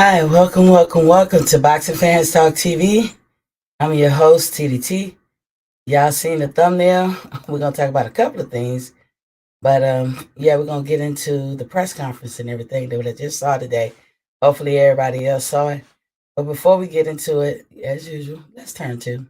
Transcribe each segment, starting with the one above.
Hi, welcome to Boxing Fans Talk TV. I'm your host, TDT. Y'all seen the thumbnail? We're gonna talk about a couple of things, but yeah, we're gonna get into the press conference and everything that I just saw today. Hopefully, everybody else saw it. But before we get into it, as usual, let's turn to.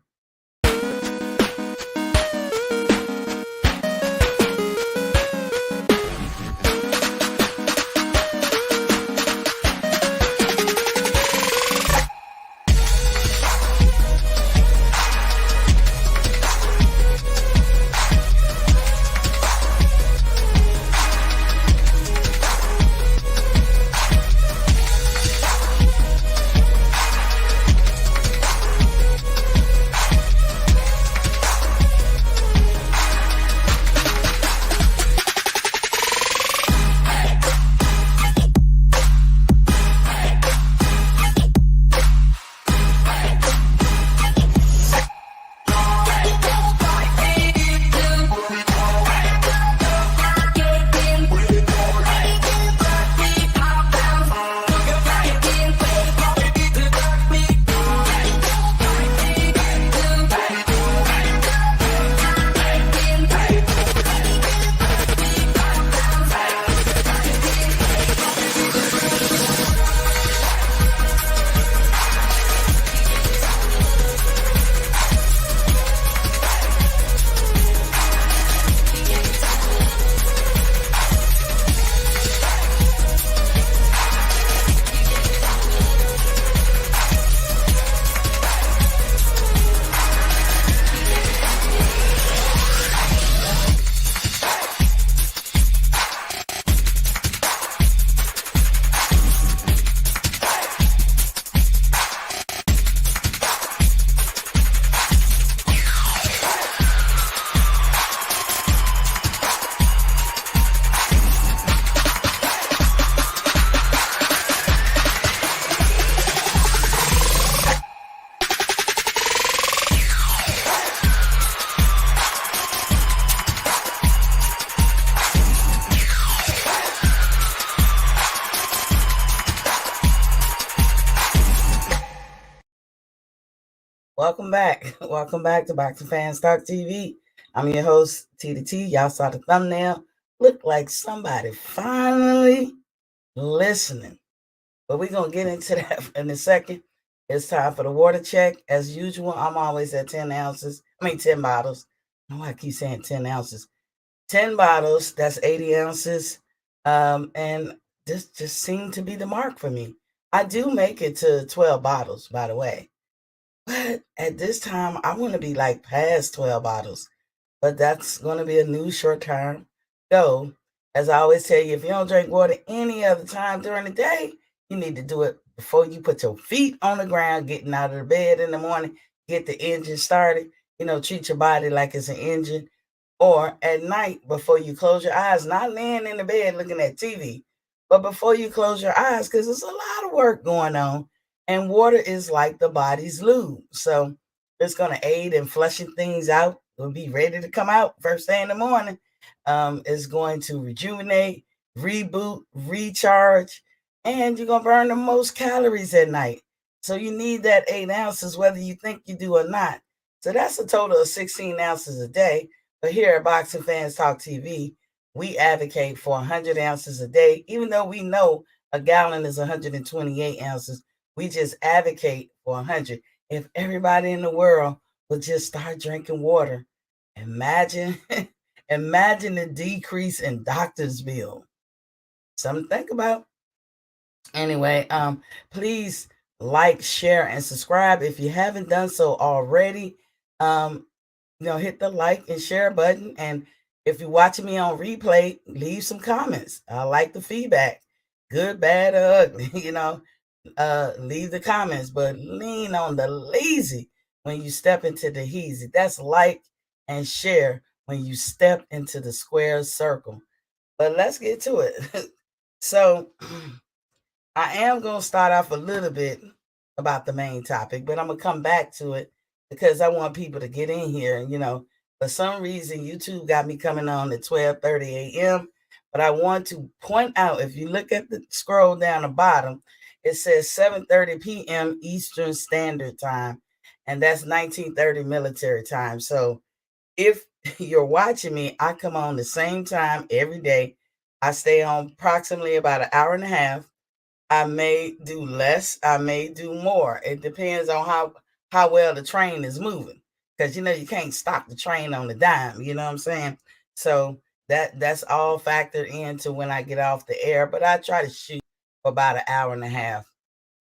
Welcome back. Welcome back to Boxing Fans Talk TV. I'm your host, TDT. Y'all saw the thumbnail. Looked like somebody finally listening. But we're going to get into that in a second. It's time for the water check. As usual, I'm always at 10 ounces. 10 bottles. I don't know why I keep saying 10 ounces. 10 bottles, that's 80 ounces. And this just seemed to be the mark for me. I do make it to 12 bottles, by the way. But at this time, I want to be like past 12 bottles. But that's going to be a new short term goal. As I always tell you, if you don't drink water any other time during the day, you need to do it before you put your feet on the ground, getting out of the bed in the morning, get the engine started. Treat your body like it's an engine. Or at night before you close your eyes, not laying in the bed looking at TV, but before you close your eyes, because there's a lot of work going on. And water is like the body's lube. So it's going to aid in flushing things out. It'll be ready to come out first thing in the morning. It's going to rejuvenate, reboot, recharge, and you're going to burn the most calories at night. So you need that 8 ounces, whether you think you do or not. So that's a total of 16 ounces a day. But here at Boxing Fans Talk TV, we advocate for 100 ounces a day, even though we know a gallon is 128 ounces. We just advocate for 100. If everybody in the world would just start drinking water, imagine the decrease in doctor's bill. Something to think about. Anyway, please like, share, and subscribe if you haven't done so already. Hit the like and share button. And if you're watching me on replay, leave some comments. I like the feedback, good, bad, or ugly. Leave the comments, but lean on the lazy when you step into the heezy. That's like and share when you step into the square circle. But let's get to it. So I am going to start off a little bit about the main topic, but I'm going to come back to it because I want people to get in here. And, for some reason, YouTube got me coming on at 12:30 a.m. But I want to point out, if you look at the scroll down the bottom, it says 7:30 p.m. Eastern Standard Time, and that's 1930 military time. So if you're watching me, I come on the same time every day. I stay on approximately about an hour and a half. I may do less, I may do more. It depends on how well the train is moving. Because you can't stop the train on the dime, you know what I'm saying? So that's all factored into when I get off the air. But I try to shoot for about an hour and a half.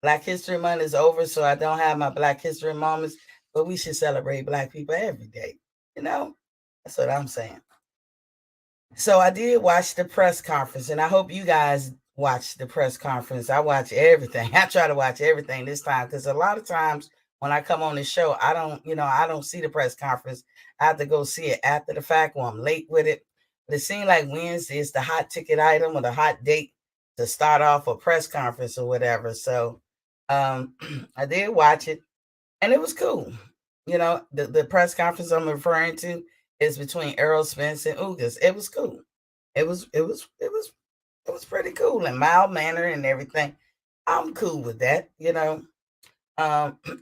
Black History Month is over, so I don't have my Black History moments, but we should celebrate Black people every day. You know? That's what I'm saying. So I did watch the press conference, and I hope you guys watch the press conference. I watch everything. I try to watch everything this time because a lot of times when I come on the show, I don't see the press conference. I have to go see it after the fact or I'm late with it. But it seemed like Wednesday is the hot ticket item or the hot date to start off a press conference or whatever. So I did watch it, and it was cool. The press conference I'm referring to is between Errol Spence and Ugas. It was cool. It was pretty cool and mild mannered and everything. I'm cool with that.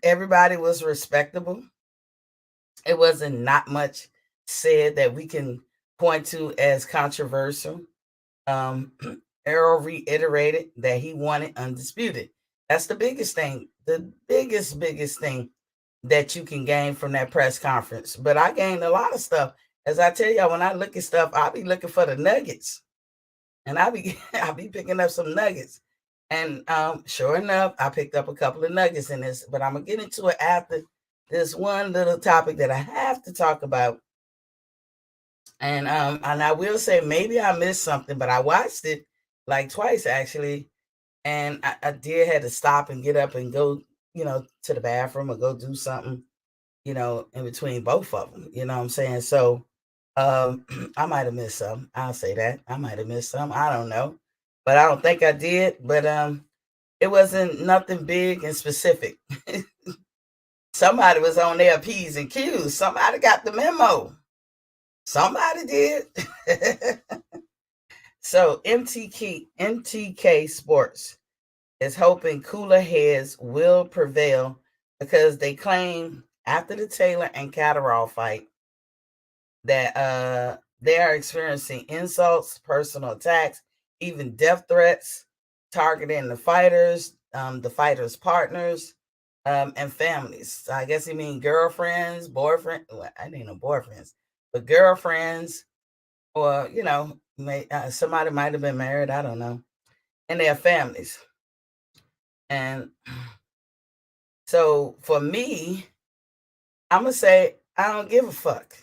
Everybody was respectable. It wasn't not much said that we can point to as controversial. Um, Errol reiterated that he wanted undisputed. That's the biggest thing. The biggest thing that you can gain from that press conference. But I gained a lot of stuff. As I tell y'all, when I look at stuff, I'll be looking for the nuggets. And I'll be picking up some nuggets. And sure enough, I picked up a couple of nuggets in this, but I'm gonna get into it after this one little topic that I have to talk about. And I will say maybe I missed something, but I watched it like twice actually. And I did had to stop and get up and go, to the bathroom or go do something, in between both of them. You know what I'm saying? So I might have missed some. I'll say that. I might have missed some. I don't know. But I don't think I did. But it wasn't nothing big and specific. Somebody was on their P's and Q's. Somebody got the memo. Somebody did. So MTK Sports is hoping cooler heads will prevail because they claim after the Taylor and Catterall fight that they are experiencing insults, personal attacks, even death threats targeting the fighters' partners, and families. So I guess you mean girlfriends, boyfriend. Well, I didn't know boyfriends, but girlfriends, or somebody might have been married. I don't know, and their families. And so for me, I'm gonna say I don't give a fuck.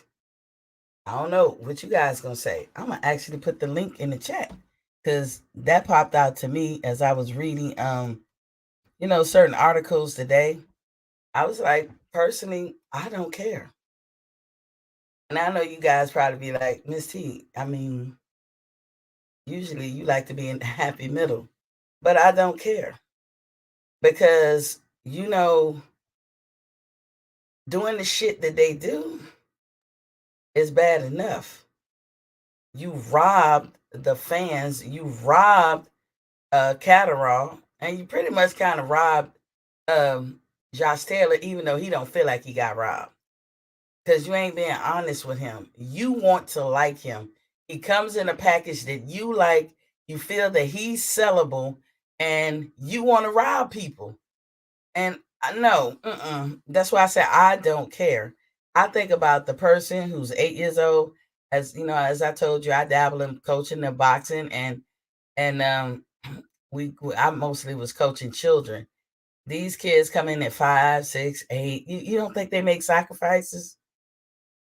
I don't know what you guys gonna say. I'm gonna actually put the link in the chat because that popped out to me as I was reading certain articles today. I was like, personally, I don't care. And I know you guys probably be like, Miss T, I mean, usually you like to be in the happy middle, but I don't care because doing the shit that they do is bad enough. You robbed the fans, you robbed Catterall, and you pretty much kind of robbed Josh Taylor, even though he don't feel like he got robbed. Because you ain't being honest with him. You want to like him. He comes in a package that you like, you feel that he's sellable, and you want to rob people. And no, that's why I say I don't care. I think about the person who's 8 years old. As I told you, I dabble in coaching and boxing, and I mostly was coaching children. These kids come in at 5, 6, 8. You don't think they make sacrifices?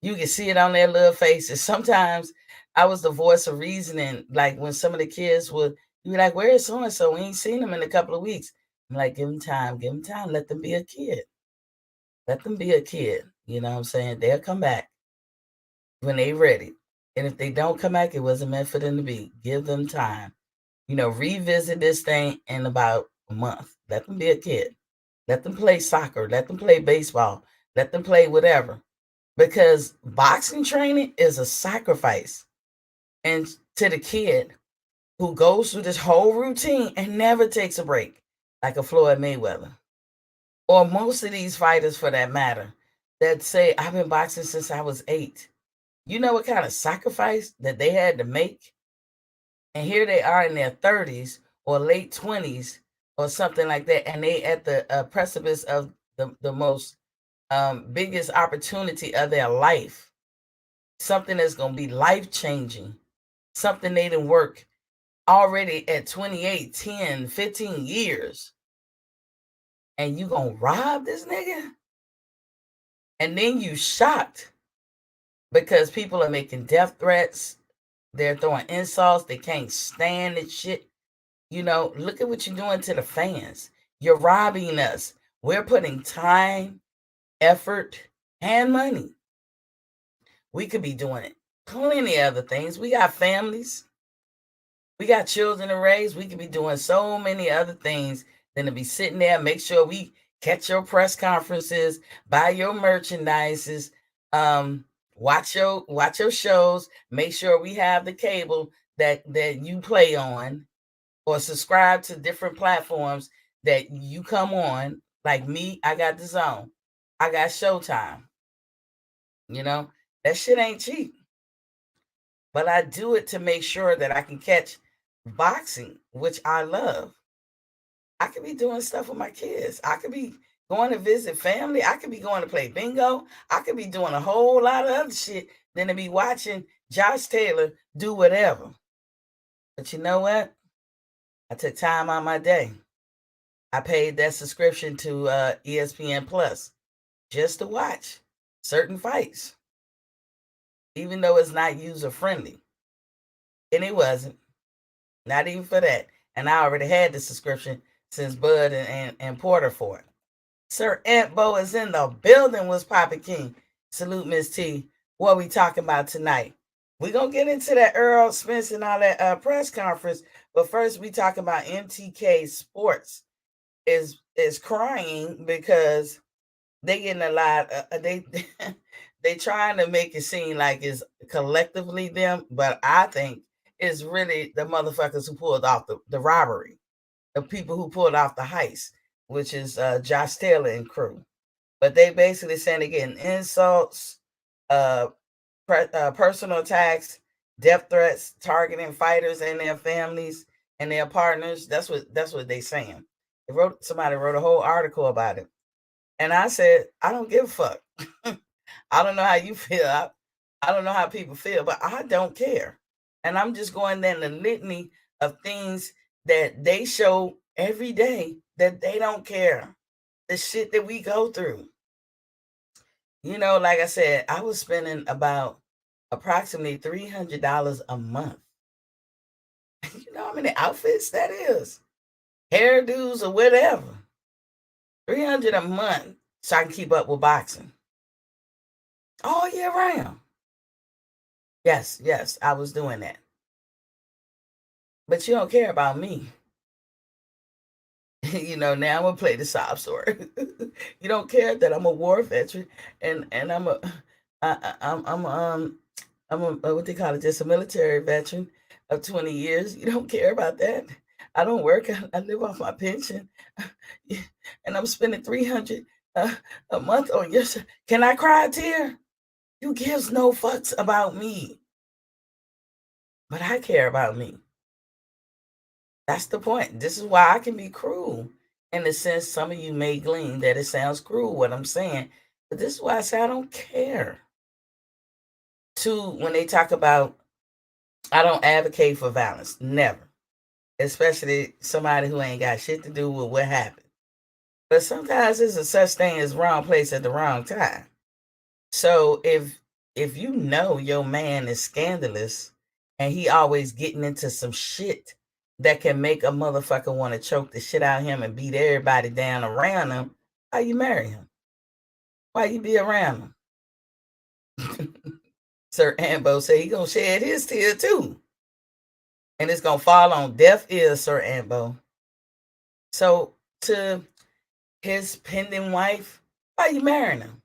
You can see it on their little faces. Sometimes I was the voice of reasoning. Like when some of the kids would be like, "Where is so and so? We ain't seen them in a couple of weeks." I'm like, give them time. Let them be a kid. Let them be a kid. You know what I'm saying? They'll come back when they ready. And if they don't come back, it wasn't meant for them to be. Give them time. Revisit this thing in about a month. Let them be a kid. Let them play soccer. Let them play baseball. Let them play whatever. Because boxing training is a sacrifice. And to the kid who goes through this whole routine and never takes a break. like a Floyd Mayweather, or most of these fighters for that matter, that say, I've been boxing since I was 8. You know what kind of sacrifice that they had to make? And here they are in their 30s or late 20s or something like that, and they at the precipice of the most biggest opportunity of their life, something that's going to be life-changing, something they didn't work already at 28, 10, 15 years, and you gonna rob this nigga? And then you shocked because people are making death threats, they're throwing insults, they can't stand it shit. You know, look at what you're doing to the fans. You're robbing us. We're putting time, effort, and money. We could be doing it. Plenty of other things. We got families. We got children to raise. We could be doing so many other things than to be sitting there. Make sure we catch your press conferences, buy your merchandises, watch your shows. Make sure we have the cable that you play on, or subscribe to different platforms that you come on. Like me, I got the Zone. I got Showtime. You know, that shit ain't cheap. But I do it to make sure that I can catch boxing, which I love. I could be doing stuff with my kids. I could be going to visit family. I could be going to play bingo. I could be doing a whole lot of other shit than to be watching Josh Taylor do whatever. But you know what? I took time out of my day. I paid that subscription to ESPN Plus just to watch certain fights, even though it's not user friendly. And it wasn't. Not even for that. And I already had the subscription since Bud and Porter for it. Sir Aunt Bo is in the building. Was Poppy King? Salute, Miss T. What we talking about tonight? We're going to get into that Earl Spence and all that press conference. But first, we talk about MTK Sports is crying because they getting a lot. They trying to make it seem like it's collectively them, but I think it's really the motherfuckers who pulled off the robbery, the people who pulled off the heist, which is Josh Taylor and crew. But they basically saying they're getting insults, personal attacks, death threats, targeting fighters and their families and their partners. That's what they saying. Somebody wrote a whole article about it. And I said, I don't give a fuck. I don't know how you feel. I don't know how people feel, but I don't care. And I'm just going down the litany of things that they show every day that they don't care. The shit that we go through. You know, like I said, I was spending about approximately $300 a month. You know how many outfits that is? Hairdos or whatever. $300 a month so I can keep up with boxing. All year round. Yes, I was doing that. But you don't care about me. You know, now I'm gonna play the sob story. You don't care that I'm a war veteran and I'm a what they call it, just a military veteran of 20 years. You don't care about that. I don't work. I live off my pension, and I'm spending $300 a month on your. Can I cry a tear? You gives no fucks about me, but I care about me. That's the point. This is why I can be cruel. In the sense, some of you may glean that it sounds cruel what I'm saying, but this is why I say I don't care. Two, when they talk about, I don't advocate for violence. Never. Especially somebody who ain't got shit to do with what happened. But sometimes there's a such thing as wrong place at the wrong time. So if you know your man is scandalous and he always getting into some shit that can make a motherfucker want to choke the shit out of him and beat everybody down around him, why you marry him? Why you be around him? Sir Ambo say he gonna shed his tear too. And it's gonna fall on deaf ears, Sir Ambo. So to his pending wife, why you marrying him?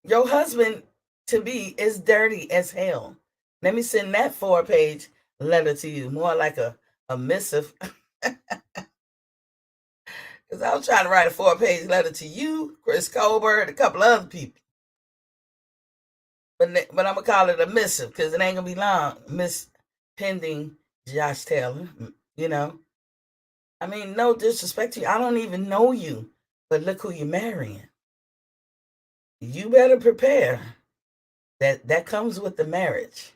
Your husband to be is dirty as hell. Let me send that 4-page letter to you, more like a missive. Because I was trying to write a 4-page letter to you, Chris Colbert, and a couple other people. But I'm going to call it a missive because it ain't going to be long. Miss Pending Josh Taylor, you know. I mean, no disrespect to you. I don't even know you. But look who you're marrying. You better prepare. That comes with the marriage.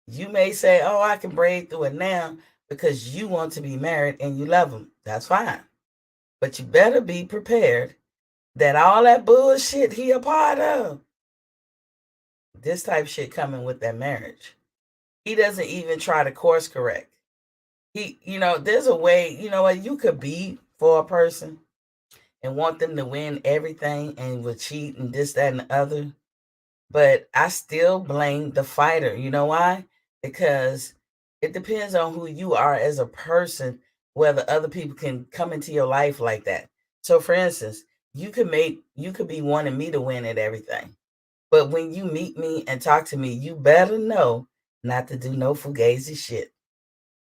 You may say, oh, I can braid through it now because you want to be married and you love him. That's fine. But you better be prepared that all that bullshit he a part of, this type of shit coming with that marriage. He doesn't even try to course correct. There's a way, you know what, you could be for a person and want them to win everything and will cheat and this, that, and the other. But I still blame the fighter. You know why? Because it depends on who you are as a person, whether other people can come into your life like that. So for instance, you could be wanting me to win at everything. But when you meet me and talk to me, you better know not to do no fugazi shit.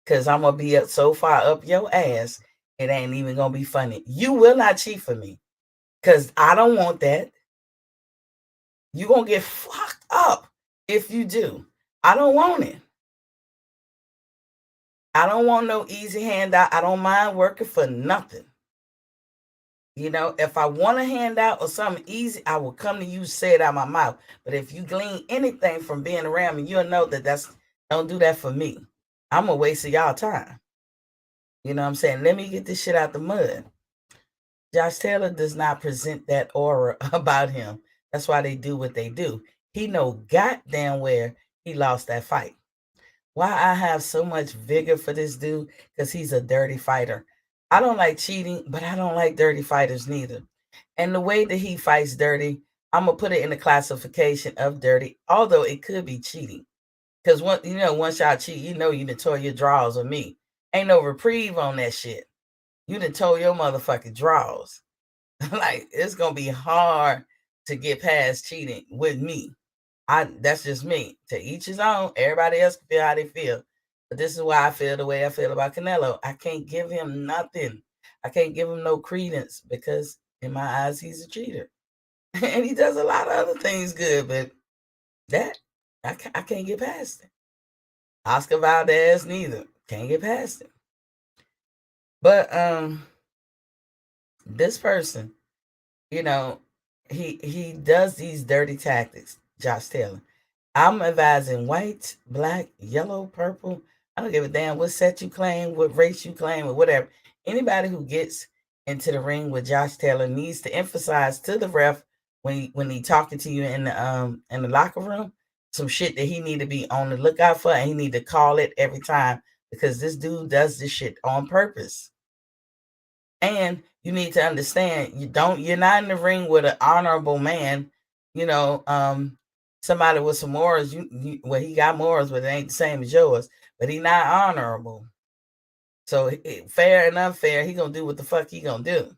Cause I'm gonna be up so far up your ass, it ain't even gonna be funny. You will not cheat for me. Cause I don't want that. You're gonna get fucked up if you do. I don't want it. I don't want no easy handout. I don't mind working for nothing. You know, if I want a handout or something easy, I will come to you, say it out my mouth. But if you glean anything from being around me, you'll know don't do that for me. I'm a waste of y'all time. You know what I'm saying? Let me get this shit out the mud. Josh Taylor does not present that aura about him. That's why they do what they do. He know goddamn where he lost that fight. Why I have so much vigor for this dude? Because he's a dirty fighter. I don't like cheating, but I don't like dirty fighters neither. And the way that he fights dirty, I'm gonna put it in the classification of dirty, although it could be cheating. Because once y'all cheat, you done tore your drawers with me. Ain't no reprieve on that shit. You done tore your motherfucking drawers. Like, it's gonna be hard to get past cheating with me. That's just me. To each his own. Everybody else can feel how they feel. But this is why I feel the way I feel about Canelo. I can't give him nothing. I can't give him no credence because in my eyes, he's a cheater. And he does a lot of other things good, but that, I can't get past it. Oscar Valdez, neither. Can't get past it. But this person, he does these dirty tactics, Josh Taylor. I'm advising white, black, yellow, purple. I don't give a damn what set you claim, what race you claim, or whatever. Anybody who gets into the ring with Josh Taylor needs to emphasize to the ref when he talking to you in the locker room some shit that he need to be on the lookout for, and he need to call it every time because this dude does this shit on purpose. And you need to understand, you're not in the ring with an honorable man, somebody with some morals. He got morals, but it ain't the same as yours. But he not honorable. So fair and unfair, he gonna do what the fuck he gonna do.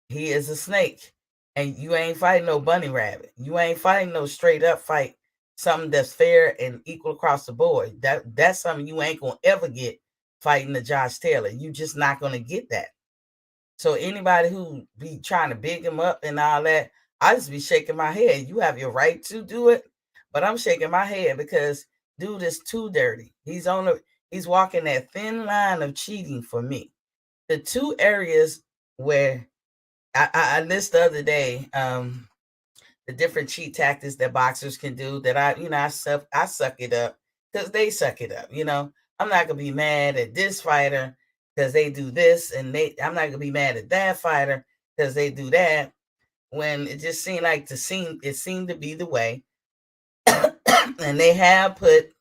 He is a snake, and you ain't fighting no bunny rabbit. You ain't fighting no straight up fight. Something that's fair and equal across the board. That's something you ain't gonna ever get fighting the Josh Taylor. You just not gonna get that. So anybody who be trying to big him up and all that, I just be shaking my head. You have your right to do it, but I'm shaking my head because dude is too dirty. He's walking that thin line of cheating for me. The two areas where I list the other day, the different cheat tactics that boxers can do that I suck it up because they suck it up. I'm not gonna be mad at this fighter because they do this, and I'm not gonna be mad at that fighter because they do that. When it just seemed like it seemed to be the way, and they have put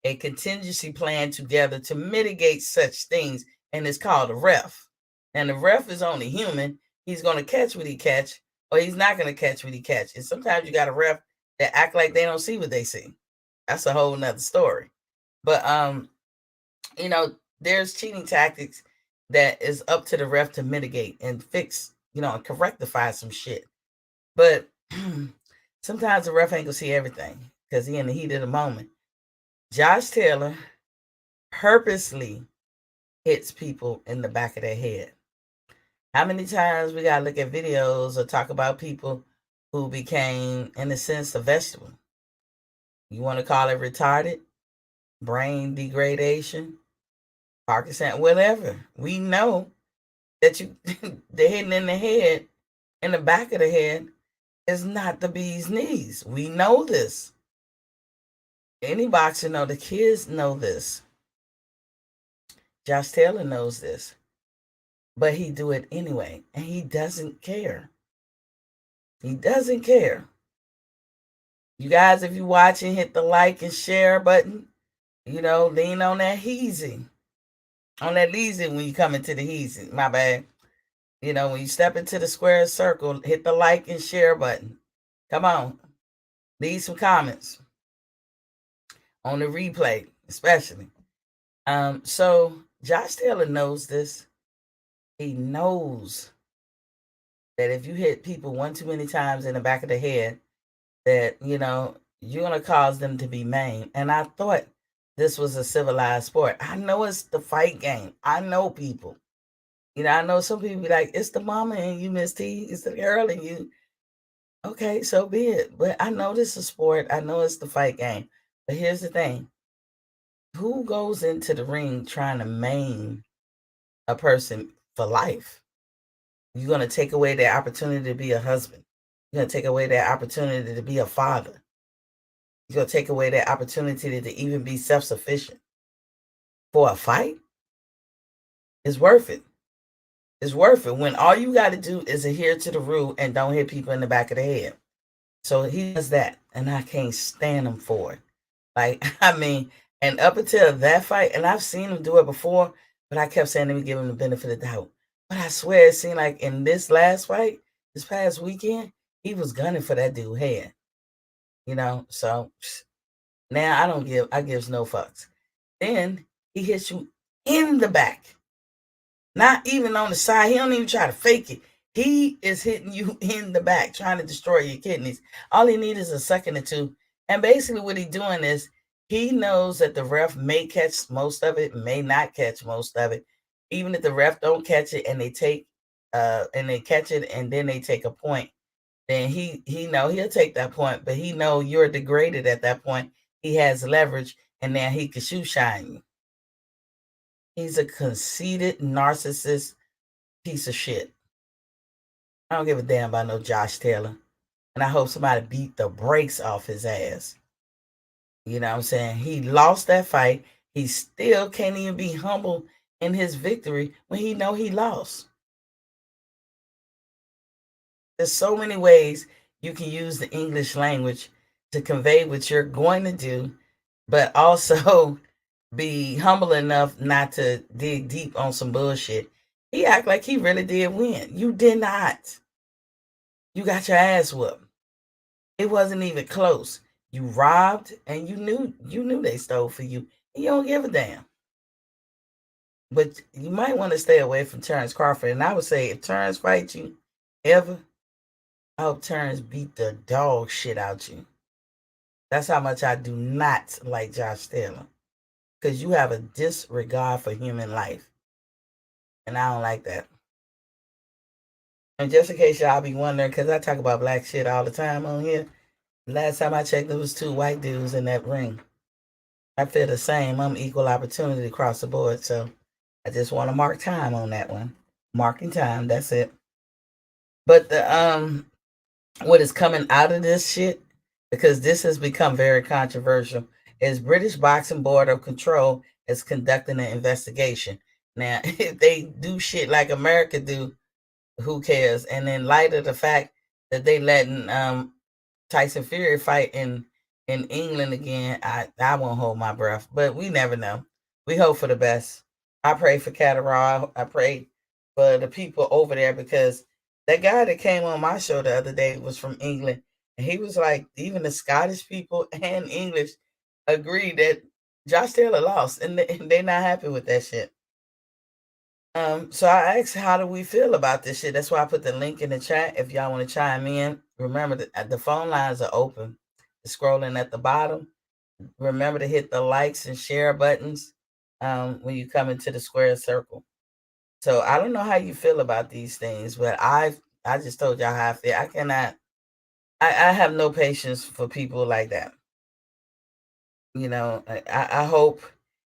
a contingency plan together to mitigate such things, and it's called a ref. And the ref is only human. He's gonna catch what he catch, or he's not gonna catch what he catch. And sometimes you got a ref that act like they don't see what they see. That's a whole nother story. But there's cheating tactics that is up to the ref to mitigate and fix, and correctify some shit. But sometimes the ref ain't gonna see everything because he in the heat of the moment. Josh Taylor purposely hits people in the back of their head. How many times we gotta look at videos or talk about people who became, in a sense, a vegetable? You want to call it retarded, brain degradation, Parkinson, whatever. We know that you the hitting in the head, in the back of the head, is not the bee's knees. We know this. Any boxer know, the kids know this. Josh Taylor knows this. But he do it anyway, and he doesn't care. He doesn't care. You guys, if you're watching, hit the like and share button. Lean on that heezy. On that leasy when you come into the heezy. My bad. When you step into the square circle, hit the like and share button. Come on. Leave some comments on the replay, especially. So Josh Taylor knows this. He knows that if you hit people one too many times in the back of the head, that, you're going to cause them to be maimed. And I thought this was a civilized sport. I know it's the fight game. I know people. I know some people be like, it's the mama and you, Miss T. It's the girl and you. Okay, so be it. But I know this is a sport. I know it's the fight game. But here's the thing. Who goes into the ring trying to maim a person for life? You're going to take away their opportunity to be a husband. You're going to take away their opportunity to be a father. You're going to take away their opportunity to even be self-sufficient for a fight? It's worth it. It's worth it when all you got to do is adhere to the rule and don't hit people in the back of the head. So he does that, and I can't stand him for it. And up until that fight, and I've seen him do it before, but I kept saying, let me give him the benefit of the doubt. But I swear, it seemed like in this last fight, this past weekend, he was gunning for that dude's head. So now I gives no fucks. Then he hits you in the back. Not even on the side. He don't even try to fake it. He is hitting you in the back, trying to destroy your kidneys. All he needs is a second or two. And basically what he's doing is he knows that the ref may catch most of it, may not catch most of it. Even if the ref don't catch it and they catch it and then they take a point, then he know he'll take that point, but he know you're degraded at that point. He has leverage, and now he can shoe shine you. He's a conceited narcissist piece of shit. I don't give a damn about no Josh Taylor. And I hope somebody beat the brakes off his ass. You know what I'm saying? He lost that fight. He still can't even be humble in his victory when he know he lost. There's so many ways you can use the English language to convey what you're going to do, but also be humble enough not to dig deep on some bullshit. He act like he really did win. You did not. You got your ass whooped. It wasn't even close. You robbed, and you knew they stole for you. And you don't give a damn. But you might want to stay away from Terrence Crawford. And I would say if Terrence fights you ever, I hope Terrence beat the dog shit out you. That's how much I do not like Josh Taylor. Because you have a disregard for human life. And I don't like that. And just in case y'all be wondering, because I talk about black shit all the time on here, last time I checked, there was 2 white dudes in that ring. I feel the same. I'm equal opportunity across the board. So I just want to mark time on that one. Marking time, that's it. But the what is coming out of this shit, because this has become very controversial, is British Boxing Board of Control is conducting an investigation. Now, if they do shit like America do, who cares? And in light of the fact that they letting Tyson Fury fight in England again, I won't hold my breath. But we never know. We hope for the best. I pray for Catterall. I pray for the people over there, because that guy that came on my show the other day was from England. And he was like, even the Scottish people and English agree that Josh Taylor lost, and they're not happy with that shit. So I asked, how do we feel about this shit? That's why I put the link in the chat if y'all want to chime in. Remember that the phone lines are open. It's scrolling at the bottom. Remember to hit the likes and share buttons when you come into the square circle. So I don't know how you feel about these things, but I just told y'all how I feel. I cannot. I have no patience for people like that. You know, I hope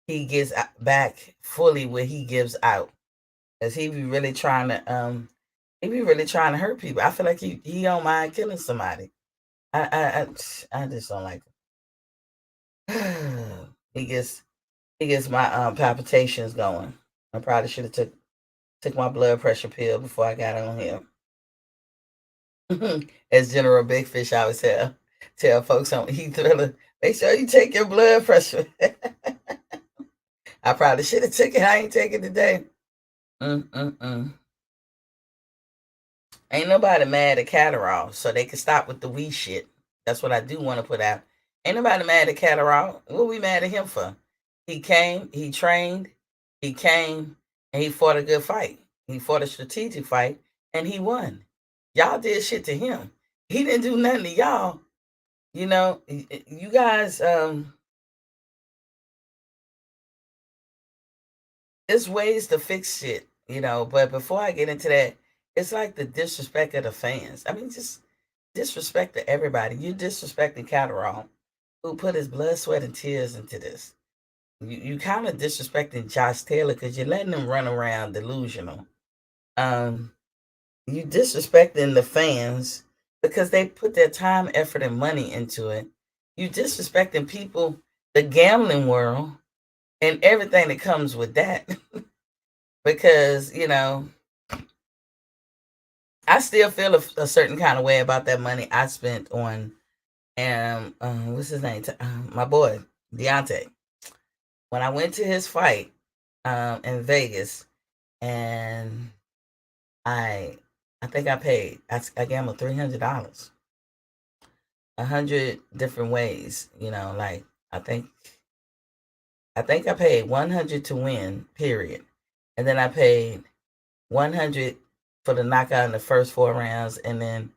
he gets back fully what he gives out, cause he be really trying to hurt people. I feel like he don't mind killing somebody. I just don't like him. He gets my palpitations going. I probably should have took my blood pressure pill before I got on here. As General Big Fish always tell folks on Heath Thriller, make sure you take your blood pressure. I probably should have took it. I ain't taking it today. Mm-mm-mm. Ain't nobody mad at Catterall, so they can stop with the we shit. That's what I do want to put out. Ain't nobody mad at Catterall. What we mad at him for? He came, he trained, he came, and he fought a good fight. He fought a strategic fight, and he won. Y'all did shit to him. He didn't do nothing to y'all. You know, you guys, there's ways to fix shit, you know, but before I get into that, it's like the disrespect of the fans. I mean, just disrespect to everybody. You disrespecting Catterall, who put his blood, sweat, and tears into this. You kind of disrespecting Josh Taylor because you're letting him run around delusional. You disrespecting the fans because they put their time, effort, and money into it. You disrespecting people, the gambling world, and everything that comes with that. Because, you know, I still feel a certain kind of way about that money I spent on, what's his name? My boy, Deontay. When I went to his fight in Vegas, and I think I paid, I gambled $300, 100 different ways, you know, like I think I paid 100 to win, period. And then I paid 100 for the knockout in the first 4 rounds, and then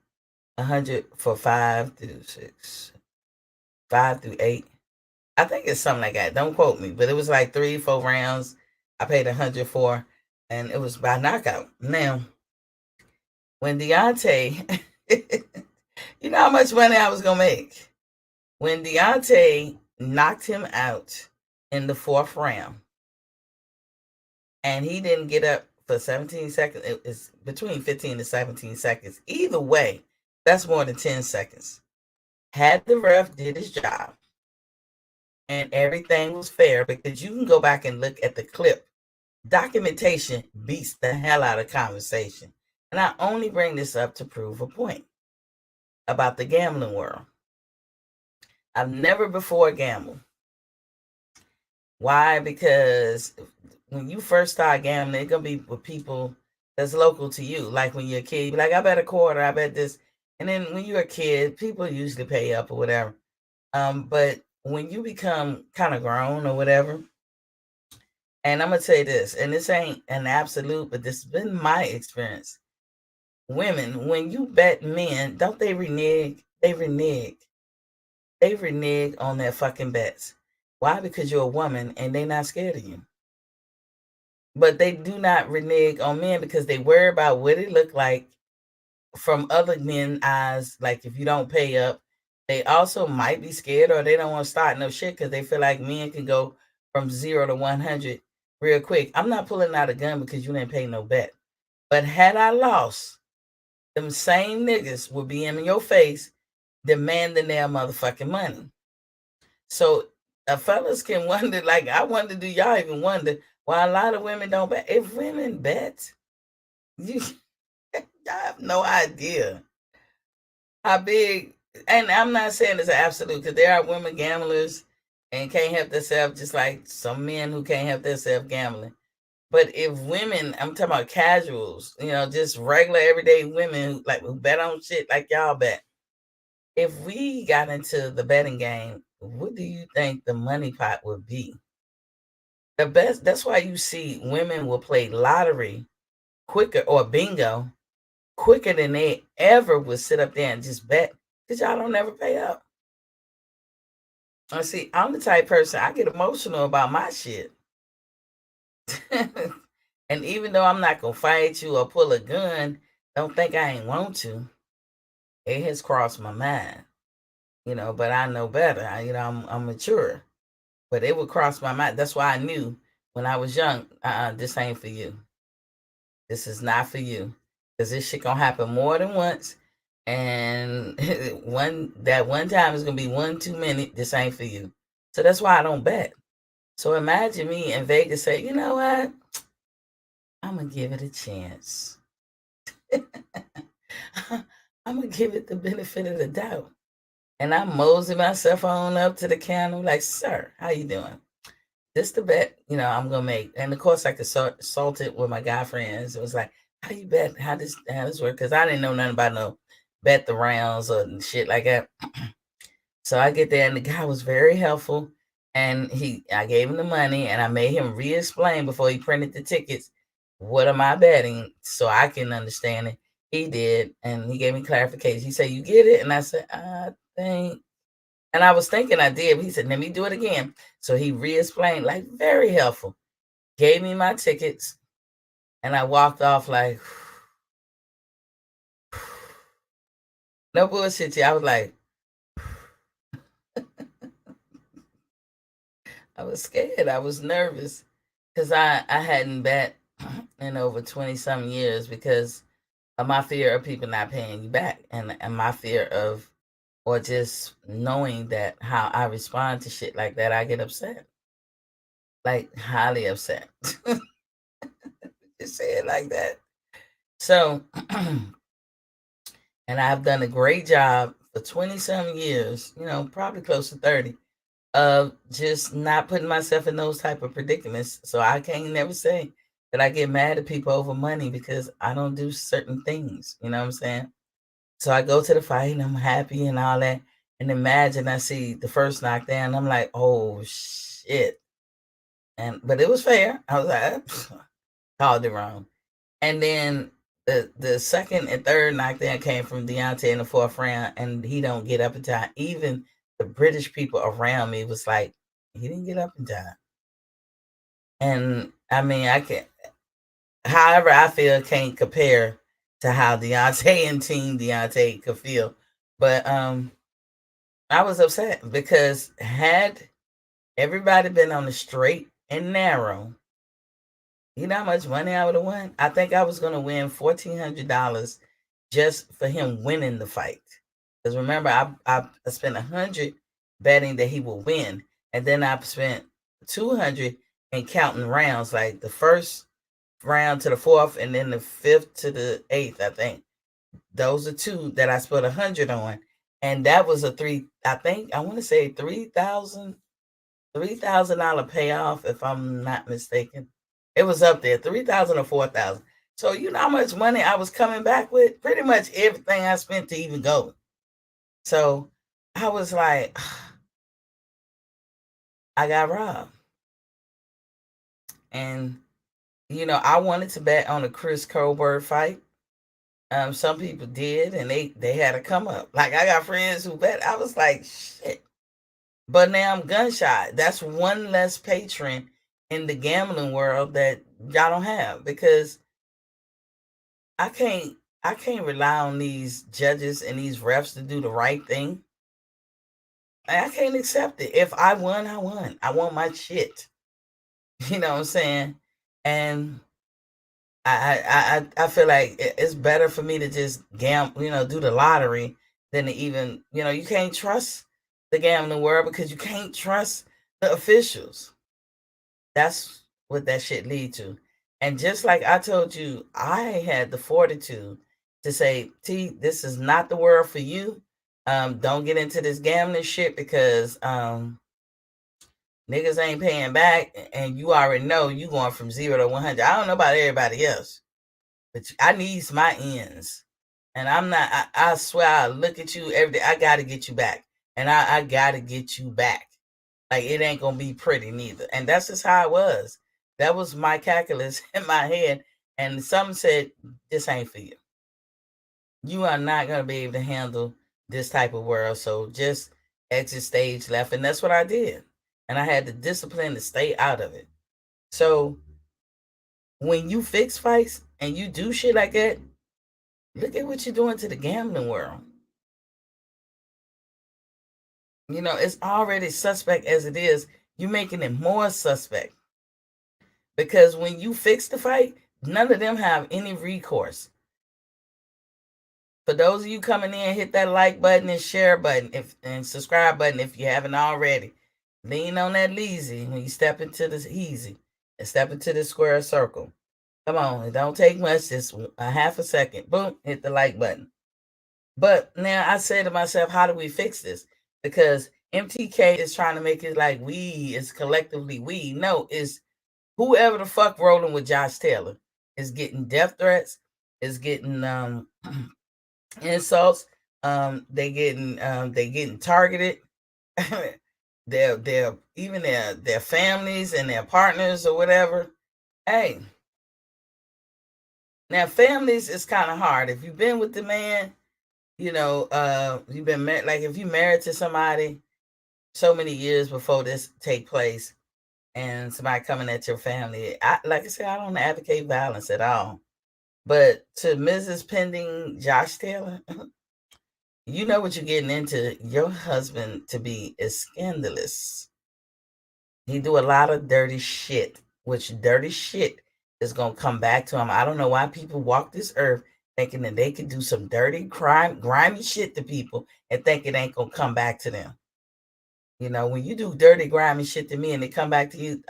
100 for 5 through 6, 5 through 8. I think it's something like that. Don't quote me, but it was like 3, 4 rounds. I paid 100 for, and it was by knockout. Now, when Deontay, you know how much money I was gonna make. When Deontay knocked him out in the 4th round, and he didn't get up for 17 seconds. It's between 15 to 17 seconds. Either way, that's more than 10 seconds. Had the ref did his job and everything was fair, because you can go back and look at the clip. Documentation beats the hell out of conversation. And I only bring this up to prove a point about the gambling world. I've never before gambled. Why? Because when you first start gambling, it's gonna be with people that's local to you. Like when you're a kid, you be like, I bet a quarter, I bet this. And then when you're a kid, people usually pay up or whatever. But when you become kind of grown or whatever, and I'm gonna say this, and this ain't an absolute, but this has been my experience. Women, when you bet men, don't they renege? They renege. They renege on their fucking bets. Why? Because you're a woman and they not scared of you. But they do not renege on men because they worry about what it look like from other men's eyes. Like if you don't pay up, they also might be scared, or they don't want to start no shit because they feel like men can go from 0 to 100 real quick. I'm not pulling out a gun because you didn't pay no bet. But had I lost, them same niggas would be in your face demanding their motherfucking money. So fellas can wonder, like I wonder, do y'all even wonder why a lot of women don't bet? If women bet, you y'all have no idea how big. And I'm not saying it's an absolute, because there are women gamblers and can't help themselves, just like some men who can't help themselves gambling. But if women, I'm talking about casuals, you know, just regular everyday women who bet on shit like y'all bet. If we got into the betting game, what do you think the money pot would be? The best. That's why you see women will play lottery quicker, or bingo quicker than they ever would sit up there and just bet, because y'all don't never pay up. I see. I'm the type person, I get emotional about my shit. And even though I'm not gonna fight you or pull a gun, don't think I ain't want to. It has crossed my mind, but I know better. I'm mature, but it would cross my mind. That's why I knew when I was young, this ain't for you. This is not for you, because this shit gonna happen more than once, and one time is gonna be one too many. This ain't for you. So that's why I don't bet. So imagine me in Vegas say, you know what? I'm gonna give it a chance. I'm gonna give it the benefit of the doubt. And I mosey myself on up to the counter, like, sir, how you doing? This the bet, I'm gonna make. And of course I consulted with my guy friends. It was like, how you bet? How this work? Because I didn't know nothing about no bet the rounds or shit like that. So I get there and the guy was very helpful. And I gave him the money and I made him re-explain before he printed the tickets. What am I betting so I can understand it? He did, and he gave me clarification. He said, "You get it?" And I said, "I think," and I was thinking I did. But he said, "Let me do it again." So he re-explained, like very helpful. Gave me my tickets, and I walked off like, no bullshit. I was like, I was scared. I was nervous because I hadn't bet in over 20 some years because of my fear of people not paying you back, and my fear of, or just knowing that how I respond to shit like that, I get upset, like highly upset. Just say it like that. So, and I've done a great job for 20 some years, probably close to 30, of just not putting myself in those type of predicaments. So I can't never say that I get mad at people over money because I don't do certain things. You know what I'm saying? So I go to the fight and I'm happy and all that. And imagine I see the first knockdown, I'm like, oh shit. But it was fair. I was like, called it wrong. And then the second and third knockdown came from Deontay in the fourth round, and he don't get up in time. Even the British people around me was like, he didn't get up in time. And I mean, I can, however I feel, can't compare to how Deontay and Team Deontay could feel. But I was upset because had everybody been on the straight and narrow, you know how much money I would have won? I think I was going to win $1,400 just for him winning the fight. Because remember, I spent 100 betting that he will win, and then I spent 200 in counting rounds, like the first round to the fourth, and then the fifth to the eighth. I think those are two that I spent 100 on, and that was a three. I think I want to say $3,000 payoff, if I'm not mistaken. It was up there, 3,000 or 4,000. So you know how much money I was coming back with? Pretty much everything I spent to even go. So I was like, I got robbed. And I wanted to bet on a Chris Colbert fight. Some people did, and they had to come up. Like I got friends who bet. I was like, shit. But now I'm gun shy. That's one less patron in the gambling world that y'all don't have, because I can't I can't rely on these judges and these refs to do the right thing. I can't accept it. If I won, I won. I want my shit. You know what I'm saying? And I feel like it's better for me to just gamble, do the lottery, than to even, you can't trust the gambling world because you can't trust the officials. That's what that shit lead to. And just like I told you, I had the fortitude to say, T, this is not the world for you. Don't get into this gambling shit because niggas ain't paying back, and you already know you going from 0 to 100. I don't know about everybody else, but I needs my ends. And I'm not, I swear, I look at you every day. I got to get you back. And I got to get you back. Like, it ain't going to be pretty neither. And that's just how it was. That was my calculus in my head. And some said, this ain't for you. You are not going to be able to handle this type of world. So just exit stage left. And that's what I did. And I had the discipline to stay out of it. So when you fix fights and you do shit like that, look at what you're doing to the gambling world. You know, it's already suspect as it is. You're making it more suspect. Because when you fix the fight, none of them have any recourse. For those of you coming in, hit that like button and share button and subscribe button if you haven't already. Lean on that leasy when you step into this easy and step into the square circle. Come on, it don't take much, just a half a second. Boom, hit the like button. But now I say to myself, how do we fix this? Because MTK is trying to make it like we is collectively we. No, it's whoever the fuck rolling with Josh Taylor is getting death threats, is getting insults. They getting targeted. Their even their families and their partners or whatever. Hey, now families is kind of hard. If you've been with the man, you know, you've been married. Like if you married to somebody so many years before this take place, and somebody coming at your family, like I said, I don't advocate violence at all. But to Mrs. Pending Josh Taylor, you know what you're getting into. Your husband to be is scandalous. He do a lot of dirty shit, which dirty shit is gonna come back to him. I don't know why people walk this earth thinking that they can do some dirty crime, grimy shit to people and think it ain't gonna come back to them. You know, when you do dirty, grimy shit to me and they come back to you,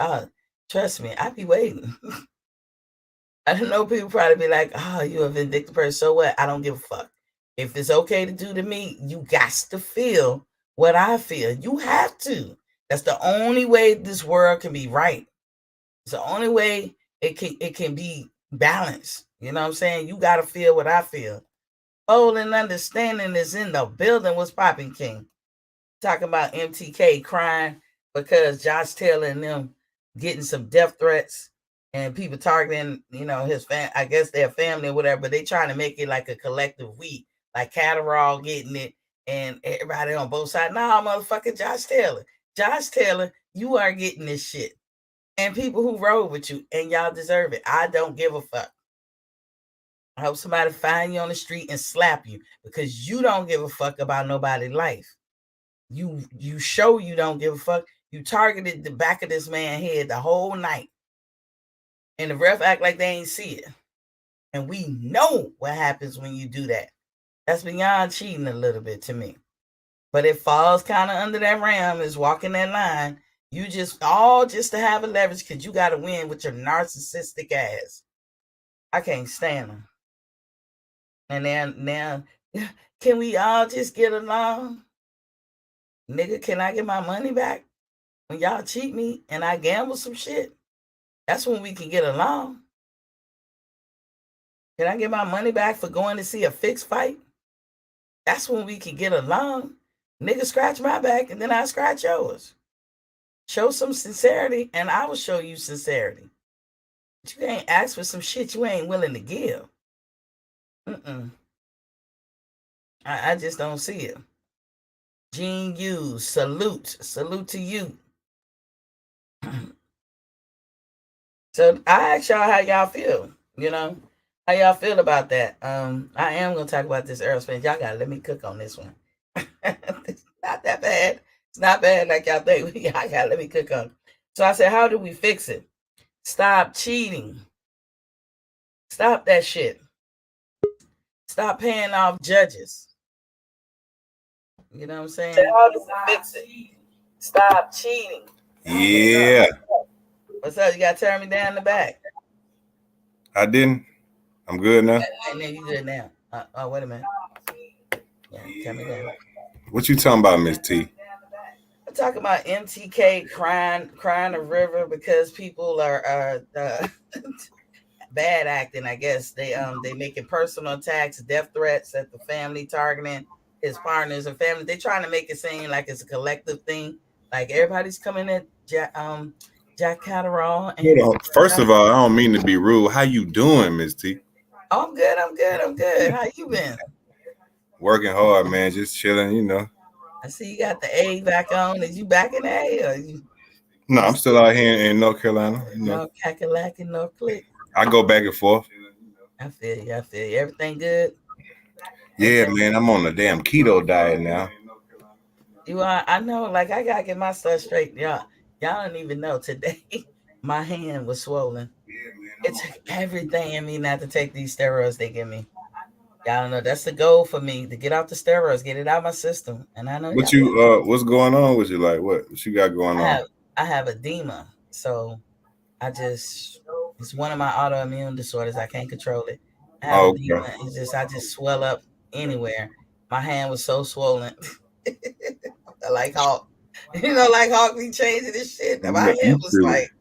trust me, I be waiting. I don't know, people probably be like, oh, you a vindictive person. So what? I don't give a fuck. If it's okay to do to me, you got to feel what I feel. You have to. That's the only way this world can be right. It's the only way it can be balanced. You know what I'm saying? You got to feel what I feel. Oh, and understanding is in the building. What's popping, King? Talking about MTK crying because Josh Taylor and them getting some death threats and people targeting, you know, his I guess their family or whatever, but they trying to make it like a collective we, like Catterall getting it and everybody on both sides. Nah, motherfucker, Josh Taylor. Josh Taylor, you are getting this shit. And people who rode with you, and y'all deserve it. I don't give a fuck. I hope somebody find you on the street and slap you because you don't give a fuck about nobody's life. You show you don't give a fuck. You targeted the back of this man's head the whole night. And the ref act like they ain't see it. And we know what happens when you do that. That's beyond cheating a little bit to me. But it falls kind of under that ram, is walking that line. You just to have a leverage because you got to win with your narcissistic ass. I can't stand them. And then now, can we all just get along? Nigga, can I get my money back? When y'all cheat me and I gamble some shit, that's when we can get along. Can I get my money back for going to see a fixed fight? That's when we can get along. Nigga, scratch my back and then I scratch yours. Show some sincerity and I will show you sincerity. But you can't ask for some shit you ain't willing to give. I just don't see it. Gene Hughes, salute to you. So I ask y'all how y'all feel, you know, how y'all feel about that. I am gonna talk about this aerospace. Y'all gotta let me cook on this one. It's not that bad. It's not bad like y'all think. Y'all gotta let me cook on it. So I said, how do we fix it? Stop cheating. Stop that shit. Stop paying off judges. You know what I'm saying? How do we fix it? Stop cheating. Yeah. What's up? You gotta turn me down the back. I didn't. I'm good now. And then you good now. Oh, wait a minute. Yeah, turn me down. What you talking about, Miss T? I'm talking about MTK crying a river because people are bad acting. I guess they making personal attacks, death threats at the family, targeting his partners and family. They trying to make it seem like it's a collective thing, like everybody's coming at Jack Catterall. And first of all, I don't mean to be rude. How you doing, Miss T? Oh, I'm good. How you been? Working hard, man. Just chilling, you know. I see you got the A back on. Is you back in A? Or you... No, I'm still out here in North Carolina. You know. No cackalack and no click. I go back and forth. I feel you. I feel you. Everything good? Yeah, man, I'm on a damn keto diet now. You are. I know. Like I gotta get my stuff straight. Y'all don't even know. Today, my hand was swollen. It took everything in me not to take these steroids they give me. Y'all don't know. That's the goal for me, to get off the steroids, get it out of my system. And I know What y'all. what's going on with you? Like what you got going on? I have edema. So it's one of my autoimmune disorders. I can't control it. I have edema. Okay. I just swell up anywhere. My hand was so swollen. Like Hawk. Like Hawk be changing this shit. My hand was like,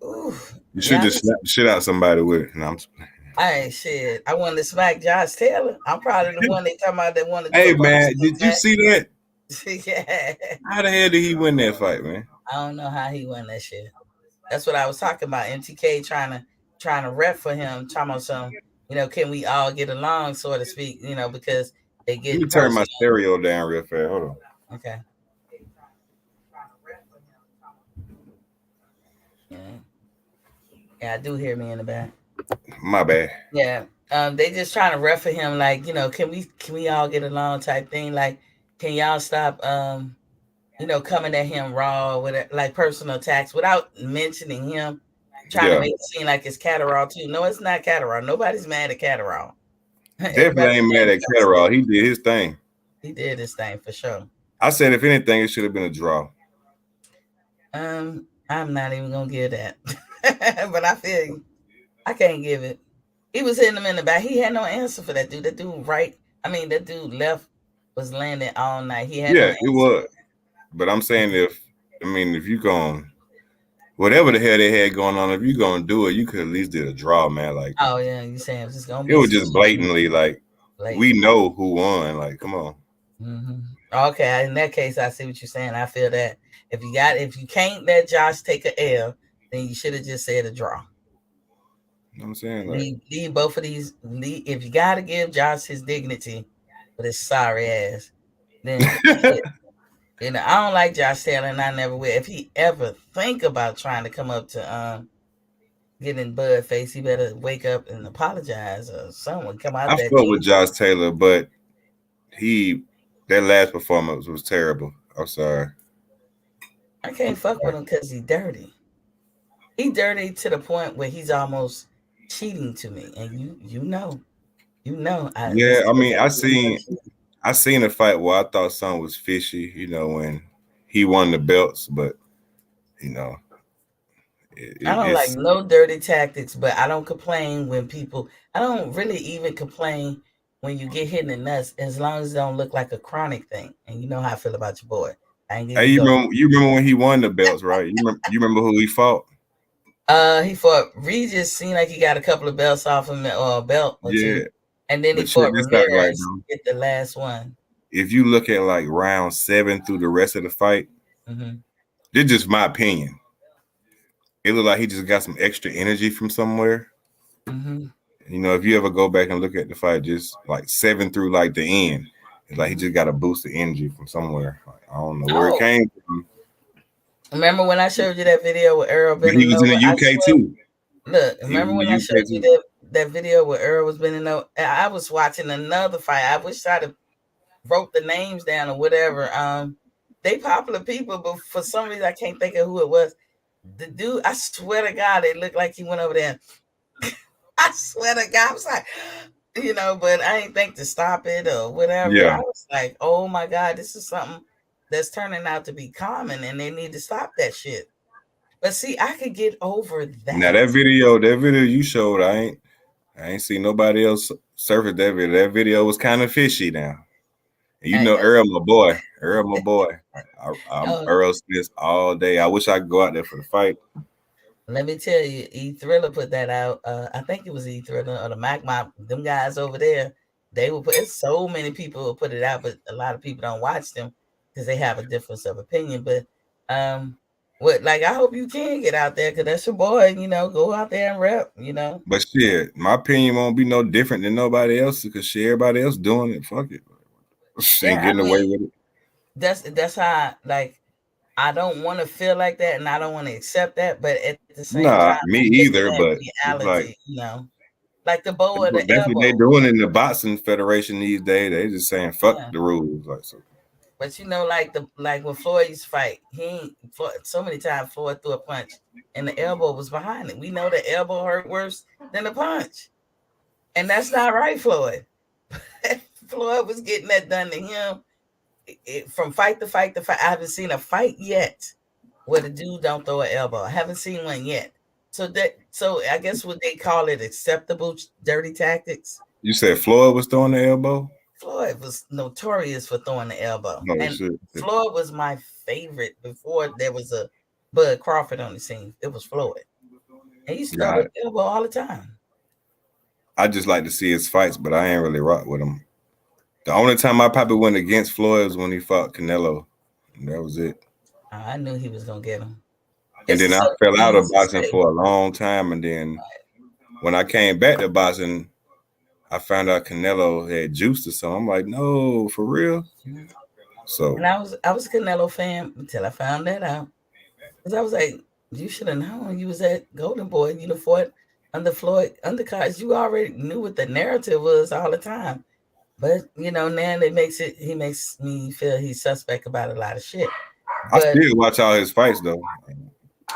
ooh. You should just slap the shit out somebody with it. No, I'm just playing. Hey, shit. I wanted to smack Josh Taylor. I'm probably the one they talking about that wanted to Hey, man, did you see that? Yeah. How the hell did he win that fight, man? I don't know how he won that shit. That's what I was talking about. MTK trying to rep for him, talking about some, can we all get along, so to speak, because they get. Let me turn my stereo down real fast. Hold on. Okay. Yeah, I do hear me in the back. My bad. Yeah. They just trying to rep for him, like, can we all get along type thing. Like, can y'all stop coming at him raw with like personal attacks without mentioning him, trying to make it seem like it's Catterall too. No, it's not Catterall. Nobody's mad at Catterall. Definitely ain't mad at Catterall. He did his thing. He did his thing for sure. I said, if anything, it should have been a draw. I'm not even gonna give that. But I feel you. I can't give it. He was hitting him in the back. He had no answer for that dude. That dude that dude left was landing all night. He had it was. But I'm saying if you going, whatever the hell they had going on, if you gonna do it, you could at least do a draw, man. Like, oh yeah, you saying it's just gonna be. It was just blatantly like, we know who won. Like, come on. Mm-hmm. Okay, in that case, I see what you're saying. I feel that if you can't let Josh take an L, then you should have just said a draw. You know what I'm saying? Like, leave both of these. If you gotta give Josh his dignity with his sorry ass, then I don't like Josh Taylor, and I never will. If he ever think about trying to come up to getting Bud face, he better wake up and apologize, or someone come out. I fought with Josh Taylor, but that last performance was terrible. I'm sorry. I can't fuck with him because he's dirty. He's dirty to the point where he's almost cheating to me, and you know. I seen a fight where I thought something was fishy, when he won the belts, but I don't like no dirty tactics, but I don't complain when people. I don't really even complain when you get hit in the nuts, as long as it don't look like a chronic thing. And you know how I feel about your boy. You remember when he won the belts, right? You remember who he fought? He fought Regis. Seemed like he got a couple of belts off him, or a belt or two. And then he fought Ramirez, get the last one. If you look at like round 7 through the rest of the fight, this is just my opinion. It looked like he just got some extra energy from somewhere. If you ever go back and look at the fight, just like 7 through like the end, it's like he just got a boost of energy from somewhere. Like, I don't know where it came from. Remember when I showed you that video with Earl bending over? He was in the UK too. Look, remember when I showed you that video where Earl was bending over? I was watching another fight. I wish I'd have wrote the names down or whatever. They popular people, but for some reason I can't think of who it was. The dude, I swear to God, it looked like he went over there. I swear to God, I was like, but I didn't think to stop it or whatever. Yeah. I was like, oh my God, this is something that's turning out to be common, and they need to stop that shit. But see, I could get over that. Now that video you showed, I ain't seen nobody else surface that video. That video was kind of fishy now. And Earl, my boy. I'm Earl Smith all day. I wish I could go out there for the fight. Let me tell you, E-Thriller put that out. I think it was E-Thriller or the Mac Mob. Them guys over there, they will put it. So many people will put it out, but a lot of people don't watch them because they have a difference of opinion. But I hope you can get out there because that's your boy. Go out there and rep. But shit, my opinion won't be no different than nobody else because everybody else doing it. Fuck it. Ain't getting away with it. That's how I don't want to feel like that, and I don't want to accept that. But at the same time, me either. But reality, like, like the bow of the that's elbow. what they're doing in the boxing federation these days. They just saying fuck the rules, like so. But like when Floyd used to fight, so many times Floyd threw a punch and the elbow was behind it. We know the elbow hurt worse than the punch, and that's not right, Floyd. Floyd was getting that done to him. From fight to fight to fight. I haven't seen a fight yet where the dude don't throw an elbow. I haven't seen one yet. So I guess what they call it acceptable dirty tactics. You said Floyd was throwing the elbow? Floyd was notorious for throwing the elbow. Floyd was my favorite before there was a Bud Crawford on the scene. It was Floyd. And he used to throw the elbow all the time. I just like to see his fights, but I ain't really rock with him. The only time I probably went against Floyd was when he fought Canelo. And that was it. I knew he was going to get him. And then I fell out of boxing for a long time. And then when I came back to boxing, I found out Canelo had juiced or something. I'm like, no, for real? So, and I was a Canelo fan until I found that out. Because I was like, you should have known you was at Golden Boy. You fought under Floyd undercards. You already knew what the narrative was all the time. But now he makes me feel he's suspect about a lot of shit. But I still watch all his fights though.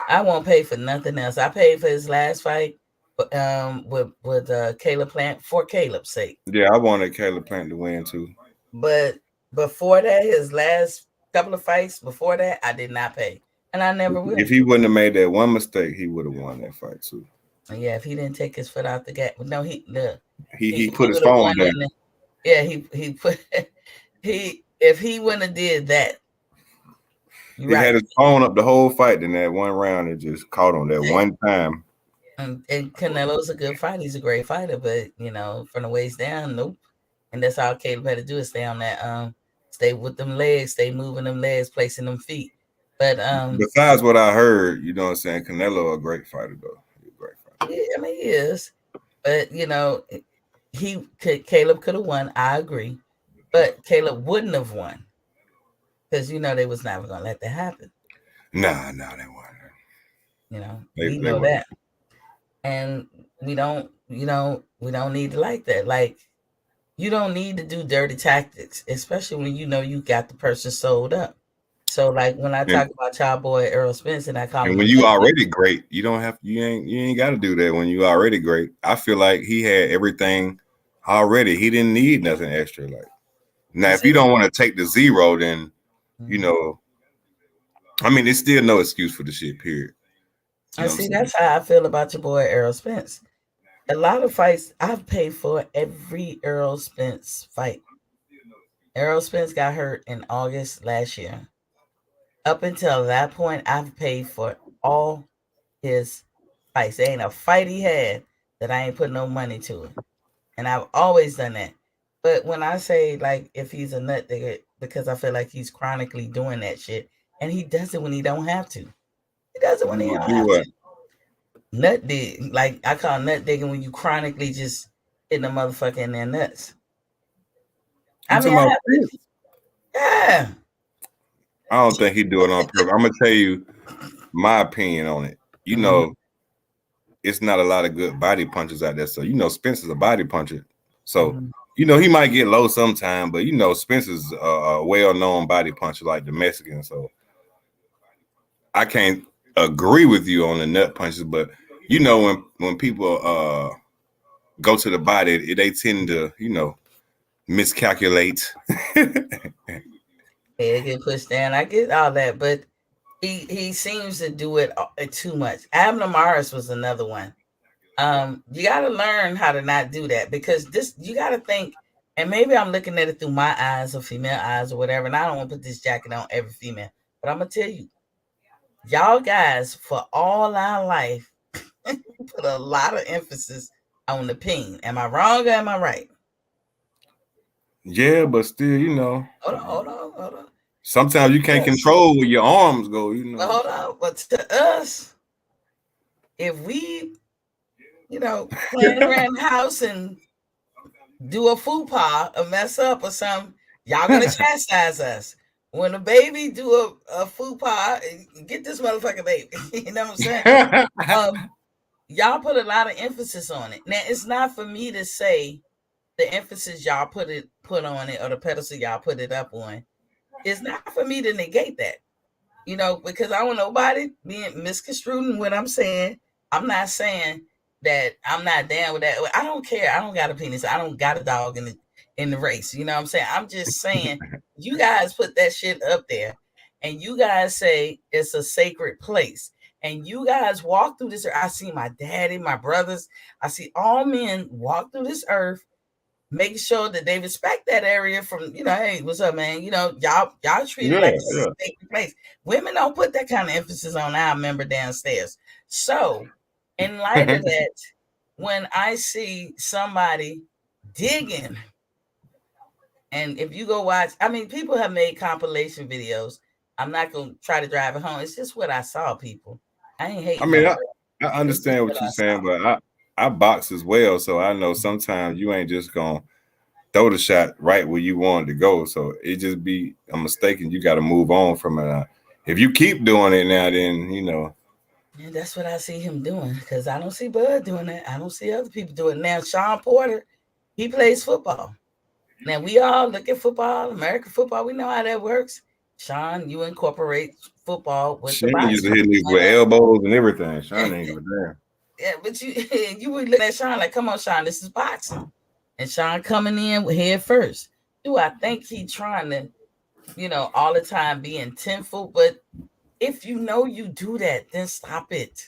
I won't pay for nothing else. I paid for his last fight with Caleb Plant for Caleb's sake. Yeah, I wanted Caleb Plant to win too. But before that, his last couple of fights before that, I did not pay. And I never will. If he wouldn't have made that one mistake, he would have won that fight too. Yeah, if he didn't take his foot out the gas. No, he put his phone down. Yeah, if he wouldn't have did that. He had his phone up the whole fight in that one round and just caught him that one time. And Canelo's a good fighter. He's a great fighter, but from the waist down, nope. And that's all Caleb had to do is stay on that, stay with them legs, stay moving them legs, placing them feet. But besides what I heard, you know what I'm saying, Canelo a great fighter though. He's a great fighter. Yeah, I mean he is. But Caleb could have won, I agree. But Caleb wouldn't have won. Because they was never gonna let that happen. Nah, they weren't. We know that. And we don't need to like that. Like, you don't need to do dirty tactics, especially when you got the person sold up. So like when I talk about Child Boy Errol Spence and I call him when you already great, you ain't got to do that when you already great. I feel like he had everything already. He didn't need nothing extra. Like now, if you don't want to take the zero, then I mean, it's still no excuse for the shit. Period. And see, that's how I feel about your boy Errol Spence. A lot of fights I've paid for every Errol Spence fight. Errol Spence got hurt in August last year. Up until that point, I've paid for all his fights. There ain't a fight he had that I ain't put no money to it. And I've always done that. But when I say, like, if he's a nut digger, because I feel like he's chronically doing that shit, and he does it when he don't have to. He does it when he don't have to. Nut dig. Like, I call nut digging when you chronically just hitting a motherfucker in their nuts. I mean, yeah. I don't think he do it on purpose. I'm gonna tell you my opinion on it. It's not a lot of good body punches out there. So Spencer's a body puncher. So he might get low sometime, but Spencer's a well-known body puncher like the Mexican. So I can't agree with you on the nut punches, but when people go to the body, they tend to miscalculate. Yeah, get pushed down. I get all that, but he seems to do it too much. Abner Maris was another one. You got to learn how to not do that, because you got to think, and maybe I'm looking at it through my eyes or female eyes or whatever, and I don't want to put this jacket on every female, but I'm gonna tell you, y'all guys, for all our life, put a lot of emphasis on the ping. Am I wrong or am I right? Yeah, but still, Hold on. Sometimes you can't control where your arms go, But hold on. But to us, if we, plan around the house and do a faux pas or mess up or something, y'all gonna chastise us. when a baby do a faux pas, get this motherfucking baby. You know what I'm saying? Y'all put a lot of emphasis on it. Now, it's not for me to say the emphasis y'all put on it or the pedestal y'all put it up on. It's not for me to negate that, you know, because I don't want nobody being misconstrued what I'm saying. I'm not saying that I'm not down with that. I don't care. I don't got a penis. I don't got a dog in the race. You know what I'm saying? I'm just saying you guys put that shit up there and you guys say it's a sacred place. And you guys walk through this earth. I see my daddy, my brothers. I see all men walk through this earth, making sure that they respect that area from, you know, hey, what's up, man? You know, y'all treat it like a sacred place. Women don't put that kind of emphasis on our member downstairs. So, in light of that, when I see somebody digging, and if you go watch, I mean, people have made compilation videos. I'm not gonna try to drive it home. It's just what I saw, people. I ain't hating. I mean, I understand what you're saying, but I box as well, so I know sometimes you ain't just gonna throw the shot right where you wanted to go. So it just be a mistake, and you got to move on from it. If you keep doing it now, then you know. And that's what I see him doing, because I don't see Bud doing that. I don't see other people doing it. Now, Sean Porter, he plays football. Now, we all look at football, American football. We know how that works. Sean, you incorporate football with Sean used to hit me with elbows and everything. Sean ain't give a damn. Yeah, but you would look at Sean like, come on, Sean, this is boxing. And Sean coming in with head first. Do I think he trying to, you know, all the time be intentful? But if you know you do that, then stop it.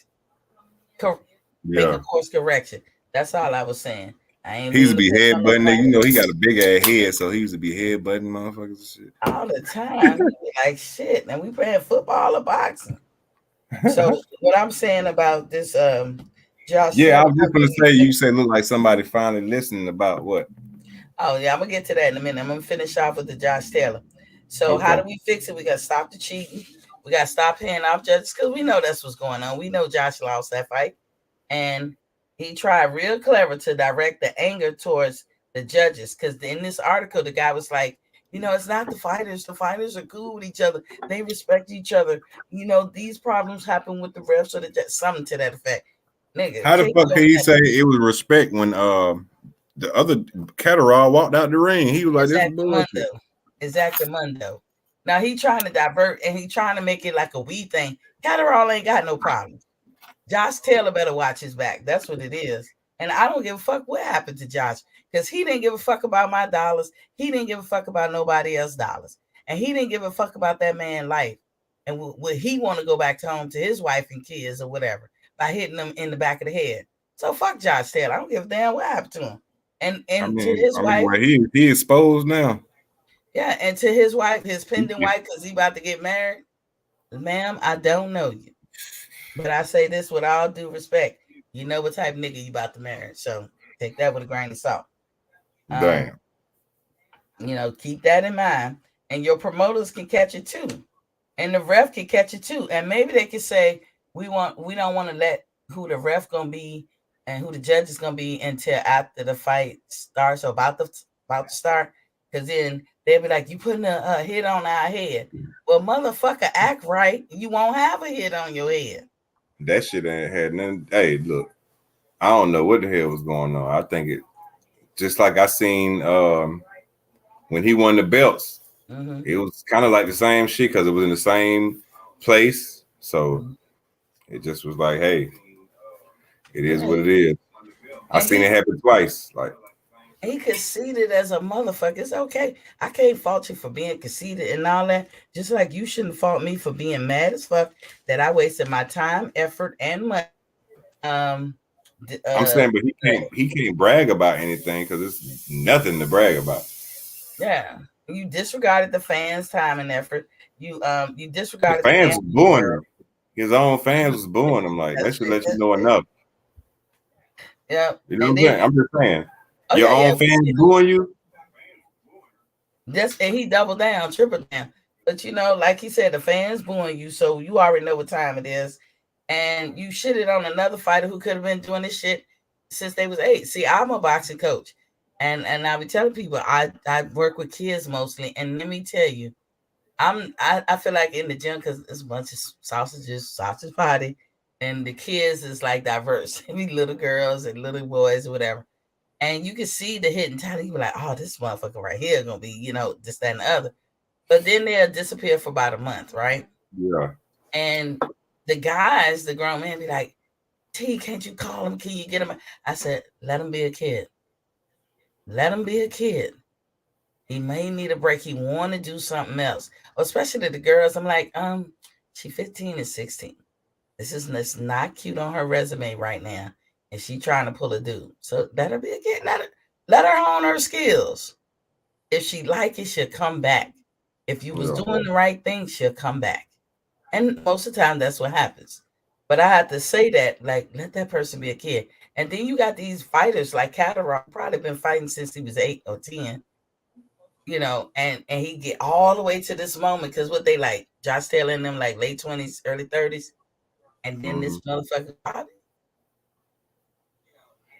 Make a course correction. That's all I was saying. He used to be headbutting. You know, he got a big ass head, so he used to be headbutting motherfuckers and shit. All the time. Like shit. Now we playing football or boxing. So what I'm saying about this Josh. Yeah, I was just gonna say you say look like somebody finally listening about what? Oh yeah, I'm gonna get to that in a minute. I'm gonna finish off with the Josh Taylor. So how do we fix it? We gotta stop the cheating. We gotta stop paying off judges because we know that's what's going on. We know Josh lost that fight. And he tried real clever to direct the anger towards the judges. Because in this article, the guy was like, you know, it's not the fighters. The fighters are cool with each other. They respect each other. You know, these problems happen with the refs or the judges. Something to that effect. Nigga, how the fuck can he say it was respect when the other Catterall walked out the ring? He was like, this is bullshit. Exactamundo. Now he trying to divert and he trying to make it like a we thing. Catterall ain't got no problem. Josh Taylor better watch his back. That's what it is. And I don't give a fuck what happened to Josh because he didn't give a fuck about my dollars. He didn't give a fuck about nobody else's dollars. And he didn't give a fuck about that man's life. And would he want to go back home to his wife and kids or whatever by hitting them in the back of the head? So fuck Josh Taylor. I don't give a damn what happened to him. And to his wife. Well, he exposed now. Yeah, and to his wife, his pending wife, because he about to get married. Ma'am, I don't know you. But I say this with all due respect. You know what type of nigga you about to marry. So take that with a grain of salt. Damn. You know, keep that in mind. And your promoters can catch it too. And the ref can catch it too. And maybe they can say, we don't want to let who the ref gonna be and who the judge is gonna be until after the fight starts or about to start. Because then they'll be like, you putting a hit on our head. Well, motherfucker, act right. You won't have a hit on your head. That shit ain't had nothing. Hey, look, I don't know what the hell was going on. I think it just like I seen when he won the belts, it was kind of like the same shit because it was in the same place. So it just was like, hey, it is what it is. I seen it happen twice. Like he conceited as a motherfucker. It's okay. I can't fault you for being conceited and all that. Just like you shouldn't fault me for being mad as fuck that I wasted my time, effort, and money. I'm saying, but he can't brag about anything because it's nothing to brag about. Yeah, you disregarded the fans' time and effort. You disregarded the fans. Was booing him. His own fans was booing him. Like that should let you know enough. Yeah, you know what I'm saying. I'm just saying. Your own fans booing you. And he doubled down, tripled down. But you know, like he said, the fans booing you, so you already know what time it is. And you shitted on another fighter who could have been doing this shit since they was 8. See, I'm a boxing coach, and I be telling people I work with kids mostly, and let me tell you, I feel like in the gym, because it's a bunch of sausage party, and the kids is like diverse. We little girls and little boys or whatever. And you can see the hidden talent. You be like, oh, this motherfucker right here gonna be, this, that, and the other. But then they'll disappear for about a month, right? Yeah. And the guys, the grown men, be like, T, can't you call him? Can you get him? I said, let him be a kid. Let him be a kid. He may need a break. He want to do something else. Especially the girls. I'm like, she 15 and 16. This is not cute on her resume right now. And she trying to pull a dude. So let her be a kid. Let her hone her skills. If she like it, she'll come back. If you was doing the right thing, she'll come back. And most of the time, that's what happens. But I have to say that, like, let that person be a kid. And then you got these fighters like Catterall, probably been fighting since he was 8 or 10. And he get all the way to this moment because what they like, Josh Taylor and them like late 20s, early 30s. And then this motherfucker Bobby.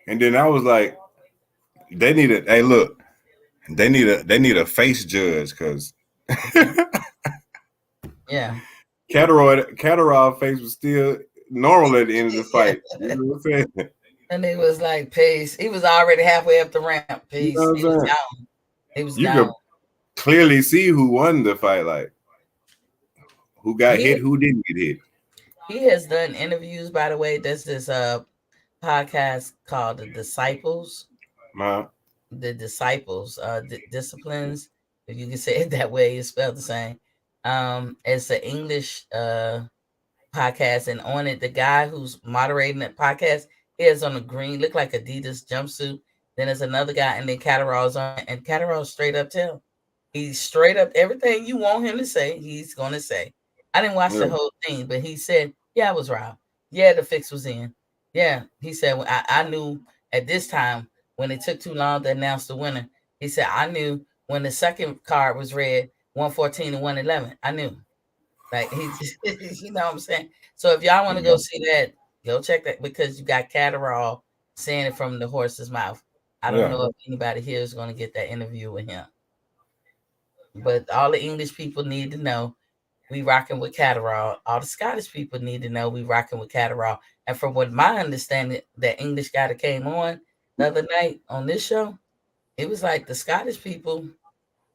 And then I was like, they need a face judge because yeah. Catterall face was still normal at the end of the fight. You know what I'm saying? And it was like, peace. He was already halfway up the ramp. Peace. You know he was down. He was you down. Could clearly see who won the fight, like who got hit, who didn't get hit. He has done interviews, by the way. There's this podcast called The Disciples. The Disciples, Disciplines. If you can say it that way, it's spelled the same. It's an English podcast, and on it, the guy who's moderating that podcast, he has on a green, look like Adidas jumpsuit. Then there's another guy, and then Catterall's on, and Catterall's straight up tell. He's straight up everything you want him to say, he's gonna say. I didn't watch the whole thing, but he said, yeah, I was robbed. Yeah, the fix was in. Yeah, he said, well, I knew at this time when it took too long to announce the winner. He said, I knew when the second card was read, 114 and 111. I knew. Like, you know what I'm saying? So if y'all want to go see that, go check that because you got Catterall saying it from the horse's mouth. I don't know if anybody here is going to get that interview with him. But all the English people need to know we rocking with Catterall. All the Scottish people need to know we rocking with Catterall. And from what my understanding, that English guy that came on the other night on this show, it was like the Scottish people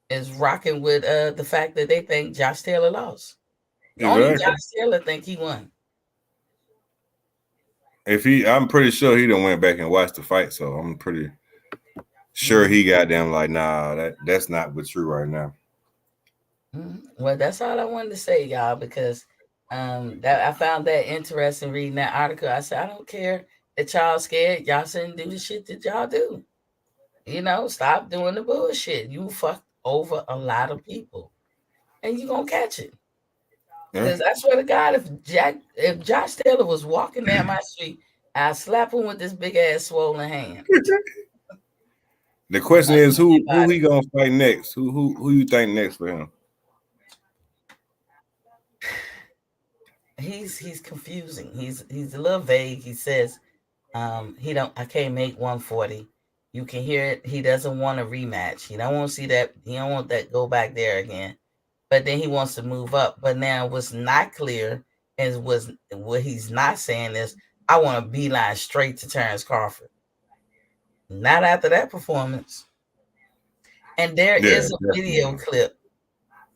is rocking with the fact that they think Josh Taylor lost. Only Josh Taylor think he won. I'm pretty sure he done went back and watched the fight, so I'm pretty sure he got them like, nah, that's not what's true right now. Well, that's all I wanted to say, y'all, because that I found that interesting reading that article. I said, I don't care that y'all scared. Y'all shouldn't do the shit that y'all do. Stop doing the bullshit. You fucked over a lot of people, and you gonna catch it. Because I swear to God, if Josh Taylor was walking down my street, I'd slap him with this big ass swollen hand. The question is, who he gonna fight next? Who you think next for him? He's confusing. He's a little vague. He says, I can't make 140. You can hear it. He doesn't want a rematch. He don't want to see that. He don't want that go back there again. But then he wants to move up. But now what's not clear is what he's not saying is, I want to beeline straight to Terrence Crawford. Not after that performance. And there is a video clip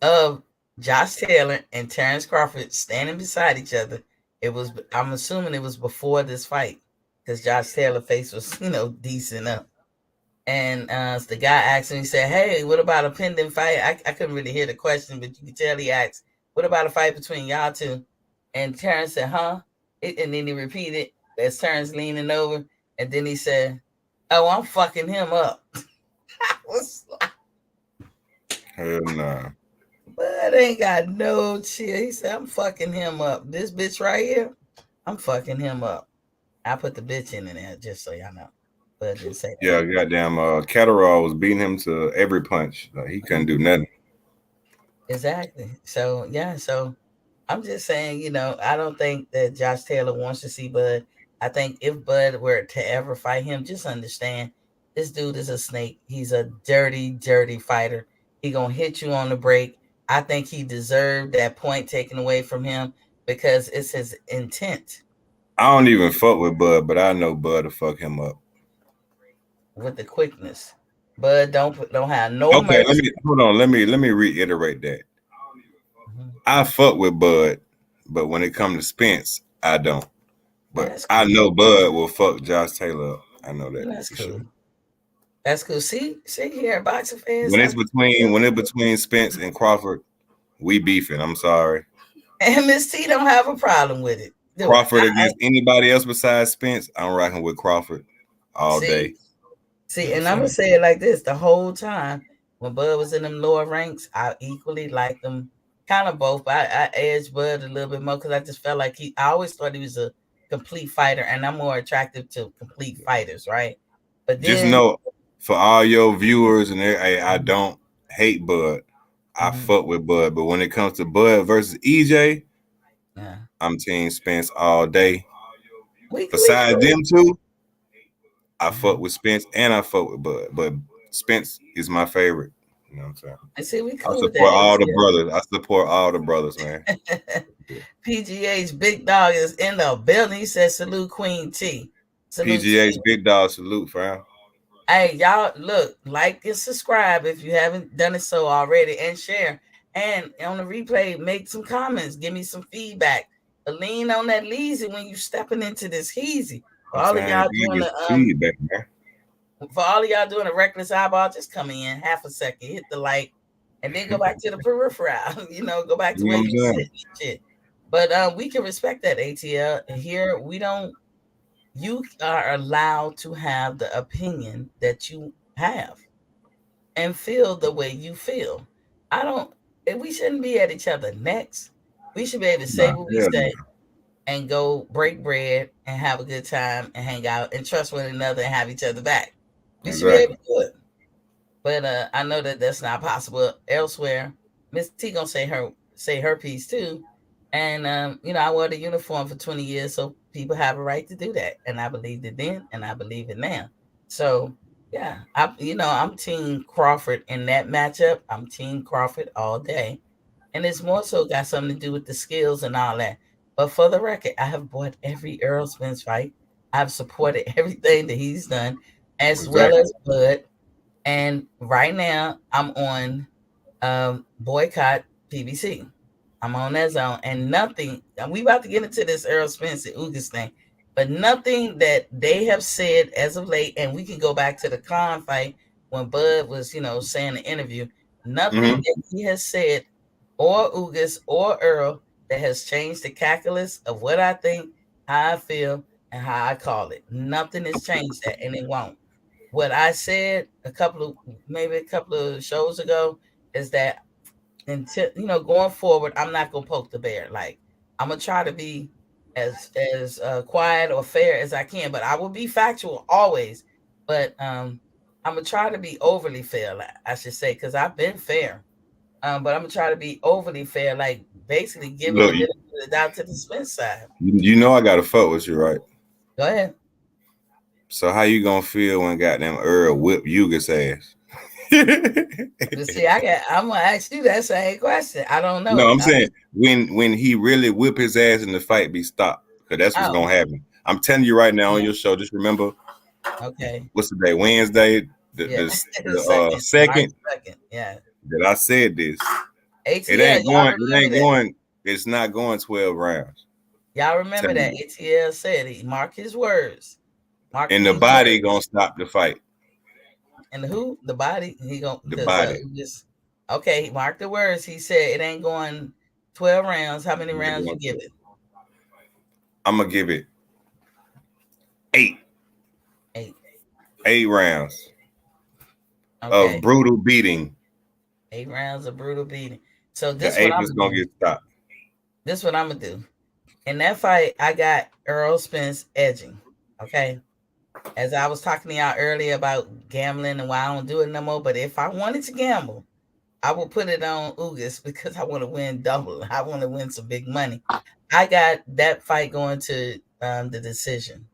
of Josh Taylor and Terrence Crawford standing beside each other. I'm assuming it was before this fight because Josh Taylor's face was, decent up. And the guy asked him, he said, hey, what about a pending fight? I couldn't really hear the question, but you could tell he asked, what about a fight between y'all two? And Terrence said, huh? And then he repeated as Terrence leaning over. And then he said, oh, I'm fucking him up. I was like, hell nah. But ain't got no chill. He said, I'm fucking him up. This bitch right here, I'm fucking him up. I put the bitch in there just so y'all know. But I didn't say that. Yeah, goddamn, Catterall was beating him to every punch. He couldn't do nothing. Exactly. So, yeah, so I'm just saying, I don't think that Josh Taylor wants to see Bud. I think if Bud were to ever fight him, just understand this dude is a snake. He's a dirty, dirty fighter. He gonna hit you on the break. I think he deserved that point taken away from him because it's his intent. I don't even fuck with Bud, but I know Bud to fuck him up with the quickness. Bud don't have no okay, mercy. Let me reiterate that. Mm-hmm. I fuck with Bud, but when it comes to Spence, I don't. But cool. I know Bud will fuck Josh Taylor up. I know that. That's cool. Sure. That's cool. See here, boxing fans. When it's between Spence and Crawford, we beefing. I'm sorry. And Miss T don't have a problem with it. Crawford against anybody else besides Spence, I'm rocking with Crawford all day. See, and I'm gonna say it like this: the whole time when Bud was in them lower ranks, I equally liked them, kind of both. But I edged Bud a little bit more because I just felt like I always thought he was a complete fighter, and I'm more attractive to complete fighters, right? But then, just know, for all your viewers, and I don't hate Bud. I fuck with Bud, but when it comes to Bud versus EJ, I'm Team Spence all day. Besides them two, I fuck with Spence and I fuck with Bud, but Spence is my favorite. You know what I'm saying? I see we cool I support all the brothers. I support all the brothers, man. PGA's big dog is in the building. He says salute Queen T. Salute PGA's big dog, salute, fam. Hey, y'all, look, like and subscribe if you haven't done it so already, and share. And on the replay, make some comments. Give me some feedback. But lean on that Leezy when you stepping into this Heezy. For all of y'all doing the feedback, man. For all of y'all doing a reckless eyeball, just come in half a second, hit the like, and then go back to the peripheral. Go back to where you sit and shit. But we can respect that, ATL. Here we don't. You are allowed to have the opinion that you have and feel the way you feel. We shouldn't be at each other's necks. We should be able to say what we say and go break bread and have a good time and hang out and trust one another and have each other back. We should be able to do it. But I know that that's not possible elsewhere. Miss T gonna say her piece too. And I wore the uniform for 20 years, so people have a right to do that. And I believed it then, and I believe it now. So yeah, I'm Team Crawford in that matchup. I'm Team Crawford all day. And it's more so got something to do with the skills and all that. But for the record, I have bought every Errol Spence fight. I've supported everything that he's done, as well as Bud. And right now, I'm on boycott PBC. I'm on that zone, and nothing. We about to get into this Errol Spence and Ugas thing, but nothing that they have said as of late, and we can go back to the Khan fight when Bud was, saying the interview. Nothing that he has said, or Ugas or Earl, that has changed the calculus of what I think, how I feel, and how I call it. Nothing has changed that, and it won't. What I said maybe a couple of shows ago is that until going forward, I'm not gonna poke the bear. Like, I'm gonna try to be as quiet or fair as I can, but I will be factual always. But I'm gonna try to be overly fair, I should say, because I've been fair. But I'm gonna try to be overly fair, like basically giving the benefit of the doubt to the Spence side. I gotta fuck with you, right? Go ahead. So how you gonna feel when goddamn Earl whip Ugas ass? See, I'm gonna ask you that same question. I don't know. No, I'm saying when he really whip his ass and the fight be stopped, because that's what's gonna happen. I'm telling you right now on your show. Just remember. Okay. What's the day? Wednesday, the second. Yeah. That I said this. ATL, it ain't going. It's not going 12 rounds. Y'all remember that ATL said he mark his words. And the body gonna stop the fight. And who? The body? He gonna the body. Okay, he marked the words. He said it ain't going 12 rounds. How many rounds you give it? I'm gonna give it 8. 8 rounds of brutal beating. 8 rounds of brutal beating. So this the 8th is gonna get stopped. This is what I'm gonna do. In that fight, I got Errol Spence edging. Okay. As I was talking to y'all earlier about gambling and why I don't do it no more, but if I wanted to gamble, I will put it on Ugas because I want to win double. I want to win some big money. I got that fight going to the decision,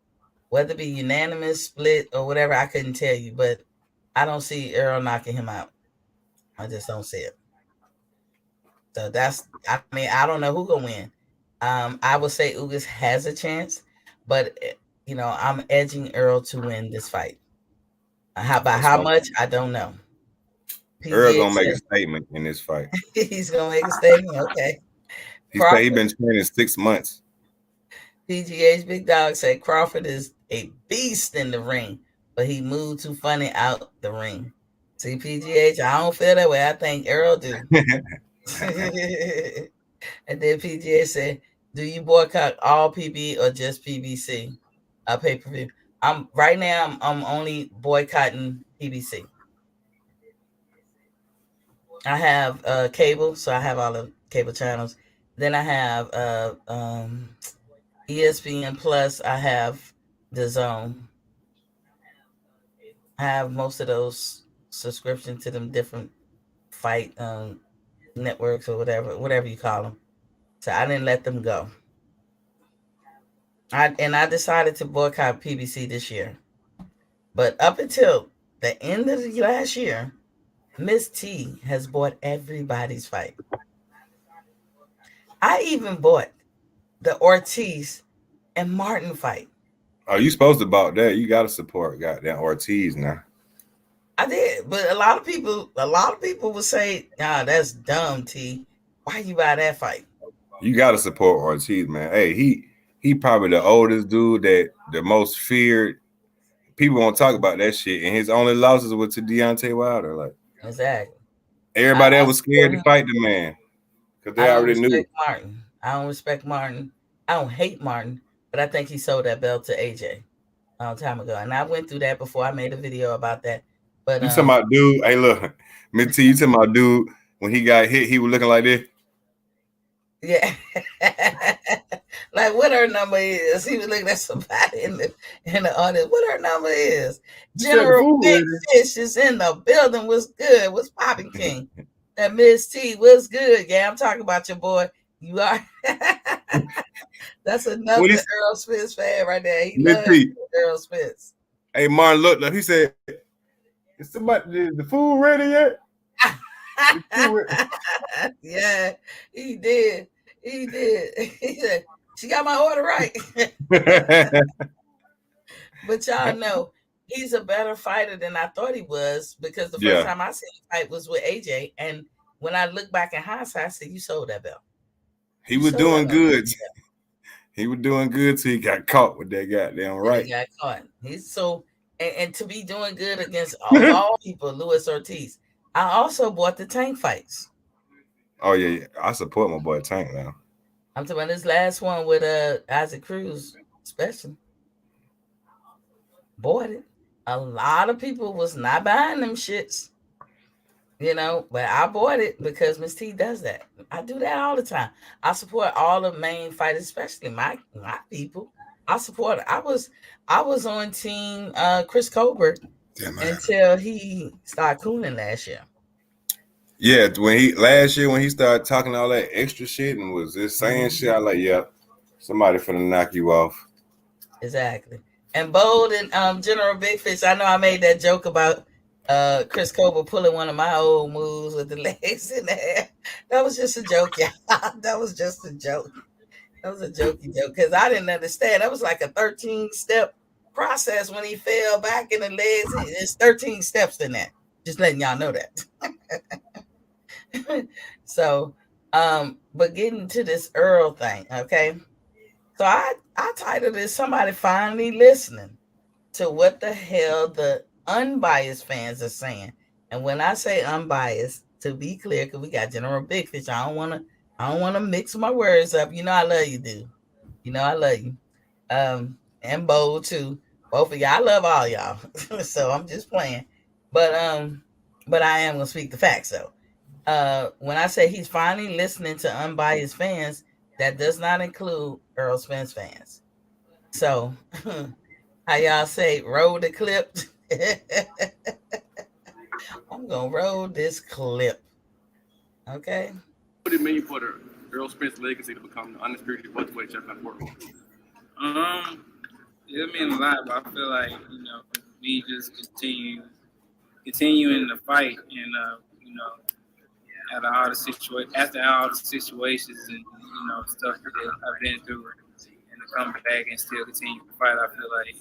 whether it be unanimous, split, or whatever. I couldn't tell you, but I don't see Errol knocking him out. I just don't see it. So I don't know who gonna win. I would say Ugas has a chance, but I'm edging Earl to win this fight. How much? I don't know. Earl gonna make a statement in this fight. He's gonna make a statement. Okay. He said he been training 6 months. PGH Big Dog said Crawford is a beast in the ring, but he moved too funny out the ring. See, PGH, I don't feel that way. I think Earl do. And then PGH said, "Do you boycott all PB or just PBC? Pay-per-view." I'm only boycotting PBC. I have cable, so I have all the cable channels. Then I have ESPN Plus. I have the Zone. I have most of those subscription to them different fight networks or whatever you call them. So I didn't let them go. I decided to boycott PBC this year. But up until the end of the last year, Miss T has bought everybody's fight. I even bought the Ortiz and Martin fight. Oh, you supposed to buy that? You got to support goddamn Ortiz now. I did, but a lot of people would say, "Nah, that's dumb, T. Why you buy that fight?" You got to support Ortiz, man. Hey, he probably the oldest dude that the most feared. People won't talk about that shit, and his only losses were to Deontay Wilder. Like exactly, everybody that was scared to fight the man because they already knew. Martin. I don't respect Martin. I don't hate Martin, but I think he sold that belt to AJ a long time ago, and I went through that before. I made a video about that. But you talking about dude? Hey, look, Miss T, you talking about dude when he got hit? He was looking like this. Yeah, like what her number is. He was looking at somebody in the audience. What her number is? General Big Fish is in the building. What's good? What's popping, King? That Miss T, what's good? Yeah, I'm talking about your boy. You are. That's another Earl Spence fan right there. He loves Earl Spence. Hey, Martin looked up. He said, "Is the food ready yet?" Yeah, he did. He said, "She got my order right." But y'all know he's a better fighter than I thought he was, because the first time I seen him fight was with AJ, and when I look back in hindsight, I said, "You sold that belt." He was doing good. He was doing good till he got caught with that goddamn right. He got caught. He's so and to be doing good against all people, Luis Ortiz. I also bought the Tank fights. Oh yeah, I support my boy Tank now. I'm talking about this last one with Isaac Cruz, especially. Bought it. A lot of people was not buying them shits, but I bought it because Miss T does that. I do that all the time. I support all the main fighters, especially my people. I support it. I was on team Chris Colbert until he started cooning last year. Yeah, when he started talking all that extra shit and was just saying shit, I like, yeah, somebody finna knock you off. Exactly. And Bold and General Big Fish, I know I made that joke about Chris Colbert pulling one of my old moves with the legs in the air. That was just a joke, yeah. That was just a joke. That was a jokey joke because I didn't understand. That was like a 13-step process when he fell back in the legs. There's 13 steps in that. Just letting y'all know that. So, but getting to this Earl thing, okay? So I titled this "Somebody Finally Listening to What the Hell the Unbiased Fans Are Saying." And when I say unbiased, to be clear, because we got General Big Fish, I don't want to mix my words up. I love you, dude. I love you. And Bold too. Both of y'all. I love all y'all. So I'm just playing. But I am gonna speak the facts though. When I say he's finally listening to unbiased fans, that does not include Earl Spence fans. So how y'all say, roll the clip? I'm gonna roll this clip. Okay. What did it mean for the Earl Spence legacy to become the undisputed welterweight champion of the world? It means a lot, but I feel like we just continue in the fight, and after all the situations and stuff that I've been through, and to come back and still continue to fight, I feel like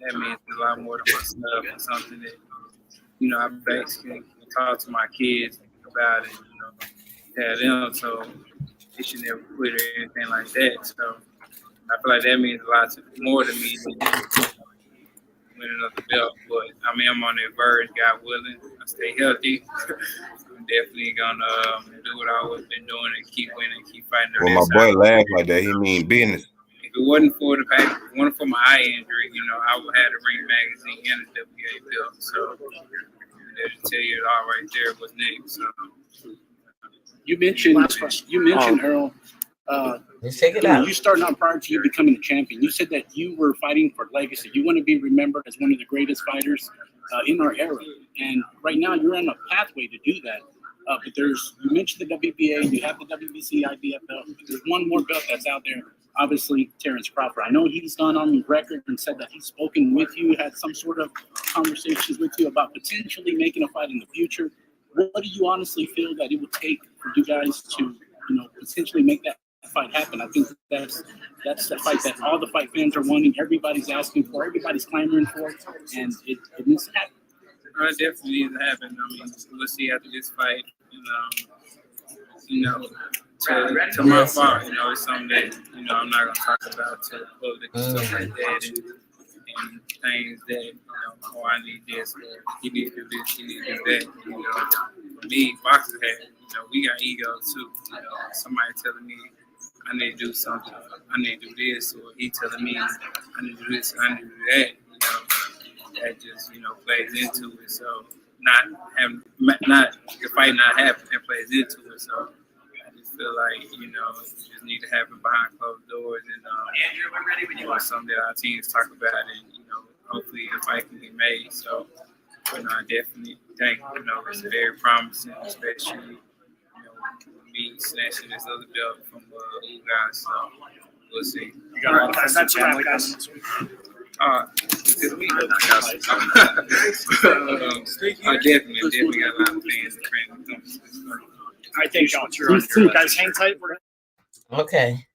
that means a lot more than myself, and something that I basically can talk to my kids about it, tell them so they should never quit or anything like that. So I feel like that means a lot more to me than winning another belt. But I mean, I'm on that verge, God willing. I stay healthy. I'm definitely gonna do what I was been doing and keep winning, keep fighting. Well, my boy laughed like that. He mean business. If it wasn't for my eye injury, I would have the Ring Magazine and the WA belt. So that should tell you it all right there what's next. So you mentioned Earl. Let's check it out. You starting out prior to you becoming a champion. You said that you were fighting for legacy. You want to be remembered as one of the greatest fighters in our era. And right now you're on a pathway to do that. But you mentioned the WBA, you have the WBC IBF belt. There's one more belt that's out there. Obviously, Terrence Crawford. I know he's gone on record and said that he's spoken with you, had some sort of conversations with you about potentially making a fight in the future. What do you honestly feel that it would take for you guys to, potentially make that fight happen? I think that's the fight that all the fight fans are wanting. Everybody's asking for. Everybody's clamoring for, and it needs to happen. It definitely needs to happen. I mean, we'll see after this fight. To my fault, it's something that I'm not gonna talk about to the public and stuff like that, and things that I need this, or he needs to do this, he needs to do that. For me, boxers have, we got egos too. Somebody telling me I need to do something, I need to do this, or he telling me I need to do this, I need to do that. That just plays into it. So the fight not happening plays into it. So I just feel like it just need to happen behind closed doors, and something that our teams talk about, and hopefully the fight can get made. So I definitely think it's very promising, especially me snatching this other belt from you guys. So we'll see. You got a lot of friends and family guys this week. This week, I definitely got a lot of fans and friends. I think you guys hang tight. Okay.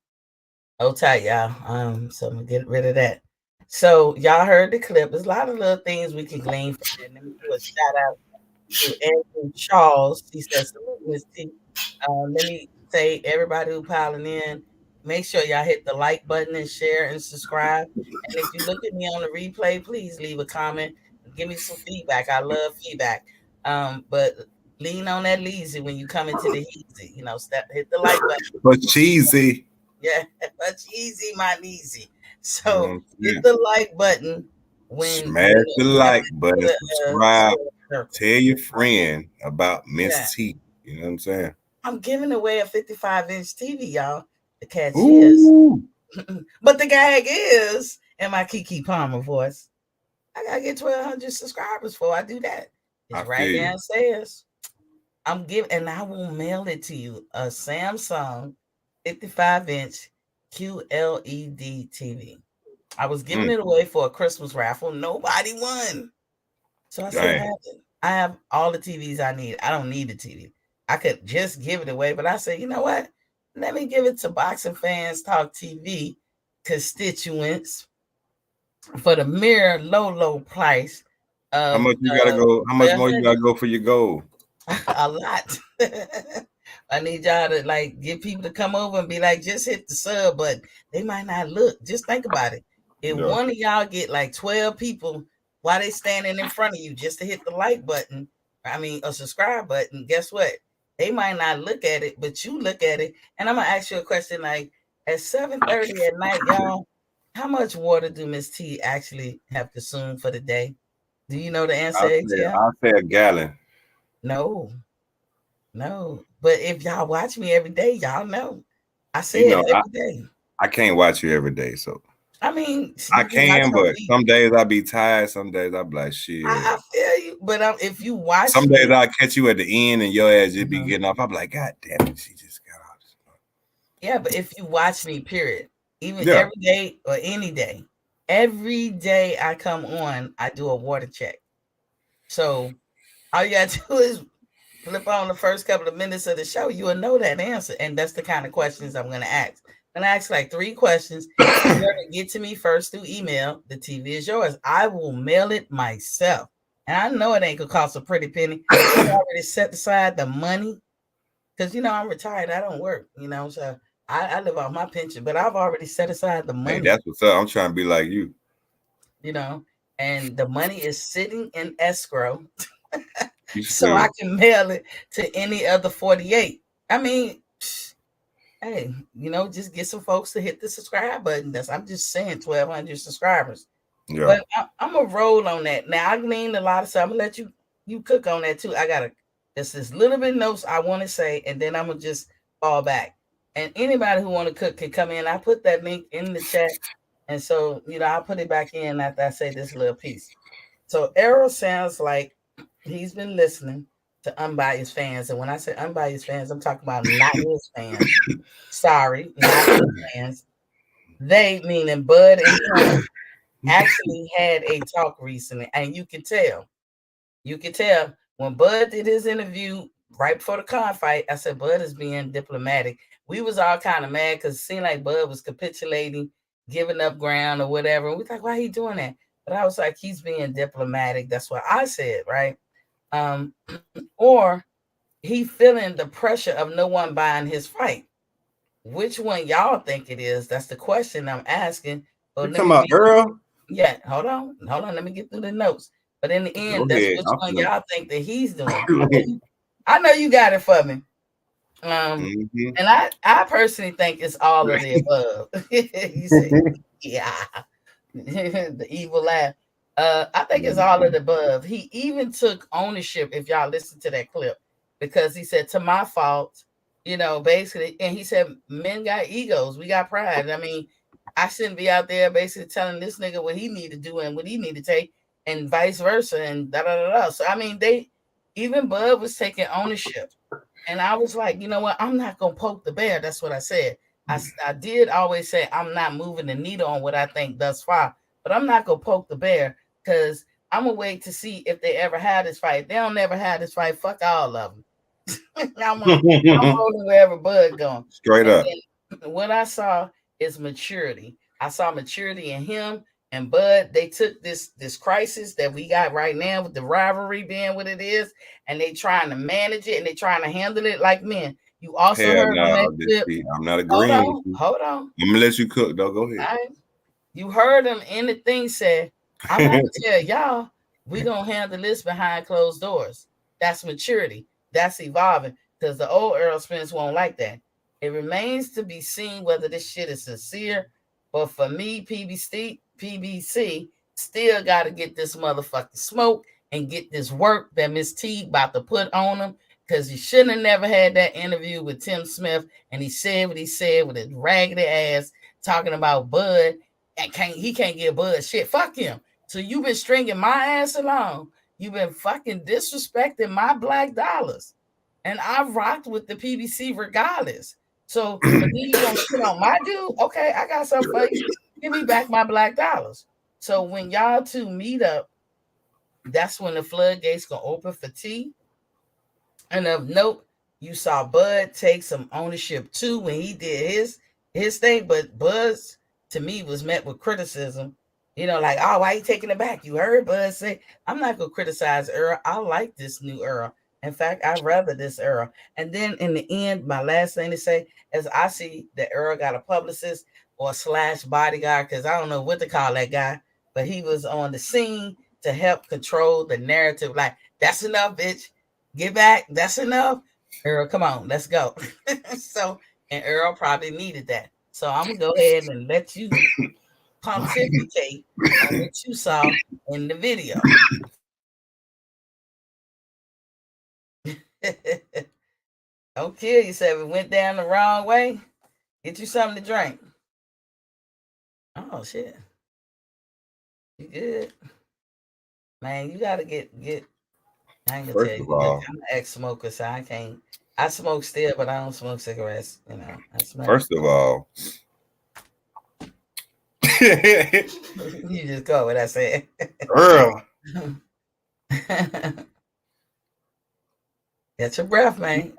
Hold tight, y'all. So I'm gonna get rid of that. So y'all heard the clip. There's a lot of little things we can glean from it. Let me do a shout out to Andrew Charles. He says, Miss T. Let me say, everybody who piling in, make sure y'all hit the like button and share and subscribe. And if you look at me on the replay, please leave a comment and give me some feedback. I love feedback. But lean on that Leezy when you come into the easy. Hit the like button. But cheesy. Yeah, but easy, my easy. So hit the like button when smash the like button, subscribe, tell your friend about Miss T. You know what I'm saying? I'm giving away a 55-inch TV, y'all. The catch is, but the gag is, in my Kiki Palmer voice, I gotta get 1,200 subscribers before I do that. It's right downstairs. I'm giving, and I will mail it to you, a Samsung 55-inch QLED TV. I was giving it away for a Christmas raffle. Nobody won. So I said, I have all the TVs I need. I don't need the TV. I could just give it away, but I said, you know what? Let me give it to Boxing Fans Talk TV constituents for the mere low price. How much you gotta go? How much more you gotta go for your goal? A lot. I need y'all to get people to come over and be like, just hit the sub button. They might not look. Just think about it. If one of y'all get 12 people while they standing in front of you just to hit the like button, a subscribe button, guess what? They might not look at it, but you look at it. And I'm gonna ask you a question at 7:30 at night, y'all. How much water do Miss T actually have consumed for the day? Do you know the answer? I'll say a gallon. No. But if y'all watch me every day, y'all know. I say it every day. I can't watch you every day, so I can, but some days I'll be tired. Some days I'll be like, shit. I feel you, but if you watch, some days I'll catch you at the end and your ass just be getting off. I'll be like, God damn it, she just got off. Yeah, but if you watch me, period, even every day or any day, every day I come on, I do a water check. So all you gotta do is flip on the first couple of minutes of the show, you will know that answer. And that's the kind of questions I'm going to ask. I'm going to ask like 3 questions. You're going to get to me first through email. The TV is yours. I will mail it myself. And I know it ain't going to cost a pretty penny. I already set aside the money because, you know, I'm retired. I don't work, you know, so I live off my pension, but I've already set aside the money. Hey, that's what's up. I'm trying to be like you. You know, and the money is sitting in escrow. So I can mail it to any other 48. I mean, hey, you know, just get some folks to hit the subscribe button. I'm just saying 1,200 subscribers. Yeah. But I'm going to roll on that. Now, I gleaned a lot of stuff. I'm going to let you cook on that too. I got just this little bit of notes I want to say, and then I'm going to just fall back. And anybody who want to cook can come in. I put that link in the chat. And so, you know, I'll put it back in after I say this little piece. So Errol sounds like he's been listening to Unbiased Fans. And when I say Unbiased Fans, I'm talking about not his fans. Sorry, not his fans. They, meaning Bud and Tom, actually had a talk recently. And you can tell when Bud did his interview right before the con fight, I said, Bud is being diplomatic. We was all kind of mad because it seemed like Bud was capitulating, giving up ground or whatever. And we thought, why he doing that? But I was like, he's being diplomatic. That's what I said, right? Or he feeling the pressure of no one buying his fight. Which one y'all think it is? That's the question I'm asking. You're talking about Earl? Yeah, hold on. Let me get through the notes. But in the end, that's which one y'all think that he's doing. I know you got it for me. And I personally think it's all of the above. You say, yeah. The evil laugh. I think it's all of the above. He even took ownership, if y'all listen to that clip, because he said, to my fault, you know, basically, and he said, men got egos, we got pride. I mean, I shouldn't be out there basically telling this nigga what he need to do and what he need to take, and vice versa, and da-da-da-da. So, I mean, even Bud was taking ownership. And I was like, you know what? I'm not going to poke the bear. That's what I said. I did always say I'm not moving the needle on what I think thus far, but I'm not going to poke the bear because I'm going to wait to see if they ever had this fight. They don't never have this fight. Fuck all of them. I'm rolling wherever Bud going. Straight up. What I saw is maturity. I saw maturity in him and Bud. They took this crisis that we got right now with the rivalry being what it is, and they trying to manage it and they trying to handle it like men. You also heard him. I'm not agreeing. Hold on. I'm gonna let you cook though. Go ahead. Right. You heard him in the thing said, I'm gonna tell y'all, we gonna handle this behind closed doors. That's maturity. That's evolving. Because the old Errol Spence won't like that. It remains to be seen whether this shit is sincere. But for me, PBC still gotta get this motherfucking smoke and get this work that Miss T about to put on him. Because he shouldn't have never had that interview with Tim Smith, and he said what he said with his raggedy ass talking about Bud, and he can't get Bud shit. Fuck him. So you've been stringing my ass along. You've been fucking disrespecting my black dollars, and I've rocked with the PBC regardless. So then you gonna shit on my dude? Okay, I got something for you. Give me back my black dollars. So when y'all two meet up, that's when the floodgates gonna open for T. And of note, you saw Bud take some ownership too when he did his thing. But Buzz, to me, was met with criticism. You know, like, oh, why you taking it back? You heard Bud say, I'm not going to criticize Earl. I like this new Earl. In fact, I'd rather this Earl. And then in the end, my last thing to say is I see that Earl got a publicist or / bodyguard, because I don't know what to call that guy, but he was on the scene to help control the narrative. Like, that's enough, bitch. Get back. That's enough. Earl, come on. Let's go. So, and Earl probably needed that. So I'm going to go ahead and let you pontificate on what you saw in the video. Don't kill yourself. It went down the wrong way. Get you something to drink. Oh, shit. You good? Man, you got to get I ain't gonna tell you. I'm an ex-smoker, so I can't. I smoke still, but I don't smoke cigarettes. You know. First of all, you just go what I said. Earl. Catch your breath, man.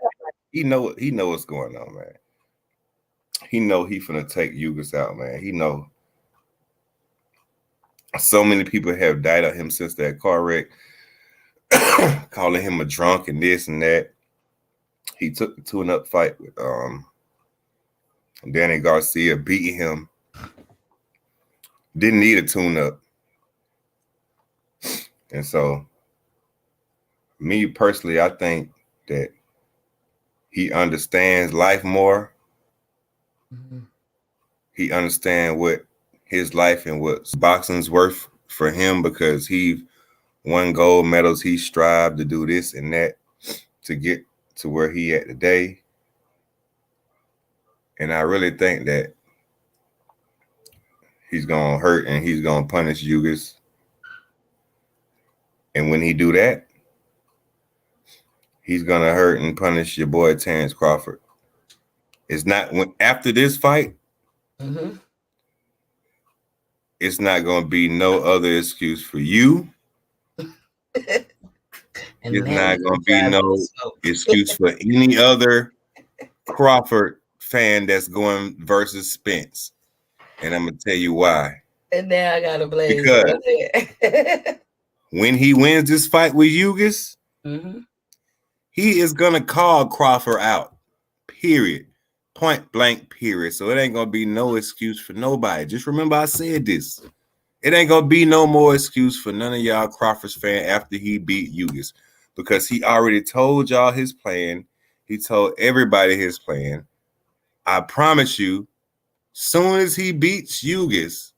He know what's going on, man. He know he finna take Ugas out, man. He know. So many people have died on him since that car wreck, calling him a drunk and this and that. He took the tune-up fight with Danny Garcia, beating him. Didn't need a tune-up. And so, me personally, I think that he understands life more. Mm-hmm. He understands what his life and what boxing's worth for him, because he won gold medals. He strived to do this and that to get to where he at today. And I really think that he's gonna hurt and he's gonna punish Ugas. And when he do that, he's gonna hurt and punish your boy Terrence Crawford. It's not when after this fight. Mm-hmm. It's not going to be no other excuse for you. It's not going to be no excuse for any other Crawford fan that's going versus Spence. And I'm going to tell you why. And now I got to blame. Because when he wins this fight with Ugas, mm-hmm. he is going to call Crawford out. Period. Point blank, period. So it ain't going to be no excuse for nobody. Just remember I said this. It ain't going to be no more excuse for none of y'all Crawford fans after he beat Ugas, because he already told y'all his plan. He told everybody his plan. I promise you, soon as he beats Ugas,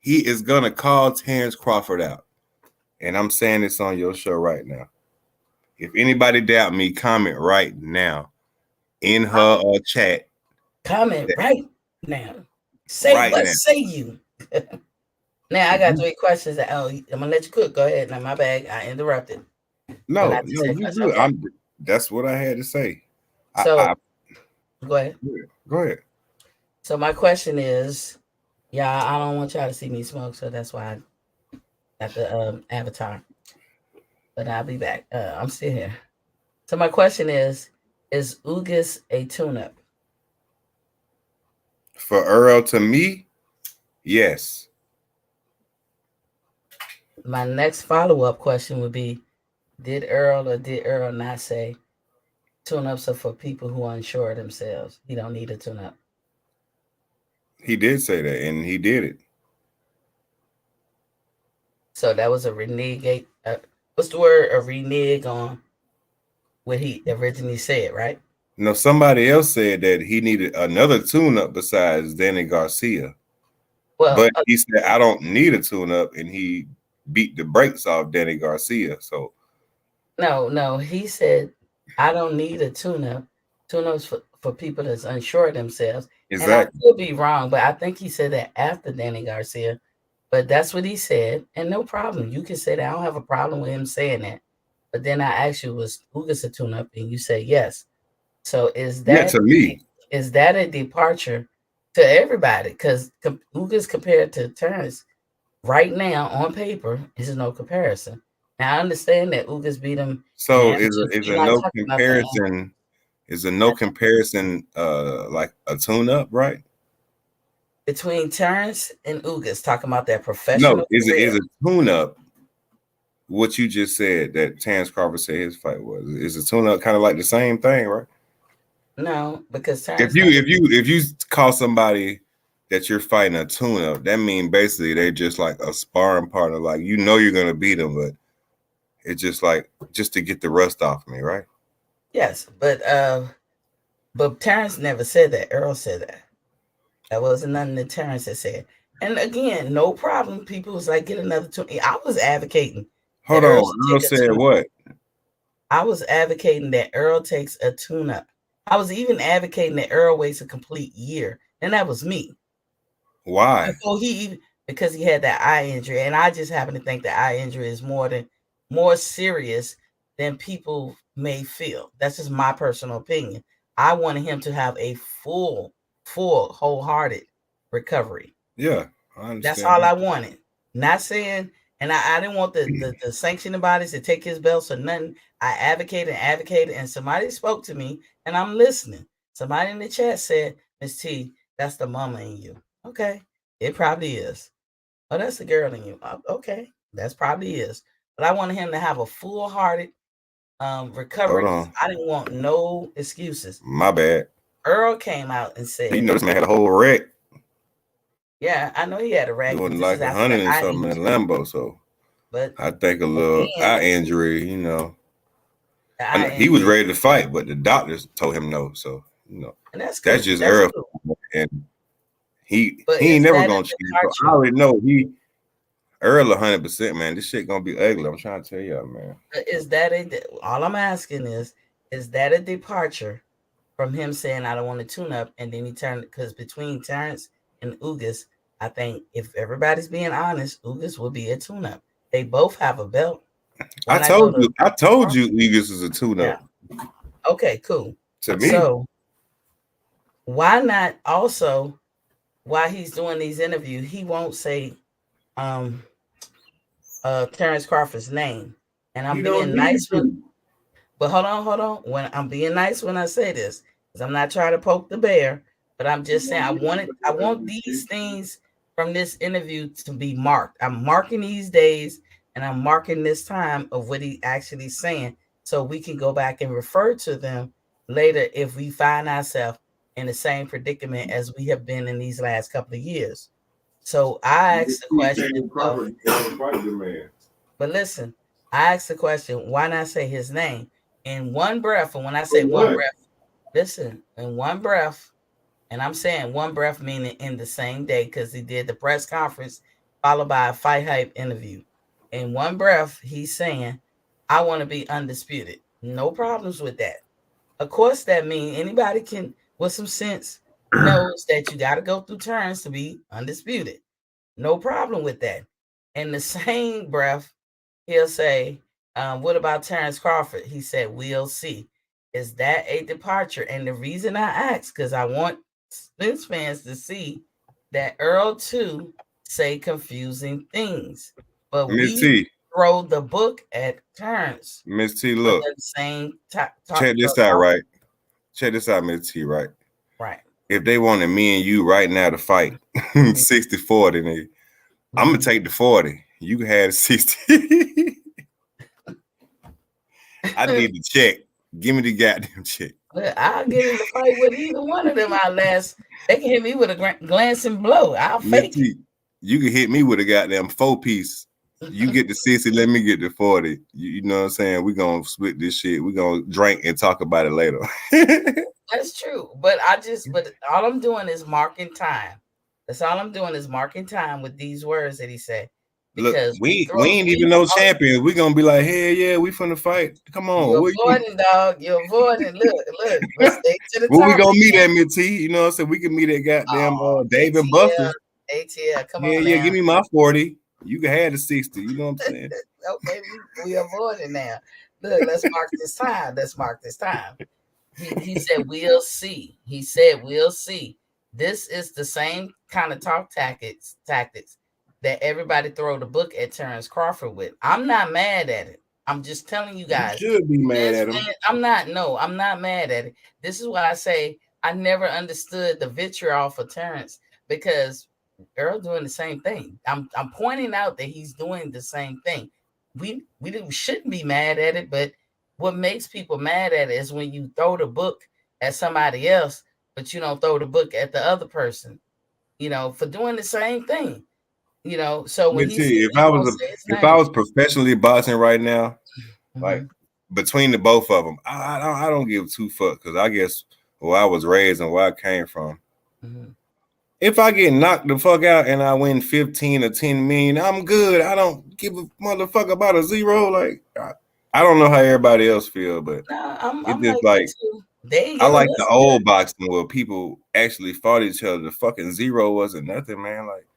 he is going to call Terrence Crawford out. And I'm saying this on your show right now. If anybody doubt me, comment right now in her chat. Comment right now. Say right what now. Say you. Now I got 3 questions. I'm gonna let you cook. Go ahead. Now my bag. I interrupted. No, you do. Okay. That's what I had to say. So go ahead. Go ahead. So my question is, y'all, I don't want y'all to see me smoke, so that's why I got the avatar. But I'll be back. I'm still here. So my question is Ugas a tune-up? For Earl, to me, yes. My next follow-up question would be, did Earl not say tune-ups are for people who are unsure of themselves? He don't need a tune-up. He did say that, and he did it. So that was a renege. What's the word? A renege on what he originally said, right? No, somebody else said that he needed another tune-up besides Danny Garcia. Well, but he said, I don't need a tune-up, and he beat the brakes off Danny Garcia. So no, he said, I don't need a tune-up. Tune-ups for people that's unsure of themselves. Exactly. And I could be wrong, but I think he said that after Danny Garcia. But that's what he said, and no problem. You can say that. I don't have a problem with him saying that. But then I asked you, was Ugas a tune-up? And you say yes. So is that to me? Is that a departure to everybody? Because Ugas compared to Terrence right now on paper is no comparison. Now I understand that Ugas beat him. So is a no comparison? Is a no comparison like a tune-up, right? Between Terrence and Ugas, talking about that professional. No, is a tune-up what you just said that Terrence Crawford said his fight was? Is a tune-up kind of like the same thing, right? No, because Terrence, if you call somebody that you're fighting a tune-up, that means basically they're just like a sparring partner. Like, you know you're gonna beat them, but it's just like just to get the rust off me, right? Yes, but Terrence never said that. Earl said that. That wasn't nothing that Terrence had said. And again, no problem. People was like, get another tune. I was advocating. Hold on. Earl said what? I was advocating that Earl takes a tune-up. I was even advocating that Earl waits a complete year. And that was me. Why? Because he had that eye injury. And I just happen to think that eye injury is more serious than people may feel. That's just my personal opinion. I wanted him to have a full, wholehearted recovery. Yeah, I understand. That's all I wanted. Not saying, And I didn't want the sanctioning bodies to take his belts or nothing. I advocated, and somebody spoke to me, and I'm listening. Somebody in the chat said, Miss T, that's the mama in you. Okay, it probably is. Oh, that's the girl in you. Okay, that's probably is. But I wanted him to have a full-hearted recovery. I didn't want no excuses. My bad. Earl came out and said, you know, this man had a whole wreck. Yeah, I know he had a wreck. It wasn't like 100 and something in Lambo, so but I think a little eye injury, you know. He was ready to fight, but the doctors told him no. So, you know, and that's just Earl. Cool. And he ain't never gonna change. So I already know Earl 100%, man. This shit gonna be ugly. I'm trying to tell y'all, man. Is that all I'm asking is that a departure from him saying I don't want to tune up, and then he turned, because between Terrence and Ugas, I think if everybody's being honest, Ugas will be a tune up. They both have a belt. I told you Ugas is a tune up. Yeah. Okay, cool. To me. So why not also, while he's doing these interviews, he won't say Terrence Crawford's name. And I'm being nice but hold on. When I'm being nice when I say this, because I'm not trying to poke the bear, but I'm just saying I want these things from this interview to be marked. I'm marking these days, and I'm marking this time of what he actually saying, so we can go back and refer to them later if we find ourselves in the same predicament as we have been in these last couple of years. So I asked the question, but listen, I asked the question, why not say his name in one breath? And when I say one breath, listen, in one breath, and I'm saying one breath meaning in the same day, because he did the press conference followed by a Fight Hype interview. In one breath, he's saying, I want to be undisputed. No problems with that. Of course, that means anybody can, with some sense, knows that you got to go through turns to be undisputed. No problem with that. In the same breath, he'll say, what about Terrence Crawford? He said, we'll see. Is that a departure? And the reason I ask, because I want Spence fans to see that Earl too say confusing things. But we throw the book at Terrence. Miss T, look. Same check this out, right? Check this out, Miss T, right? Right. If they wanted me and you right now to fight 60-40, I'm gonna take the 40. You can have the 60. I need the check. Give me the goddamn check. I'll get in the fight with either one of them. They can hit me with a glancing blow. I'll fake it. You can hit me with a goddamn 4-piece. You get the 60, let me get the 40. You know what I'm saying? We're gonna split this shit. We're gonna drink and talk about it later. That's true. But all I'm doing is marking time. That's all I'm doing is marking time with these words that he said. Because look, we ain't even no champions. We're gonna be like, hey, yeah, we finna fight. Come on. You're avoiding, dog. You're avoiding. Look. Let's stay to the where we gonna meet at, Miss T? You know what I'm saying? We can meet at goddamn Dave and Buster's. ATL, come on. Yeah, give me my 40. You can have the 60. You know what I'm saying? Okay, we avoiding now. Look, let's mark this time. He said, we'll see. He said, we'll see. This is the same kind of talk tactics that everybody throw the book at Terrence Crawford with. I'm not mad at it. I'm just telling you guys. You should be mad at him. I'm not mad at it. This is why I say I never understood the vitriol for Terrence, because Earl doing the same thing. I'm pointing out that he's doing the same thing. We shouldn't be mad at it, but what makes people mad at it is when you throw the book at somebody else, but you don't throw the book at the other person, for doing the same thing. So when if I was professionally boxing right now, like between the both of them, I don't give two fucks, because I guess where I was raised and where I came from. If I get knocked the fuck out and I win 15 or 10 million, I'm good. I don't give a motherfucker about a zero. Like, I don't know how everybody else feel, but it's just like I like the old boxing where people actually fought each other. The fucking zero wasn't nothing, man. Like,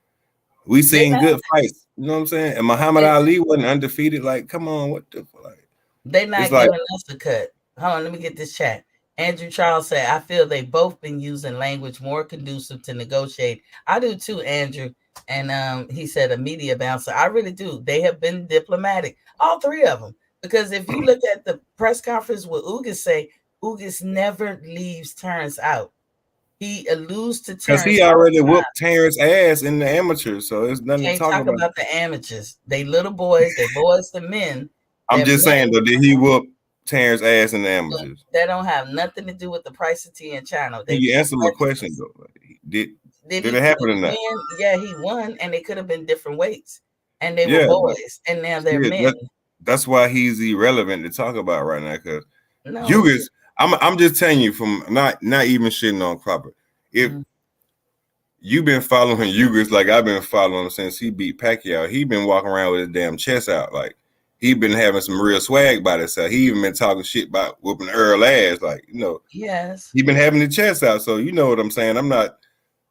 we seen good fights. You know what I'm saying? And Muhammad Ali wasn't undefeated. Like, come on, what the fuck? They not giving us a cut. Hold on, let me get this chat. Andrew Charles said, I feel they both been using language more conducive to negotiate. I do too, Andrew. And he said a media bouncer. I really do. They have been diplomatic, all three of them. Because if you look at the press conference, what Ugas say, Ugas never leaves Terrence out. He alludes to Terrence because he already whooped Terrence ass in the amateurs, so it's nothing to talk about. The amateurs. They little boys, they boys to men. I'm just saying though, did he whoop Terrence ass in the amateurs? That don't have nothing to do with the price of tea and China. You answer my question though. Did it happen or not? Yeah, he won, and they could have been different weights, and they were boys, and now they're men. That's why he's irrelevant to talk about right now. Because Ugas, I'm just telling you from not even shitting on Crawford. If you've been following Ugas like I've been following him since he beat Pacquiao, he been walking around with his damn chest out. Like he been having some real swag by himself. He even been talking shit about whooping Earl ass. Like, you know, yes, he been having the chest out. So you know what I'm saying. I'm not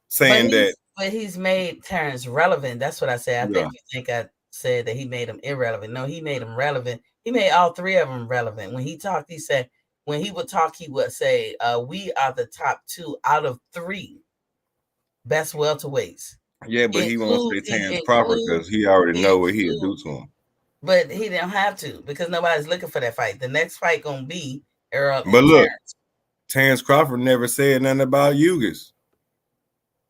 saying but he's made Terrence relevant. That's what I said. I think I said that he made him irrelevant. No, he made him relevant. He made all three of them relevant. When he talked, he said when he would talk, he would say, "We are the top 2 out of 3 best welterweights." Yeah, but he won't say Terrence Crawford because he already know what he'll do to him. But he didn't have to because nobody's looking for that fight. The next fight gonna be Earl. But look, Terrence Crawford never said nothing about Ugas.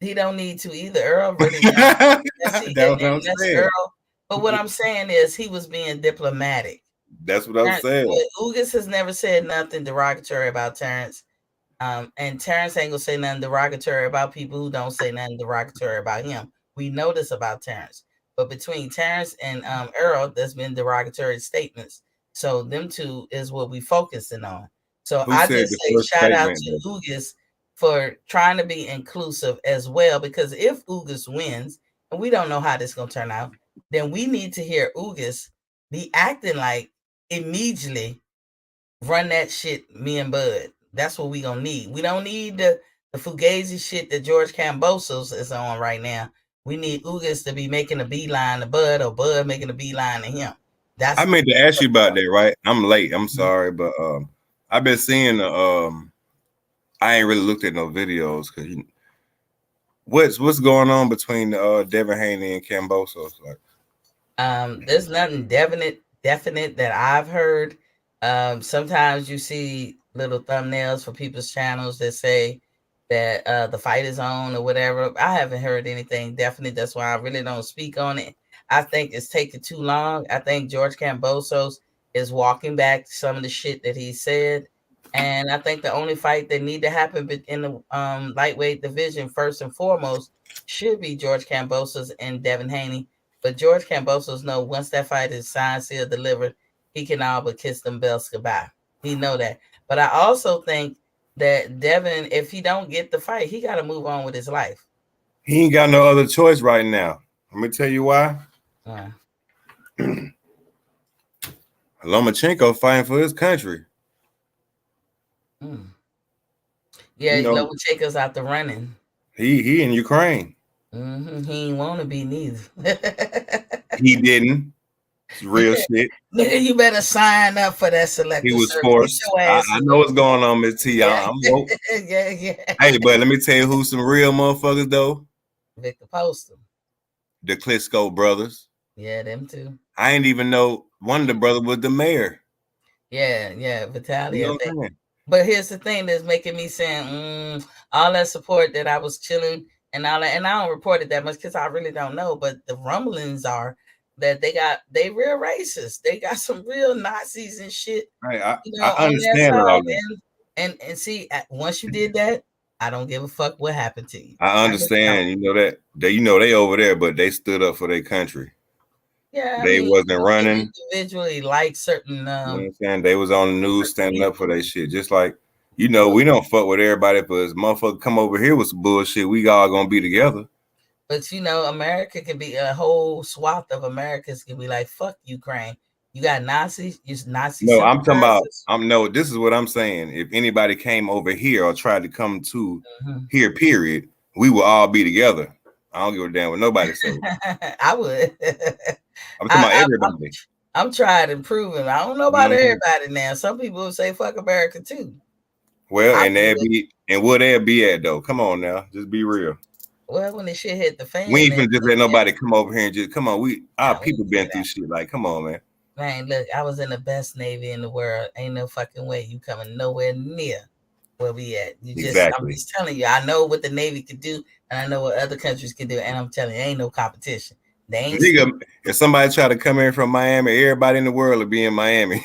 He don't need to either. Earl really that's Earl. But what I'm saying is he was being diplomatic. That's what I'm saying. Ugas has never said nothing derogatory about Terrence. And Terrence ain't gonna say nothing derogatory about people who don't say nothing derogatory about him. We know this about Terrence. But between Terrence and Earl, there's been derogatory statements. So them two is what we focusing on. So I just say shout out to Ugas for trying to be inclusive as well, because if Ugas wins, and we don't know how this is going to turn out, then we need to hear Ugas be acting like immediately run that shit, me and Bud. That's what we going to need. We don't need the fugazi shit that George Kambosos is on right now. We need Ugas to be making a beeline to Bud, or Bud making a beeline to him. I meant to ask you about that, right? I'm late. I'm sorry, but I've been seeing I ain't really looked at no videos because what's going on between Devin Haney and Kambosos? Like, there's nothing definite that I've heard. Sometimes you see little thumbnails for people's channels that say that the fight is on or whatever. I haven't heard anything definite. That's why I really don't speak on it. I think it's taking too long. I think George Kambosos is walking back some of the shit that he said. And I think the only fight that need to happen in the lightweight division, first and foremost, should be George Kambosos and Devin Haney. But George Kambosos knows once that fight is signed, sealed, delivered, he can all but kiss them belts goodbye. He know that. But I also think that Devin, if he don't get the fight, he got to move on with his life. He ain't got no other choice right now. Let me tell you why. Lomachenko fighting for his country. Yeah, Lomachenko's out the running. He in Ukraine. He ain't want to be neither. He didn't. It's real shit. You better sign up for that selective. He was forced. I know what's going on, Miss T. I'm woke. Yeah. Hey, but let me tell you who's some real motherfuckers though. Victor Postum. The Klitschko brothers. Yeah, them too. I ain't even know one of the brothers was the mayor. Yeah, Vitaly. You know but here's the thing that's making me saying all that support that I was chilling and all that, and I don't report it that much because I really don't know. But the rumblings are that they real racist. They got some real Nazis and shit. Right, I understand all that. And see, once you did that, I don't give a fuck what happened to you. I understand. You know that they over there, but they stood up for their country. Yeah, they wasn't running individually like certain. You know what I'm saying? They was on the news standing up for their shit. Just like, we don't fuck with everybody, but if motherfucker come over here with some bullshit, we all gonna be together. But America can be a whole swath of Americans can be like, fuck Ukraine. You got Nazis, Nazis. No, I'm talking about. This is what I'm saying. If anybody came over here or tried to come to here, period, we will all be together. I don't give a damn what nobody says. I would. I'm talking about everybody. I'm trying and proving. I don't know about everybody now. Some people will say fuck America too. Well, and where they'll be at though. Come on now, just be real. Well, when the shit hit the fan, We ain't man, finna just let nobody come over here and just come on. Our nah, people been through shit. Like, come on, man. Man, look, I was in the best Navy in the world. Ain't no fucking way you coming nowhere near where we at. I'm just telling you, I know what the Navy could do, and I know what other countries can do, and I'm telling you, ain't no competition. They ain't. Nigga, if somebody try to come in from Miami, everybody in the world will be in Miami.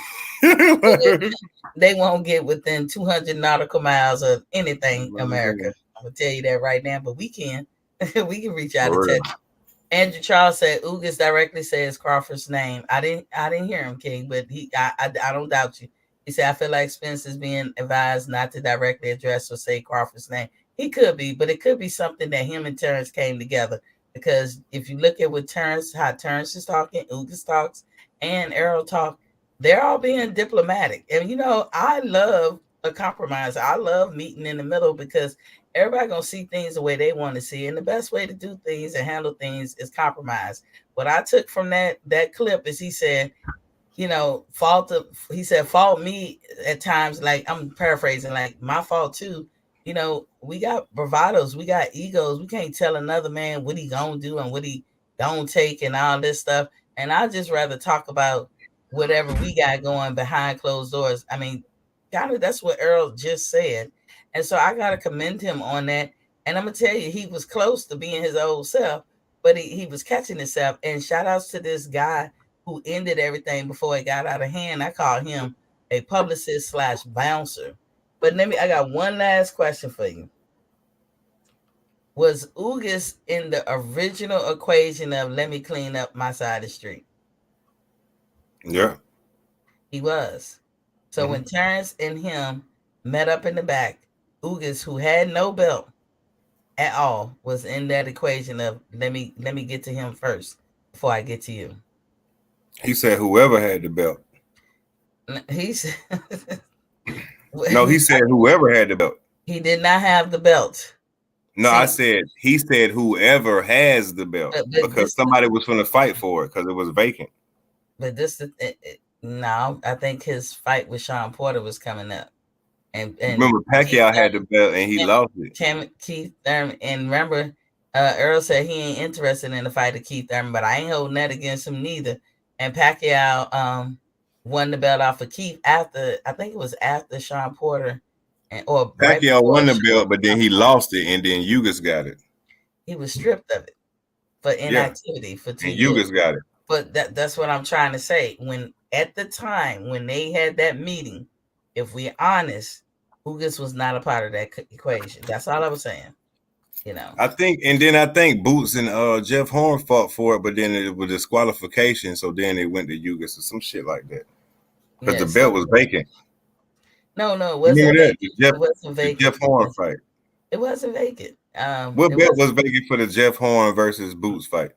They won't get within 200 nautical miles of anything America. I'm gonna tell you that right now, but we can. We can reach out and touch. Andrew Charles said Ugas directly says Crawford's name. I didn't hear him, King, but I don't doubt you. He said, I feel like Spence is being advised not to directly address or say Crawford's name. He could be, but it could be something that him and Terrence came together. Because if you look at what Terrence, how Terrence is talking, Ugas talks, and Errol talk, they're all being diplomatic. And you know, I love a compromise. I love meeting in the middle because everybody gonna see things the way they want to see, and the best way to do things and handle things is compromise. What I took from that clip is he said, you know, fault me at times, like I'm paraphrasing, like my fault too. You know, we got bravados, we got egos. We can't tell another man what he gonna do and what he don't take and all this stuff. And I just rather talk about whatever we got going behind closed doors. I mean, kind of that's what Earl just said. And so I got to commend him on that. And I'm going to tell you, he was close to being his old self, but he was catching himself. And shout outs to this guy who ended everything before it got out of hand. I call him a publicist / bouncer. But I got one last question for you. Was Ugas in the original equation of let me clean up my side of the street? Yeah. He was. So when Terrence and him met up in the back, Ugas, who had no belt at all, was in that equation of let me get to him first before I get to you. He said whoever had the belt. He said no, he said whoever had the belt. He did not have the belt. No, he said whoever has the belt because somebody was going to fight for it because it was vacant. But no, I think his fight with Sean Porter was coming up. And remember, Pacquiao had the belt and he lost it. Keith Thurman, and remember, Earl said he ain't interested in the fight of Keith Thurman, but I ain't holding that against him neither. And Pacquiao won the belt off of Keith after, I think it was after Sean Porter, or Pacquiao won the belt, but then he lost it, and then Ugas got it. He was stripped of it for inactivity for 2 years. Ugas got it. But that's what I'm trying to say. When at the time when they had that meeting, if we're honest, Ugas was not a part of that equation. That's all I was saying. You know, I think Boots and Jeff Horn fought for it, but then it was disqualification, so then it went to Ugas or some shit like that. Because the belt was vacant. No, it wasn't. It wasn't vacant. The Jeff Horn fight. It wasn't vacant. What belt was vacant for the Jeff Horn versus Boots fight?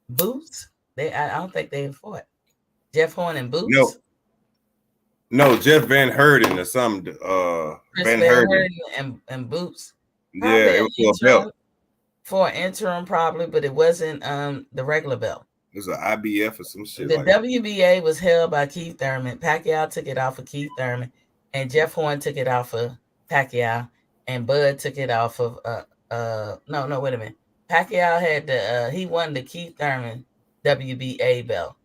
Boots? I don't think they fought. Jeff Horn and Boots? No, Jeff Van Herden or something. Van Herden and Boots. Probably it was for a belt. For an interim, probably, but it wasn't the regular belt. It was an IBF or some shit. The WBA was held by Keith Thurman. Pacquiao took it off of Keith Thurman, and Jeff Horn took it off of Pacquiao, and Bud took it off of no, wait a minute. Pacquiao had he won the Keith Thurman WBA belt.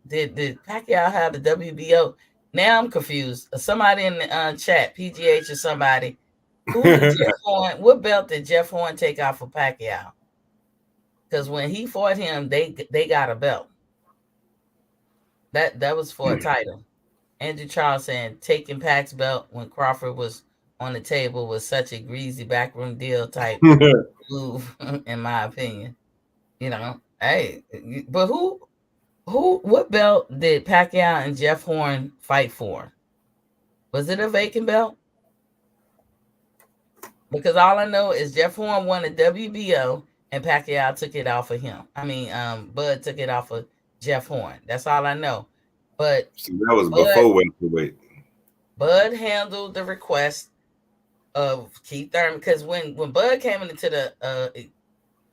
Did Pacquiao have the WBO? Now I'm confused. Somebody in the chat, PGH or somebody, who did Jeff Horn? What belt did Jeff Horn take off of Pacquiao? Because when he fought him, they got a belt. That was for a title. Andrew Charles saying taking Pac's belt when Crawford was on the table was such a greasy backroom deal type move, in my opinion. You know, hey, but what belt did Pacquiao and Jeff Horn fight for? Was it a vacant belt? Because all I know is Jeff Horn won a WBO and Pacquiao took it off of him. I mean, Bud took it off of Jeff Horn. That's all I know. But so that was before welterweight. Bud handled the request of Keith Thurman because when Bud came into the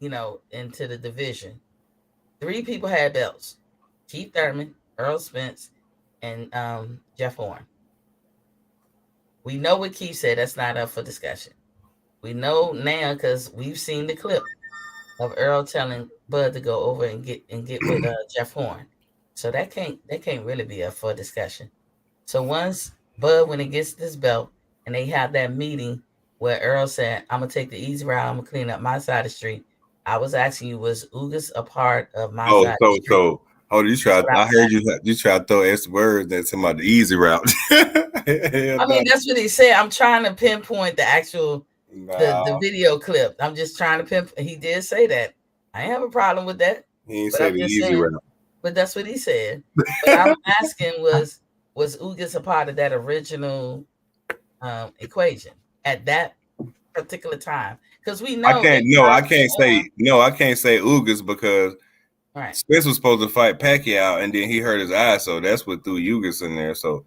into the division, 3 people had belts: Keith Thurman, Earl Spence, and Jeff Horn. We know what Keith said. That's not up for discussion. We know now because we've seen the clip of Earl telling Bud to go over and get with Jeff Horn. So that can't really be up for discussion. So once Bud, when he gets this belt and they have that meeting where Earl said, I'm gonna take the easy route, I'm gonna clean up my side of the street. I was asking you, was Ugas a part of my side of the street? I heard you try to throw S words that's about the easy route. I mean, that's what he said. I'm trying to pinpoint the actual the video clip. I'm just trying to pinpoint. He did say that. I ain't have a problem with that. He ain't say the easy route. But that's what he said. But I'm asking, was Ugas a part of that original equation at that particular time? Because we know I can't say Ugas because Spence was supposed to fight Pacquiao and then he hurt his eye, so that's what threw Ugas in there. So,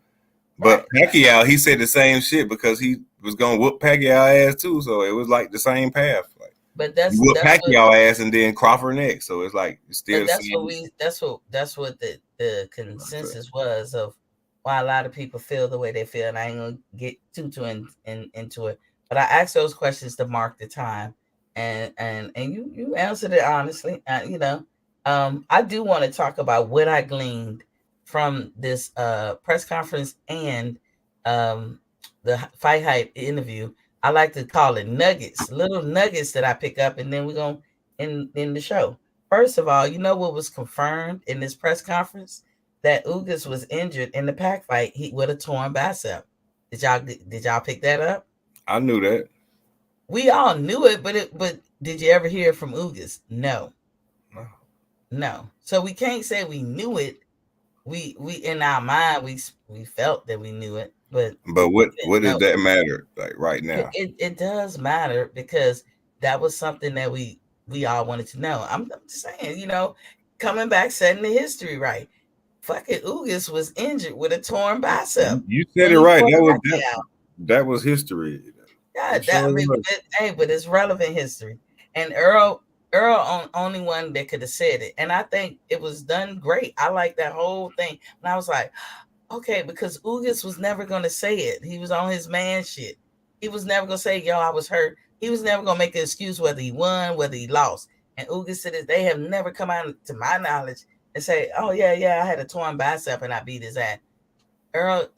but Pacquiao, he said the same shit because he was gonna whoop Pacquiao ass too. So it was like the same path. Like, but that's whoop Pacquiao ass and then Crawford next. So it's like it's still the same. That's what the consensus was of why a lot of people feel the way they feel, and I ain't gonna get too into it. But I asked those questions to mark the time, and you answered it honestly. I do want to talk about what I gleaned from this press conference and the Fight Hype interview. I like to call it nuggets, little nuggets that I pick up, and then we're going in the show. First of all, you know what was confirmed in this press conference? That Ugas was injured in the Pac fight with a torn bicep. Did y'all pick that up? I knew that. We all knew it, but did you ever hear from Ugas? No. So we can't say we knew it. We in our mind we felt that we knew it, but what does that matter like right now? It does matter because that was something that we all wanted to know. I'm saying, coming back, setting the history right. Fucking Ugas was injured with a torn bicep. You said it right. That was history. Yeah, but it's relevant history. And Earl only one that could have said it. And I think it was done great. I like that whole thing. And I was like, okay, because Ugas was never going to say it. He was on his man shit. He was never going to say, I was hurt. He was never going to make an excuse whether he won, whether he lost. And Ugas said they have never come out, to my knowledge, and say, oh, yeah, I had a torn bicep and I beat his ass.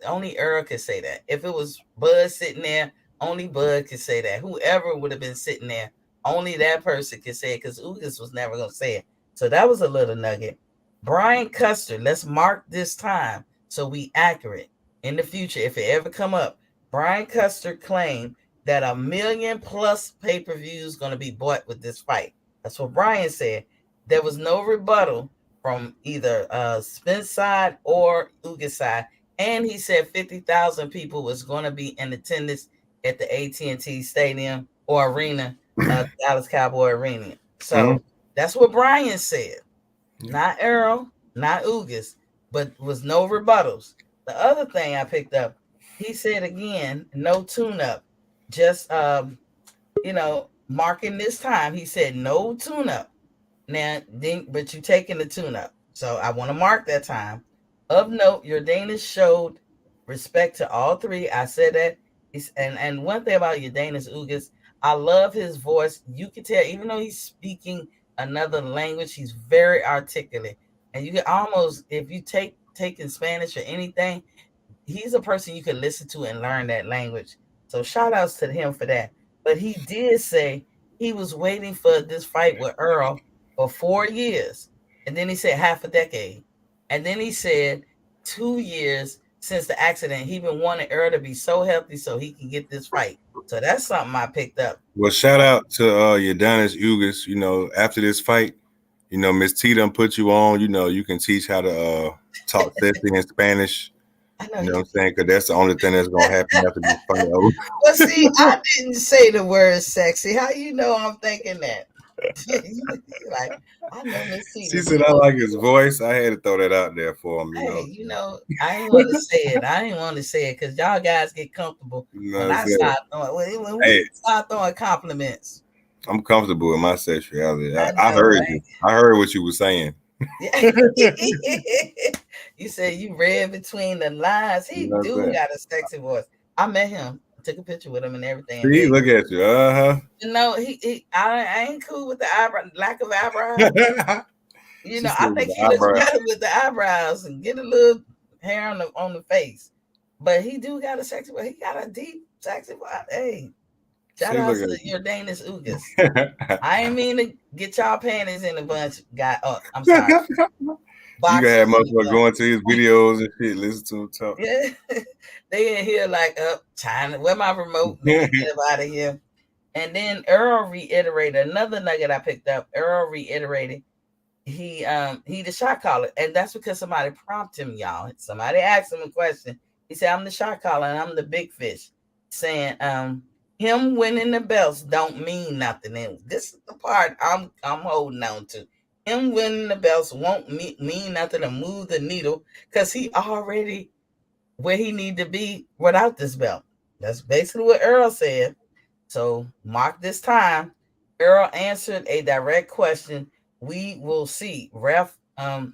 Only Earl could say that. If it was Bud sitting there, only Bud could say that. Whoever would have been sitting there, only that person could say it because Ugas was never going to say it. So that was a little nugget. Brian Custer, let's mark this time so we accurate. In the future, if it ever come up, Brian Custer claimed that 1 million plus pay-per-views going to be bought with this fight. That's what Brian said. There was no rebuttal from either Spence side or Ugas side. And he said 50,000 people was going to be in attendance at the AT&T Stadium or arena, Dallas Cowboy Arena. So that's what Brian said. Not Earl, not Ugas, but was no rebuttals. The other thing I picked up, he said again, no tune-up. Just, marking this time. He said no tune-up. Now, but you taking the tune-up. So I want to mark that time. Of note, Yordenis showed respect to all three. I said that. And one thing about Yordenis Ugas, I love his voice. You can tell, even though he's speaking another language, he's very articulate. And you can almost, if you take in Spanish or anything, he's a person you can listen to and learn that language. So shout outs to him for that. But he did say he was waiting for this fight with Earl for 4 years. And then he said half a decade. And then he said 2 years since the accident. He been wanting Earl to be so healthy so he can get this fight. So that's something I picked up. Well, shout out to Yordenis Ugas. After this fight, Miss T done put you on. You can teach how to talk sexy in Spanish. You know what I'm saying? Because that's the only thing that's going to happen after this fight over. Well, see, I didn't say the word sexy. How you know I'm thinking that? Like, I know Miss T. She said I like his voice. I had to throw that out there for him. I didn't want to say it. I didn't want to say it because y'all guys get comfortable when I start throwing compliments. I'm comfortable with my sexuality. I heard you. I heard what you were saying. You said you read between the lines. He got a sexy voice. I met him took a picture with him and everything. See, look at you. You know, I ain't cool with the lack of eyebrows. You know, I think he looks better with the eyebrows and get a little hair on the face. But he do got a sexy, but he got a deep sexy voice. Hey, shout out to Jordanus Ugas. I ain't mean to get y'all panties in a bunch, guy. Oh, I'm sorry. You can have motherfuckers going to his videos and shit, listen to him talk. Yeah, they in here like, China, where my remote? Let me get out of here. And then Earl reiterated another nugget I picked up. Earl reiterated he the shot caller, and that's because somebody prompted him, y'all. Somebody asked him a question. He said, "I'm the shot caller, and I'm the big fish," saying, him winning the belts don't mean nothing. And this is the part I'm holding on to. Him winning the belts won't mean nothing to move the needle because he already where he need to be without this belt. That's basically what Earl said. So mark this time. Earl answered a direct question. We will see. The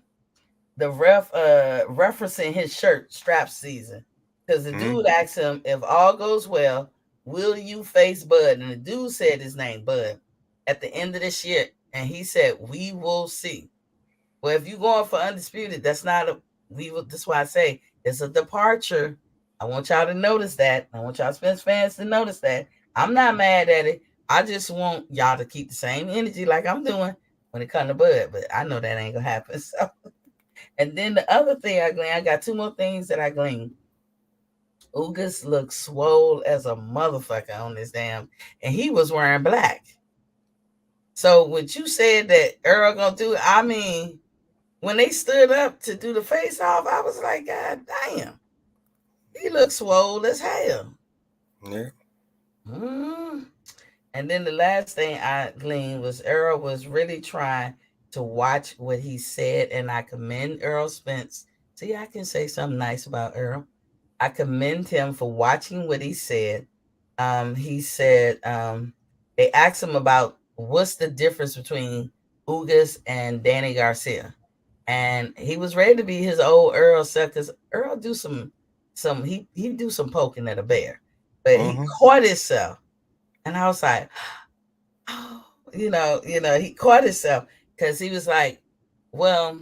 ref referencing his shirt strap season. Because the dude asked him, if all goes well, will you face Bud? And the dude said his name, Bud, at the end of this year. And he said, we will see. Well, if you're going for undisputed, that's not that's why I say it's a departure. I want y'all to notice that. I want y'all Spence fans to notice that. I'm not mad at it. I just want y'all to keep the same energy like I'm doing when it comes to Bud. But I know that ain't gonna happen. So, and then the other thing I gleaned, I got two more things that I gleaned. Ugas looks swole as a motherfucker on this damn, and he was wearing black. So when you said that Earl gonna do, I mean, when they stood up to do the face off, I was like, God damn, he looks swole as hell. Yeah. And then the last thing I gleaned was Earl was really trying to watch what he said, and I commend Earl Spence. See, I can say something nice about Earl. I commend him for watching what he said. He said they asked him about what's the difference between Ugas and Danny Garcia, and he was ready to be his old Earl self because Earl do some he do some poking at a bear, but he caught himself, and I was like, oh, you know, he caught himself because he was like, well,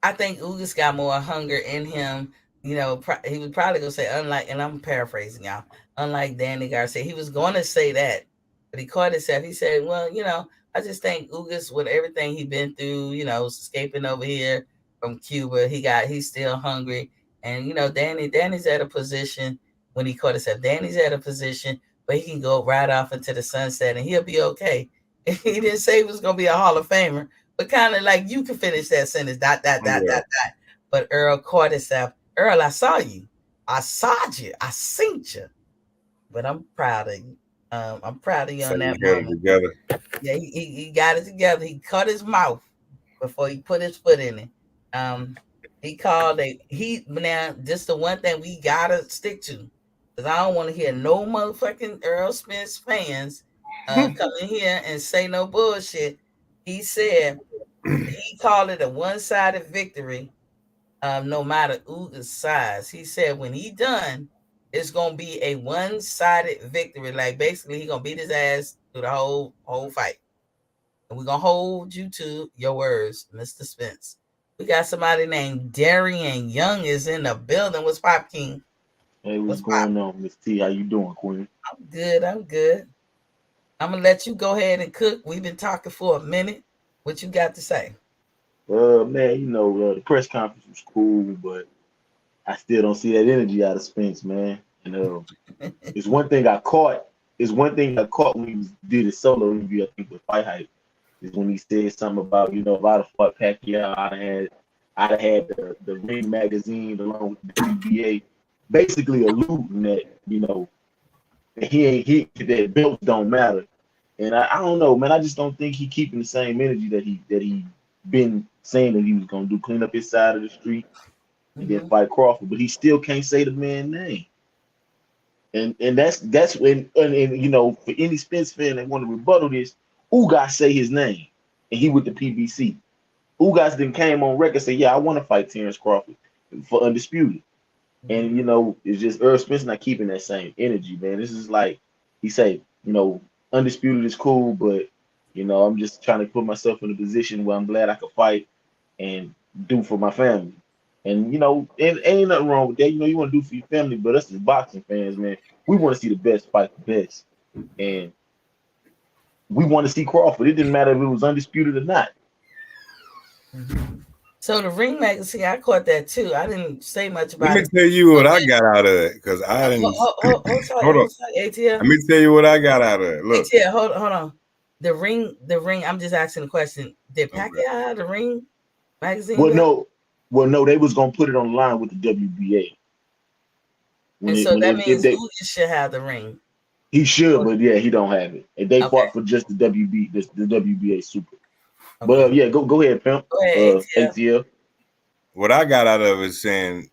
I think Ugas got more hunger in him. You know, he was probably gonna say unlike, and I'm paraphrasing y'all, unlike Danny Garcia. He was going to say that, but he caught himself. He said, well, you know, I just think Ugas, with everything he's been through, you know, escaping over here from Cuba, he's still hungry. And, you know, Danny's at a position when he caught himself. Danny's at a position where he can go right off into the sunset and he'll be okay. He didn't say he was going to be a Hall of Famer, but kind of like you can finish that sentence, ... But Earl caught himself. Earl, I saw you. I saw you. I seen you. But I'm proud of you. I'm proud of you on that moment. Yeah, he got it together. He cut his mouth before he put his foot in it. He called now just the one thing we gotta stick to, because I don't want to hear no motherfucking Earl Spence fans come in here and say no bullshit. He said he called it a one-sided victory, no matter Ugas' size. He said when he done, it's gonna be a one-sided victory. Like basically, he gonna beat his ass through the whole fight. And we're gonna hold you to your words, Mr. Spence. We got somebody named Darian Young is in the building. What's Pop King? Hey, what's going on, Miss T? How you doing, Queen? I'm good. I'm gonna let you go ahead and cook. We've been talking for a minute. What you got to say? Man, you know, the press conference was cool, but I still don't see that energy out of Spence, man. You know, it's one thing I caught. When he did his solo interview, I think with Fight Hype, is when he said something about, you know, if I'd have fought Pacquiao, I'd have had the Ring magazine along with the WBA, basically alluding that, you know, that belts don't matter. And I don't know, man. I just don't think he keeping the same energy that he been saying that he was gonna do, clean up his side of the street and then fight Crawford, but he still can't say the man's name. And that's when, and you know, for any Spence fan that want to rebuttal this, Ugas say his name, and he with the PBC. Ugas then came on record and said, yeah, I want to fight Terrence Crawford for undisputed. And it's just Earl Spence not keeping that same energy, man. This is like he said, undisputed is cool, but I'm just trying to put myself in a position where I'm glad I could fight and do for my family. And and ain't nothing wrong with that. You want to do for your family, but us as boxing fans, man, we want to see the best fight the best. And we want to see Crawford. It didn't matter if it was undisputed or not. So the Ring magazine, I caught that too. I didn't say much about it. Let me tell you what I got out of it, because I didn't. Hold on, ATL. Let me tell you what I got out of it. Look, ATL, hold on. The ring. I'm just asking a question. Did Pacquiao have the Ring magazine? Well, no, they was gonna put it online with the WBA. That means Uzi should have the Ring. He should, but yeah, he don't have it. And they fought for just the WBA Super. Okay. But yeah, go ahead, pimp. Go ahead, ATL. What I got out of it is saying,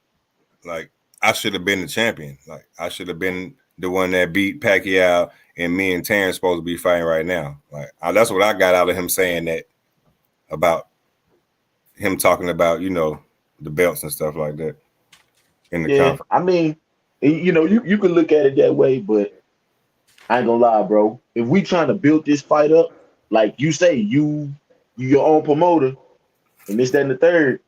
like, I should have been the champion. Like, I should have been the one that beat Pacquiao, and me and Terrence supposed to be fighting right now. Like, that's what I got out of him saying that, about him talking about, the belts and stuff like that in the conference. I mean, you can look at it that way, but I ain't gonna lie, bro. If we trying to build this fight up, like you say, you your own promoter, and this, that, and the third,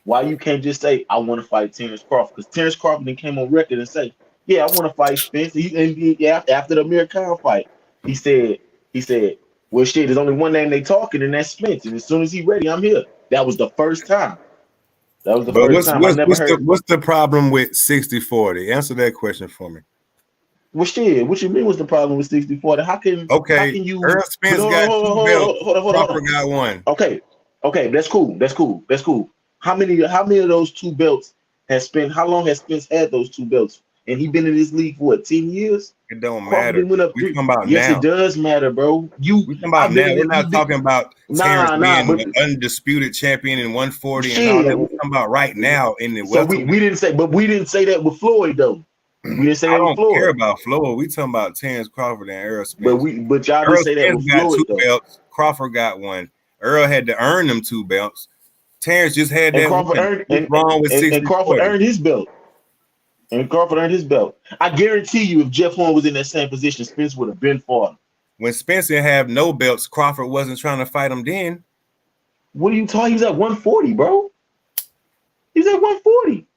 why you can't just say, I want to fight Terrence Crawford? Because Terrence Crawford then came on record and say, yeah, I want to fight Spence. After the Amir Khan fight, he said, well, shit, there's only one name they talking, and that's Spence. And as soon as he's ready, I'm here. That was the first time. What's the problem with 60-40? Answer that question for me. Well, shit, what you mean what's the problem with 60-40? How can you... Earl Spence got two belts. Crawford got one. Okay, that's cool. How many of those two belts how long has Spence had those two belts? And he been in this league for what, 10 years? It don't matter. We talking about yes, now. It does matter, bro. We talking about now. We're not talking about Terrence being the undisputed champion in 140 and all that. We're talking about right now in the welterweight. We didn't say that with Floyd though. We didn't say that with Floyd. I don't care about Floyd. We talking about Terrence Crawford and Earl Spence. But y'all didn't say that with Floyd though. Belts. Crawford got one. Earl had to earn them two belts. Terrence just had that. And Crawford earned his belt. And Crawford earned his belt. I guarantee you, if Jeff Horn was in that same position, Spence would have been fought. When Spence didn't have no belts, Crawford wasn't trying to fight him then. What are you talking? He's at 140, bro. He's at 140.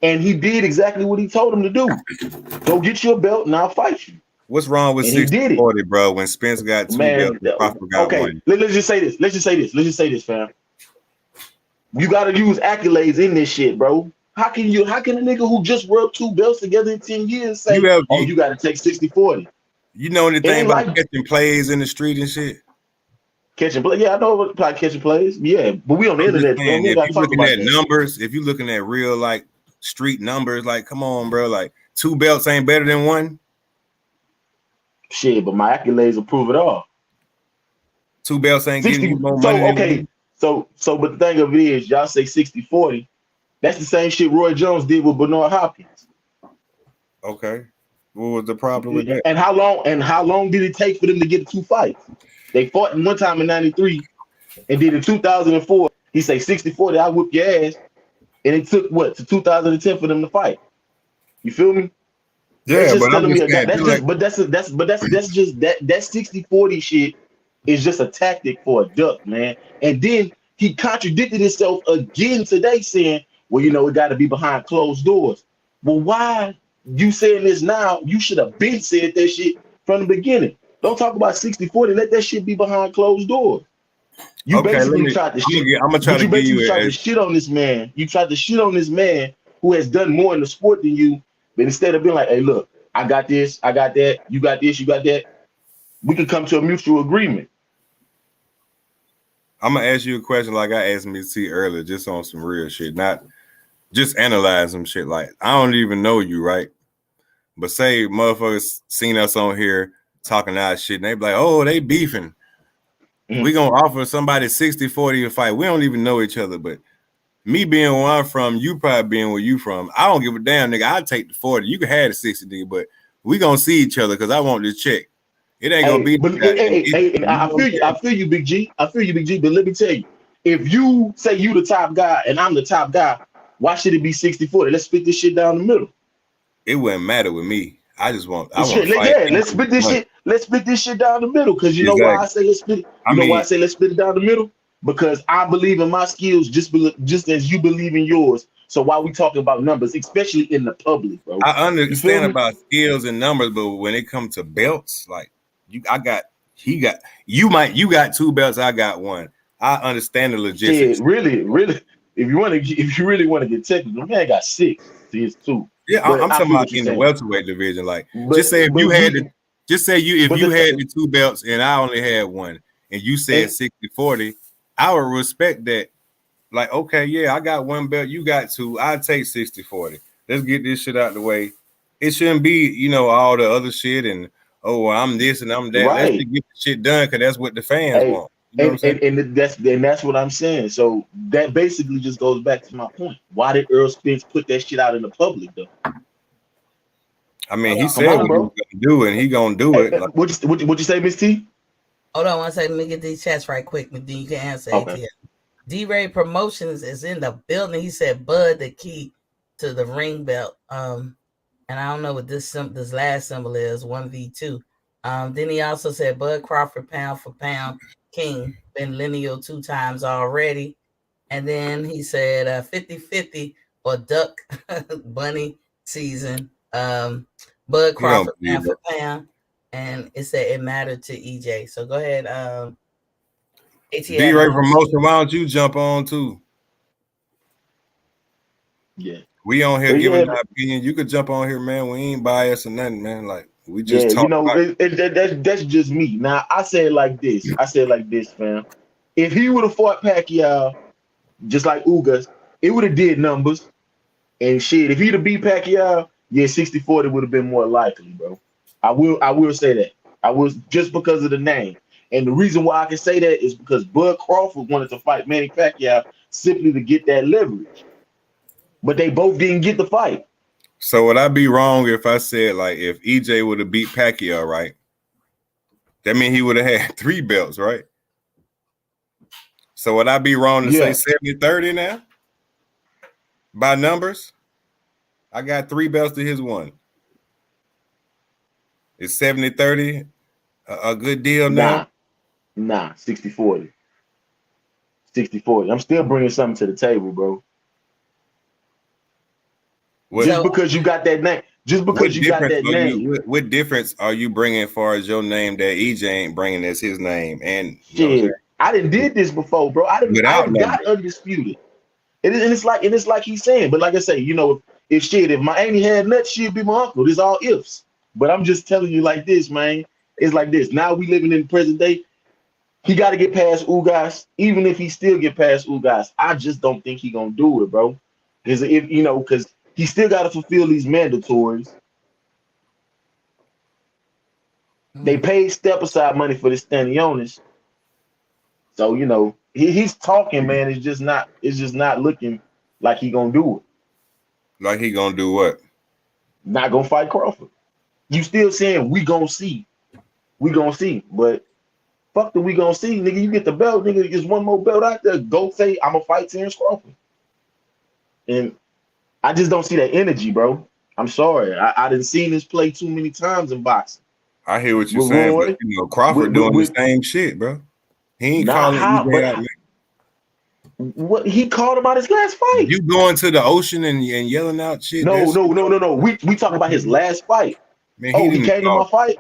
And he did exactly what he told him to do. Go get your belt and I'll fight you. What's wrong with 60-40, bro? When Spence got two belts, Crawford got one. Let's just say this, fam. You got to use accolades in this shit, bro. How can a nigga who just worked two belts together in 10 years say, you got to take 60-40? You know anything about catching plays in the street and shit? Catching plays? Yeah, I know about catching plays. Yeah, but we on the internet. If you're looking at numbers, if you're looking at real, like, street numbers, like, come on, bro. Like, two belts ain't better than one? Shit, but my accolades will prove it all. Two belts ain't getting you more money than me. So, but the thing of it is, y'all say 60-40. That's the same shit Roy Jones did with Bernard Hopkins. Okay. What was the problem with that? And how long did it take for them to get two fights? They fought in one time in 93, and then in 2004, he say 60-40, I whip your ass. And it took what to 2010 for them to fight. You feel me? Yeah, but I'm just saying, that's just that 60-40 shit is just a tactic for a duck, man. And then he contradicted himself again today, saying, well, it got to be behind closed doors. Well, why you saying this now? You should have been said that shit from the beginning. Don't talk about 60-40. Let that shit be behind closed doors. You basically tried to shit. I'm gonna try to give you tried to shit on this man. You tried to shit on this man who has done more in the sport than you. But instead of being like, hey, look, I got this, I got that, you got this, you got that, we can come to a mutual agreement. I'm gonna ask you a question like I asked Miss T earlier, just on some real shit, not just analyze some shit. Like, I don't even know you, right? But say motherfuckers seen us on here talking our shit, and they be like, oh, they beefing. We gonna offer somebody 60-40 a fight. We don't even know each other, but me being where I'm from, you probably being where you from, I don't give a damn, nigga. I'll take the 40. You can have the 60, nigga, but we gonna see each other because I want this check. It ain't gonna be. I feel you, Big G. But let me tell you, if you say you the top guy and I'm the top guy, Why should it be 60-40? Let's split this shit down the middle. It wouldn't matter with me. I want to fight. Yeah, let's split this shit. Let's split this shit down the middle. Because you know why I say let's split it? You know why I say let's split it down the middle? Because I believe in my skills just as you believe in yours. So why we talking about numbers, especially in the public, bro? I understand about skills and numbers, but when it comes to belts, like you got 2 belts, I got 1. I understand the logistics. Yeah, really. If you really want to get technical, the man got 6. He is 2. Yeah, I'm talking about in the welterweight division. Like, just say if you had the 2 belts and I only had 1, and you said 60-40, I would respect that. Like, okay, yeah, I got 1 belt, you got 2. I take 60-40. Let's get this shit out the way. It shouldn't be, all the other shit and I'm this and I'm that. Right. Let's just get the shit done because that's what the fans want. And that's what I'm saying. So that basically just goes back to my point. Why did Errol Spence put that shit out in the public though? I mean, he said what he was gonna do, and he gonna do it. What you say, Miss T? Hold on one second. Let me get these chats right quick, but then you can answer. Okay. D-Ray Promotions is in the building. He said, "Bud, the key to the ring belt." And I don't know what this last symbol is. 1v2. Then he also said, "Bud Crawford, pound for pound king, been lineal 2 times already." And then he said 50-50 or duck bunny season. Bud Crawford, pound for pound. And it said it mattered to EJ. So go ahead. D-Ray Promotion, why don't you jump on too? Yeah. We on here giving our opinion. You could jump on here, man. We ain't biased or nothing, man. Like, we just talk about that's just me. Now, I say it like this. Fam. If he would have fought Pacquiao, just like Ugas, it would have did numbers. And shit, if he'd have beat Pacquiao, yeah, 60-40 would have been more likely, bro. I will say that. I will, just because of the name. And the reason why I can say that is because Bud Crawford wanted to fight Manny Pacquiao simply to get that leverage. But they both didn't get the fight. So would I be wrong if I said, like, if EJ would have beat Pacquiao, right? That means he would have had 3 belts, right? So would I be wrong to say 70-30 now? By numbers? I got 3 belts to his 1. Is 70-30 a good deal now? Nah, 60-40. 60-40. I'm still bringing something to the table, bro. Just because you got that name. What difference are you bringing as far as your name that EJ ain't bringing as his name? And shit, I done did this before, bro. I got undisputed. And it's like he's saying, but like I say, if Miami had nuts, she'd be my uncle. This all ifs. But I'm just telling you like this, man. It's like this. Now we living in the present day. He got to get past Ugas. Even if he still get past Ugas, I just don't think he gonna do it, bro. Because he still got to fulfill these mandatories. They paid step aside money for this Stanionis. So, he's talking, man. It's just not looking like he gonna do it. Like he gonna do what? Not gonna fight Crawford. You still saying we gonna see. We gonna see. But fuck the we gonna see, nigga. You get the belt, nigga. There's one more belt out there. Go say I'm gonna fight Terrence Crawford. And I just don't see that energy, bro. I'm sorry. I didn't see this play too many times in boxing. I hear what you're saying, but Crawford doing the same shit, bro. He ain't calling EJ out, man. What he called him out his last fight? You going to the ocean and yelling out shit? No. We talking about his last fight. Man, he came to my fight.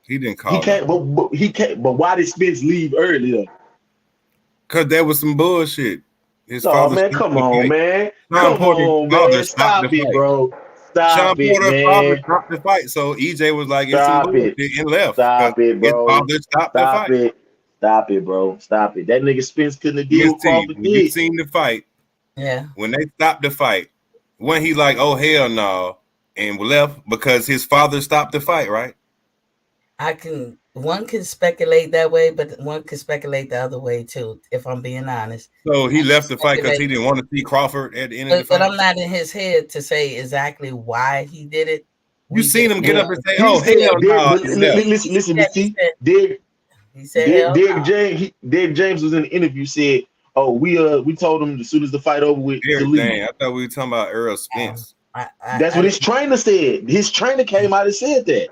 He didn't call. He can't. But he can't. But why did Spence leave early though? Cause there was some bullshit. Man, come on, man. Come on, man. Stop it, bro. Stop it, man. Stopped the fight, so EJ was like, "Stop it," and left. Stop it, bro. His father stopped the fight. Stop it, bro. Stop it. That nigga Spence couldn't have deal with Crawford. You seen the fight? Yeah. When they stopped the fight, when he like, "Oh hell no," and left because his father stopped the fight, right? One can speculate that way, but one can speculate the other way too, if I'm being honest. So he left the fight because he didn't want to see Crawford at the end of the fight. But I'm not in his head to say exactly why he did it. You seen him get up and say, "Oh hell no!" Listen, he said Derek James was in the interview, said Oh, we told him as soon as the fight over with to leave. Everything. I thought we were talking about Earl Spence. That's what his trainer said. His trainer came out and said that.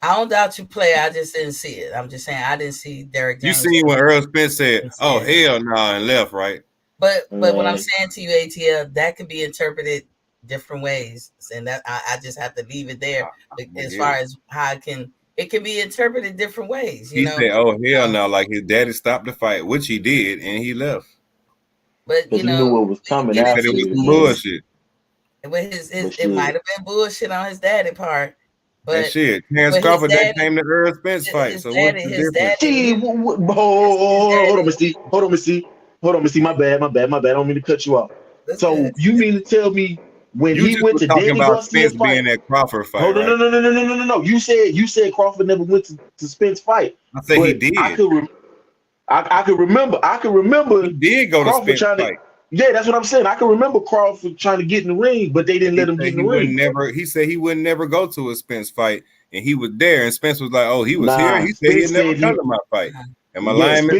I don't doubt you play. I just didn't see it. I'm just saying I didn't see Derek You James. seen when Earl Spence said, "Oh hell no," and left, right? But what I'm saying to you, ATL, that can be interpreted different ways, and that I just have to leave it there. As far as how it can be interpreted different ways. You know? He said, "Oh hell no," like his daddy stopped the fight, which he did, and he left. But you know, he knew what was coming after. It was some bullshit. But it might have been bullshit on his daddy part. But and shit, Terrence Crawford that came to Earl Spence fight. So what's the difference? Hold on, Missy. My bad. I don't mean to cut you off. So you mean to tell me when he went to Danny Garcia's fight, being that Crawford fight? Hold on, right? No. You said Crawford never went to Spence fight. I said he did. I could remember. He did go to Spence fight. Yeah, that's what I'm saying. I can remember Crawford trying to get in the ring, but they didn't let him get in the ring. He said he would never go to a Spence fight, and he was there. And Spence was like, "Oh, he was here." He said he'd never come to my fight. Am I lying?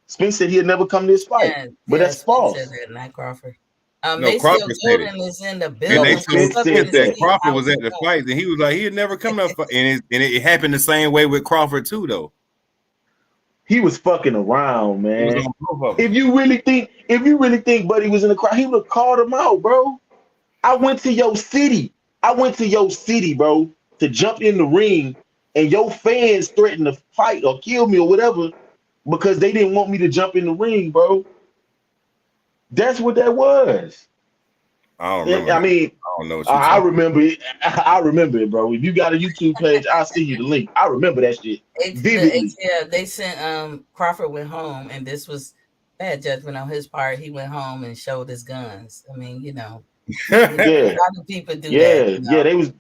Spence said he'd never come to his fight, but that's false. Not Crawford. No, Crawford said it. Is in the building. And they said that Crawford was at the fight, and he was like, he'd never come to a fight. And it happened the same way with Crawford too, though. He was fucking around, man. If you really think Buddy was in the crowd, he would have called him out, bro. I went to your city, bro, to jump in the ring, and your fans threatened to fight or kill me or whatever because they didn't want me to jump in the ring, bro. That's what that was. I don't remember. I mean, I don't know what I remember it. I remember it, bro. If you got a YouTube page, I'll send you the link. I remember that shit vividly. Yeah, they sent Crawford went home, and this was bad judgment on his part. He went home and showed his guns. I mean, you know, yeah, a lot of people do that. You know? They was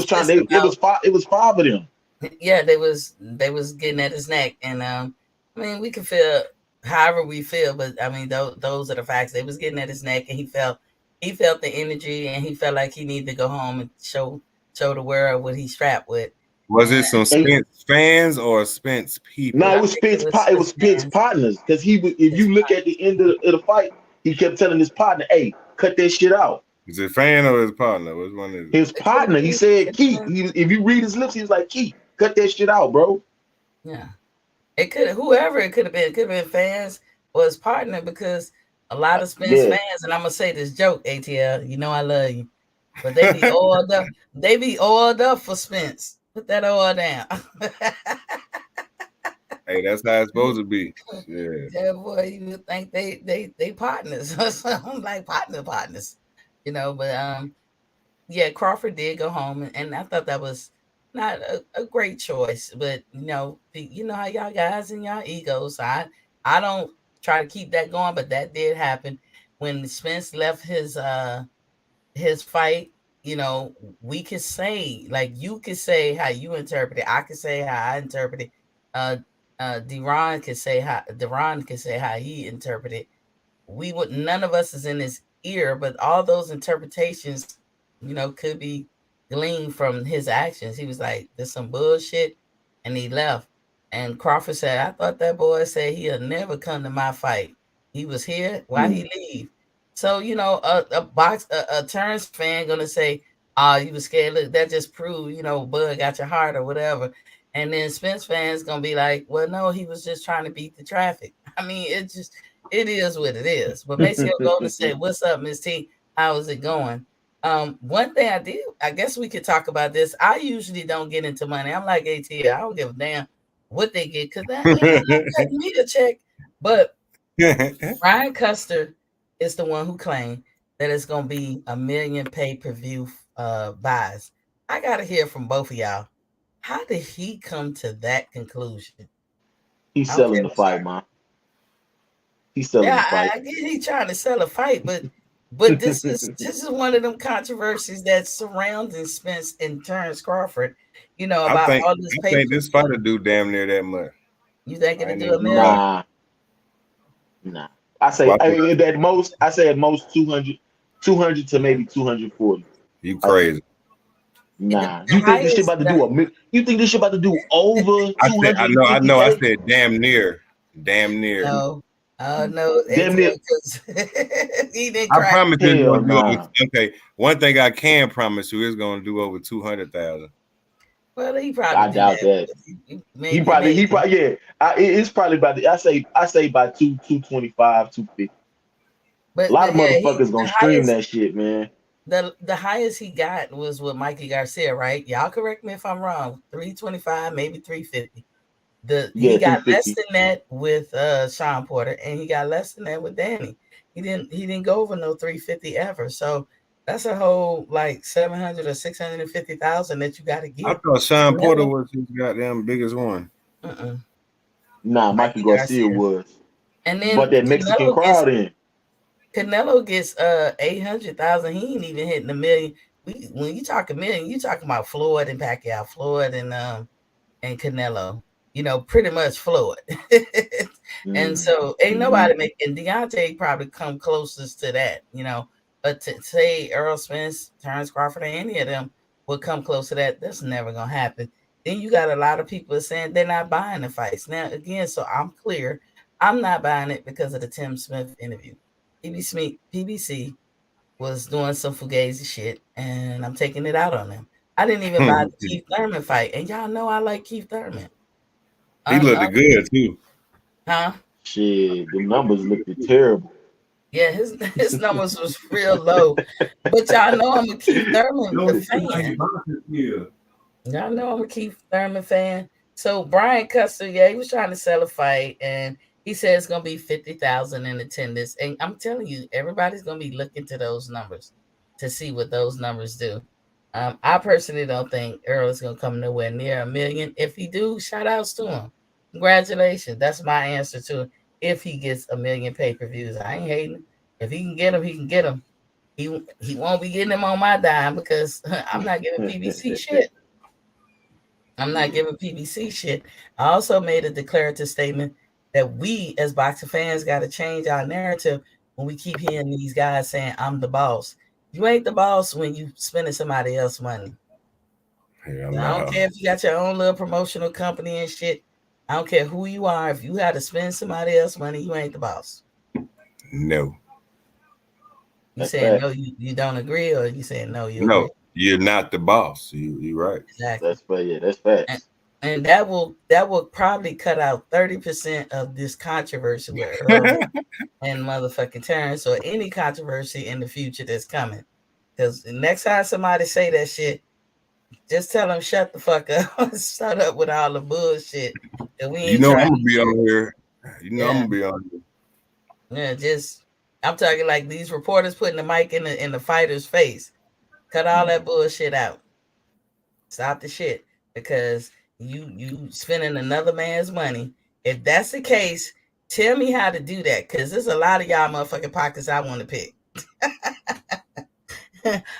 trying. It was five of them. Yeah, they was getting at his neck, and I mean, we can feel however we feel, but I mean, those are the facts. They was getting at his neck, and he felt the energy, and he felt like he needed to go home and show the world what he's strapped with. Was it some Spence fans or Spence people? No, it was Spence. It was Spence partners. Because if you look at the end of the fight, he kept telling his partner, "Hey, cut that shit out." Is it a fan or his partner? Which one is it? His partner. He said, "Keith." If you read his lips, he was like, "Keith, cut that shit out, bro." Yeah, it could have been fans or his partner, because a lot of Spence fans, and I'm gonna say this joke, ATL, you know I love you, but they be oiled up. They be oiled up for Spence. Put that oil down. Hey, that's how it's supposed to be. Yeah, boy, you would think they partners or something, like partners, you know. But yeah, Crawford did go home, and I thought that was not a great choice. But you know how y'all guys and y'all egos. I don't try to keep that going, but that did happen when Spence left his fight. You know, we could say, like, you could say how you interpret it. I could say how I interpret it. Deron could say how he interpreted. None of us is in his ear, but all those interpretations, you know, could be gleaned from his actions. He was like, "There's some bullshit," and he left. And Crawford said, "I thought that boy said he'll never come to my fight. He was here. Why he leave?" So, you know, a Terrence fan gonna say, "Oh, you was scared." Look, that just proved, you know, Bud got your heart or whatever. And then Spence fans gonna be like, "Well, no, he was just trying to beat the traffic." I mean, it is what it is. But basically, I'm going to say, "What's up, Miss T? How is it going?" One thing I guess we could talk about this. I usually don't get into money. I'm like AT. I don't give a damn what they get, because that ain't me to check. But Ryan Custer is the one who claimed that it's gonna be 1 million pay-per-view buys. I gotta hear from both of y'all. How did he come to that conclusion? He's selling the fight, man. He's selling the fight. I get he's trying to sell a fight, but this is one of them controversies that's surrounding Spence and Terrence Crawford. You know, about all this paper. I think this fight will do damn near that much. You think it'll do 1 million? Nah. I say at most 200 to maybe 240. You crazy? Nah. You think this shit about to do You think this shit about to do over 200? I know. I said damn near. No. Oh no, Damn near. he didn't I crack. promise you, Hell gonna do over, nah. okay. One thing I can promise you is gonna do over 200,000. Well, he probably I do doubt that. Maybe, He probably yeah. It's probably about I say by 225, 250. But A lot of yeah, motherfuckers gonna stream that shit, man. The highest he got was with Mikey Garcia, right? Y'all correct me if I'm wrong. 325, maybe 350. He got less than that with Sean Porter, and he got less than that with Danny. He didn't go over no 350 ever. So that's a whole like 700 or 650,000 that you got to get. I thought Sean Porter was his goddamn biggest one. Nah, Mikey Garcia was. And then but that Mexican crowd in. Canelo gets 800,000. He ain't even hitting a million. When you talk a million, you talking about Floyd and Pacquiao, Floyd and Canelo. You know, pretty much Floyd. And so ain't nobody making. Deontay probably come closest to that, you know. But to say Errol Spence, Terrence Crawford, or any of them would come close to that, that's never gonna happen. Then you got a lot of people saying they're not buying the fights. Now, again, so I'm clear, I'm not buying it because of the Tim Smith interview. PBC was doing some fugazi shit, and I'm taking it out on them. I didn't even buy the Keith Thurman fight, and y'all know I like Keith Thurman. He looked good too. Huh? Shit, the numbers looked terrible. Yeah, his numbers was real low. But y'all know I'm a Keith Thurman fan. Y'all know I'm a Keith Thurman fan. So Brian Custer, he was trying to sell a fight, and he said it's gonna be 50,000 in attendance. And I'm telling you, everybody's gonna be looking to those numbers to see what those numbers do. I personally don't think Earl is gonna come nowhere near a million. If he do, shout outs to him. Congratulations. That's my answer to it. If he gets a million pay-per-views. I ain't hating. If he can get them, he can get them. He won't be getting them on my dime because I'm not giving PBC shit. I'm not giving PBC shit. I also made a declarative statement that we as boxing fans got to change our narrative when we keep hearing these guys saying, I'm the boss. You ain't the boss when you spending somebody else's money. I don't care if you got your own little promotional company and shit. I don't care who you are. If you had to spend somebody else's money, you ain't the boss. No. You saying no, you don't agree, or you saying no, you agree? You're not the boss. You're right. Exactly. That's fair. Yeah, that's facts. And that will probably cut out 30% of this controversy with Earl and motherfucking Terrence, or any controversy in the future that's coming. Because the next time somebody say that shit, just tell them shut the fuck up. Shut up with all the bullshit. That we ain't I'm gonna be on here. I'm gonna be on here. Yeah, I'm talking like these reporters putting the mic in the fighter's face. Cut all that bullshit out. Stop the shit, because you spending another man's money. If that's the case, tell me how to do that, because there's a lot of y'all motherfucking pockets I want to pick.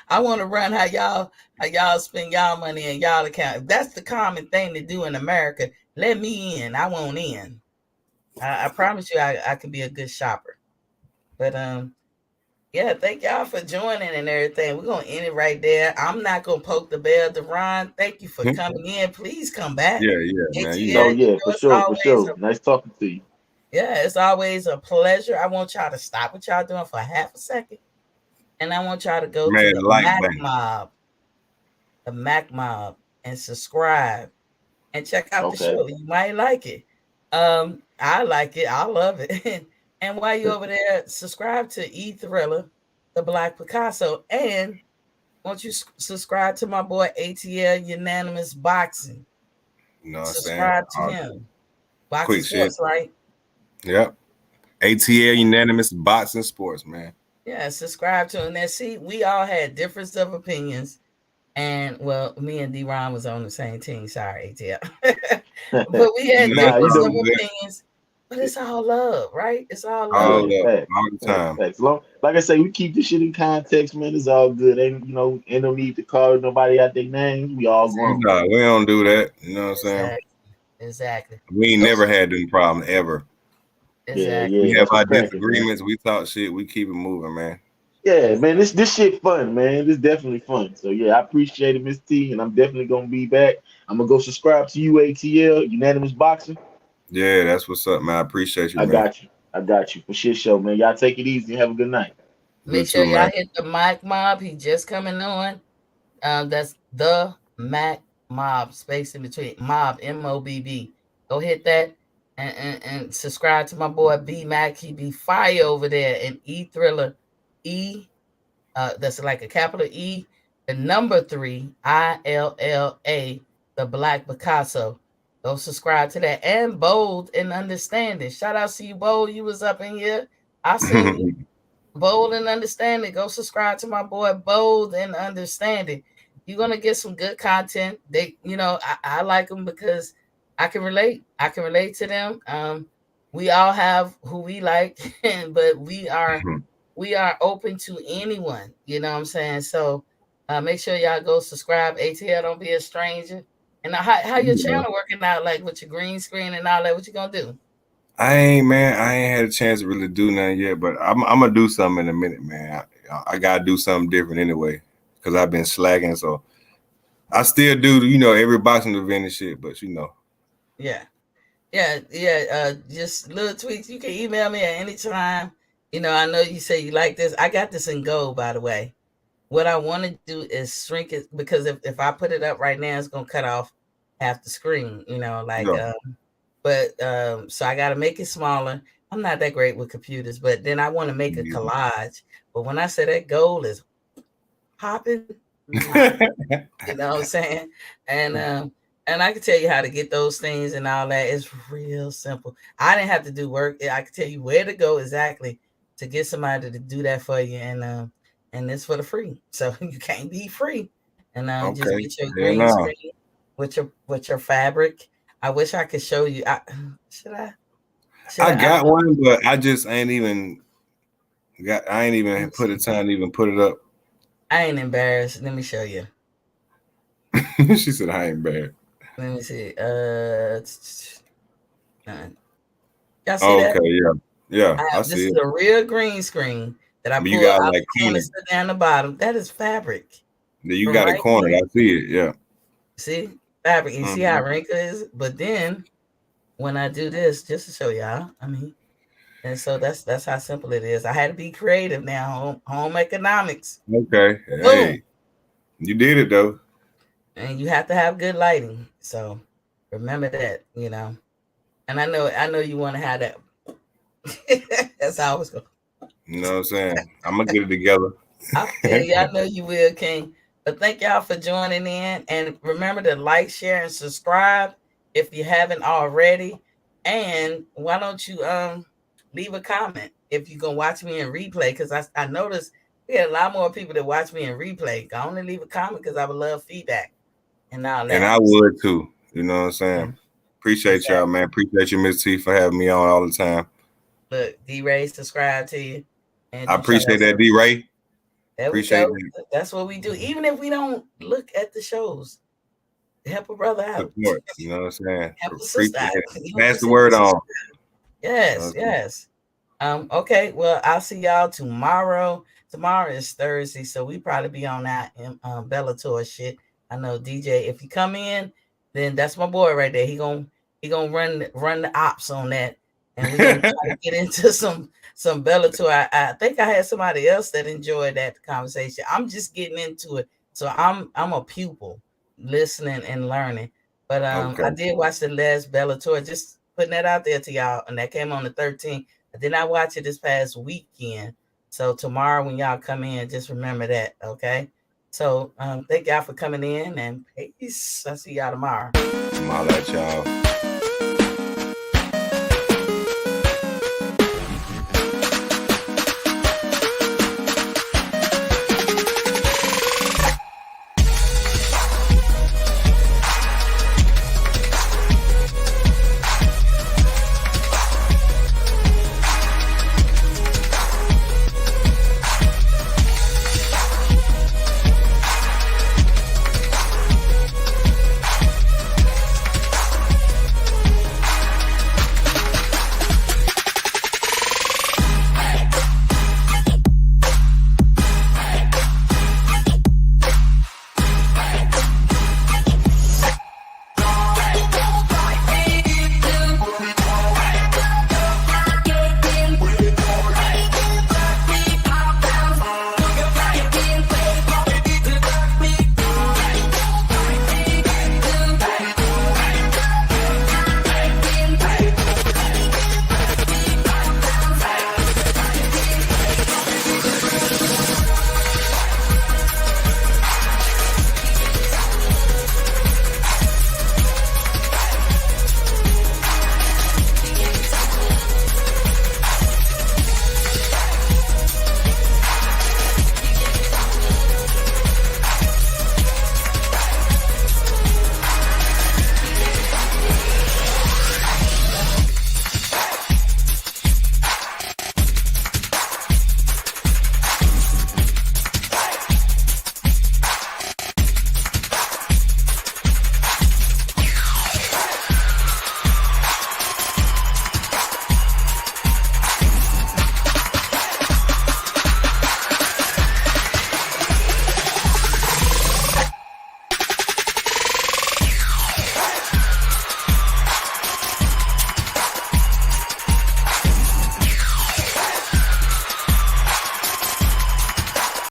I want to run how y'all spend y'all money in y'all account. If that's the common thing to do in America, let me in. I won't in. I promise you I can be a good shopper. But yeah, thank y'all for joining and everything. We're gonna end it right there. I'm not gonna poke the bell. Deron, thank you for coming in. Please come back. Yeah, man. Yeah, for sure. Nice talking to you. Yeah, it's always a pleasure. I want y'all to stop what y'all doing for half a second, and I want y'all to go to the Mac Mob, and subscribe and check out the show. You might like it. I like it. I love it. And while you're over there, subscribe to E Thriller, the Black Picasso, and won't you subscribe to my boy ATL Unanimous Boxing? Subscribe to him. Boxing Sports, right? Yep. ATL Unanimous Boxing Sports, man. Yeah, subscribe to him. Now, see, we all had difference of opinions, and well, me and D-Ron was on the same team. Sorry, ATL, but we had difference of opinions. But it's all love, right? It's all love. All the time. Like I say, we keep this shit in context, man. It's all good. Ain't no need to call nobody out their names. We all grown. No, we don't do that. You know what I'm saying? Exactly. We ain't never had any problem ever. Exactly. We have our disagreements. We talk shit. We keep it moving, man. Yeah, man. This shit fun, man. This definitely fun. So yeah, I appreciate it, Miss T, and I'm definitely gonna be back. I'm gonna go subscribe to you, ATL Unanimous Boxing. Yeah, that's what's up, man. I appreciate you, man. I got you. I got you. For shit show, man. Y'all take it easy. Have a good night. Make sure y'all hit the Mac Mob. He just coming on. That's the Mac Mob, space in between. Mob, M-O-B-B. Go hit that and subscribe to my boy B Mac. He be fire over there. And E Thriller, that's like a capital E, the number 3, ILLA, the Black Picasso. Go subscribe to that. And Bold and Understanding. Shout out to you, Bold. You was up in here. I seen you. Bold and Understanding. Go subscribe to my boy Bold and Understanding. You're gonna get some good content. They, I like them because I can relate. I can relate to them. We all have who we like, but we are open to anyone. You know what I'm saying? So make sure y'all go subscribe. ATL, don't be a stranger. And how your channel working out, like with your green screen and all that? What you gonna do? I ain't had a chance to really do nothing yet, but I'm gonna do something in a minute, man. I gotta do something different anyway, because I've been slacking. So I still do, every boxing event and shit, but Yeah. Just little tweaks. You can email me at any time. I know you say you like this. I got this in gold, by the way. What I want to do is shrink it, because if I put it up right now, it's gonna cut off half the screen. So I got to make it smaller. I'm not that great with computers, but then I want to make a collage. But when I say that goal is popping, you know what I'm saying? And I can tell you how to get those things and all that. It's real simple. I didn't have to do work. I can tell you where to go exactly to get somebody to do that for you. And it's for the free. So you can't be free. And just get your green screen with your fabric. I wish I could show you. I got one, but I just ain't even put the time to even put it up. I ain't embarrassed. Let me show you. She said I ain't embarrassed. Let me see. Y'all see that? Okay, yeah. I see this is it. a real green screen that I pulled out the canister down the bottom. That is fabric. You got it cornered. I see it. Yeah. See? Fabric. You see how wrinkled it is? But then when I do this, just to show y'all, and so that's how simple it is. I had to be creative now. Home economics. Okay. Hey, you did it though. And you have to have good lighting. So remember that, And I know you want to have that. That's how I was going. You know what I'm saying? I'm gonna get it together. I know you will, King. But thank y'all for joining in. And remember to like, share, and subscribe if you haven't already. And why don't you leave a comment if you're going to watch me in replay? Because I noticed we had a lot more people that watch me in replay. Go on and leave a comment, because I would love feedback. And all that. And I would too. You know what I'm saying? Appreciate y'all, man. Appreciate you, Miss T, for having me on all the time. Look, D-Ray, subscribe to you. And I appreciate that, D-Ray. Appreciate it. That's what we do. Even if we don't look at the shows, help a brother out. Support, you know what I'm saying? Help a sister out. Pass the word on. Yes. Okay, well, I'll see y'all tomorrow. Tomorrow is Thursday, so we probably be on that Bellator shit. I know DJ. If you come in, then that's my boy right there. He gonna run the ops on that, and we're gonna try to get into some Bellator. I think I had somebody else that enjoyed that conversation. I'm just getting into it, so I'm a pupil, listening and learning. But I did watch the last Bellator. Just putting that out there to y'all, and that came on the 13th. I did not watch it this past weekend. So tomorrow when y'all come in, just remember that, okay? So thank y'all for coming in, and peace. I'll see y'all tomorrow. I'll let y'all.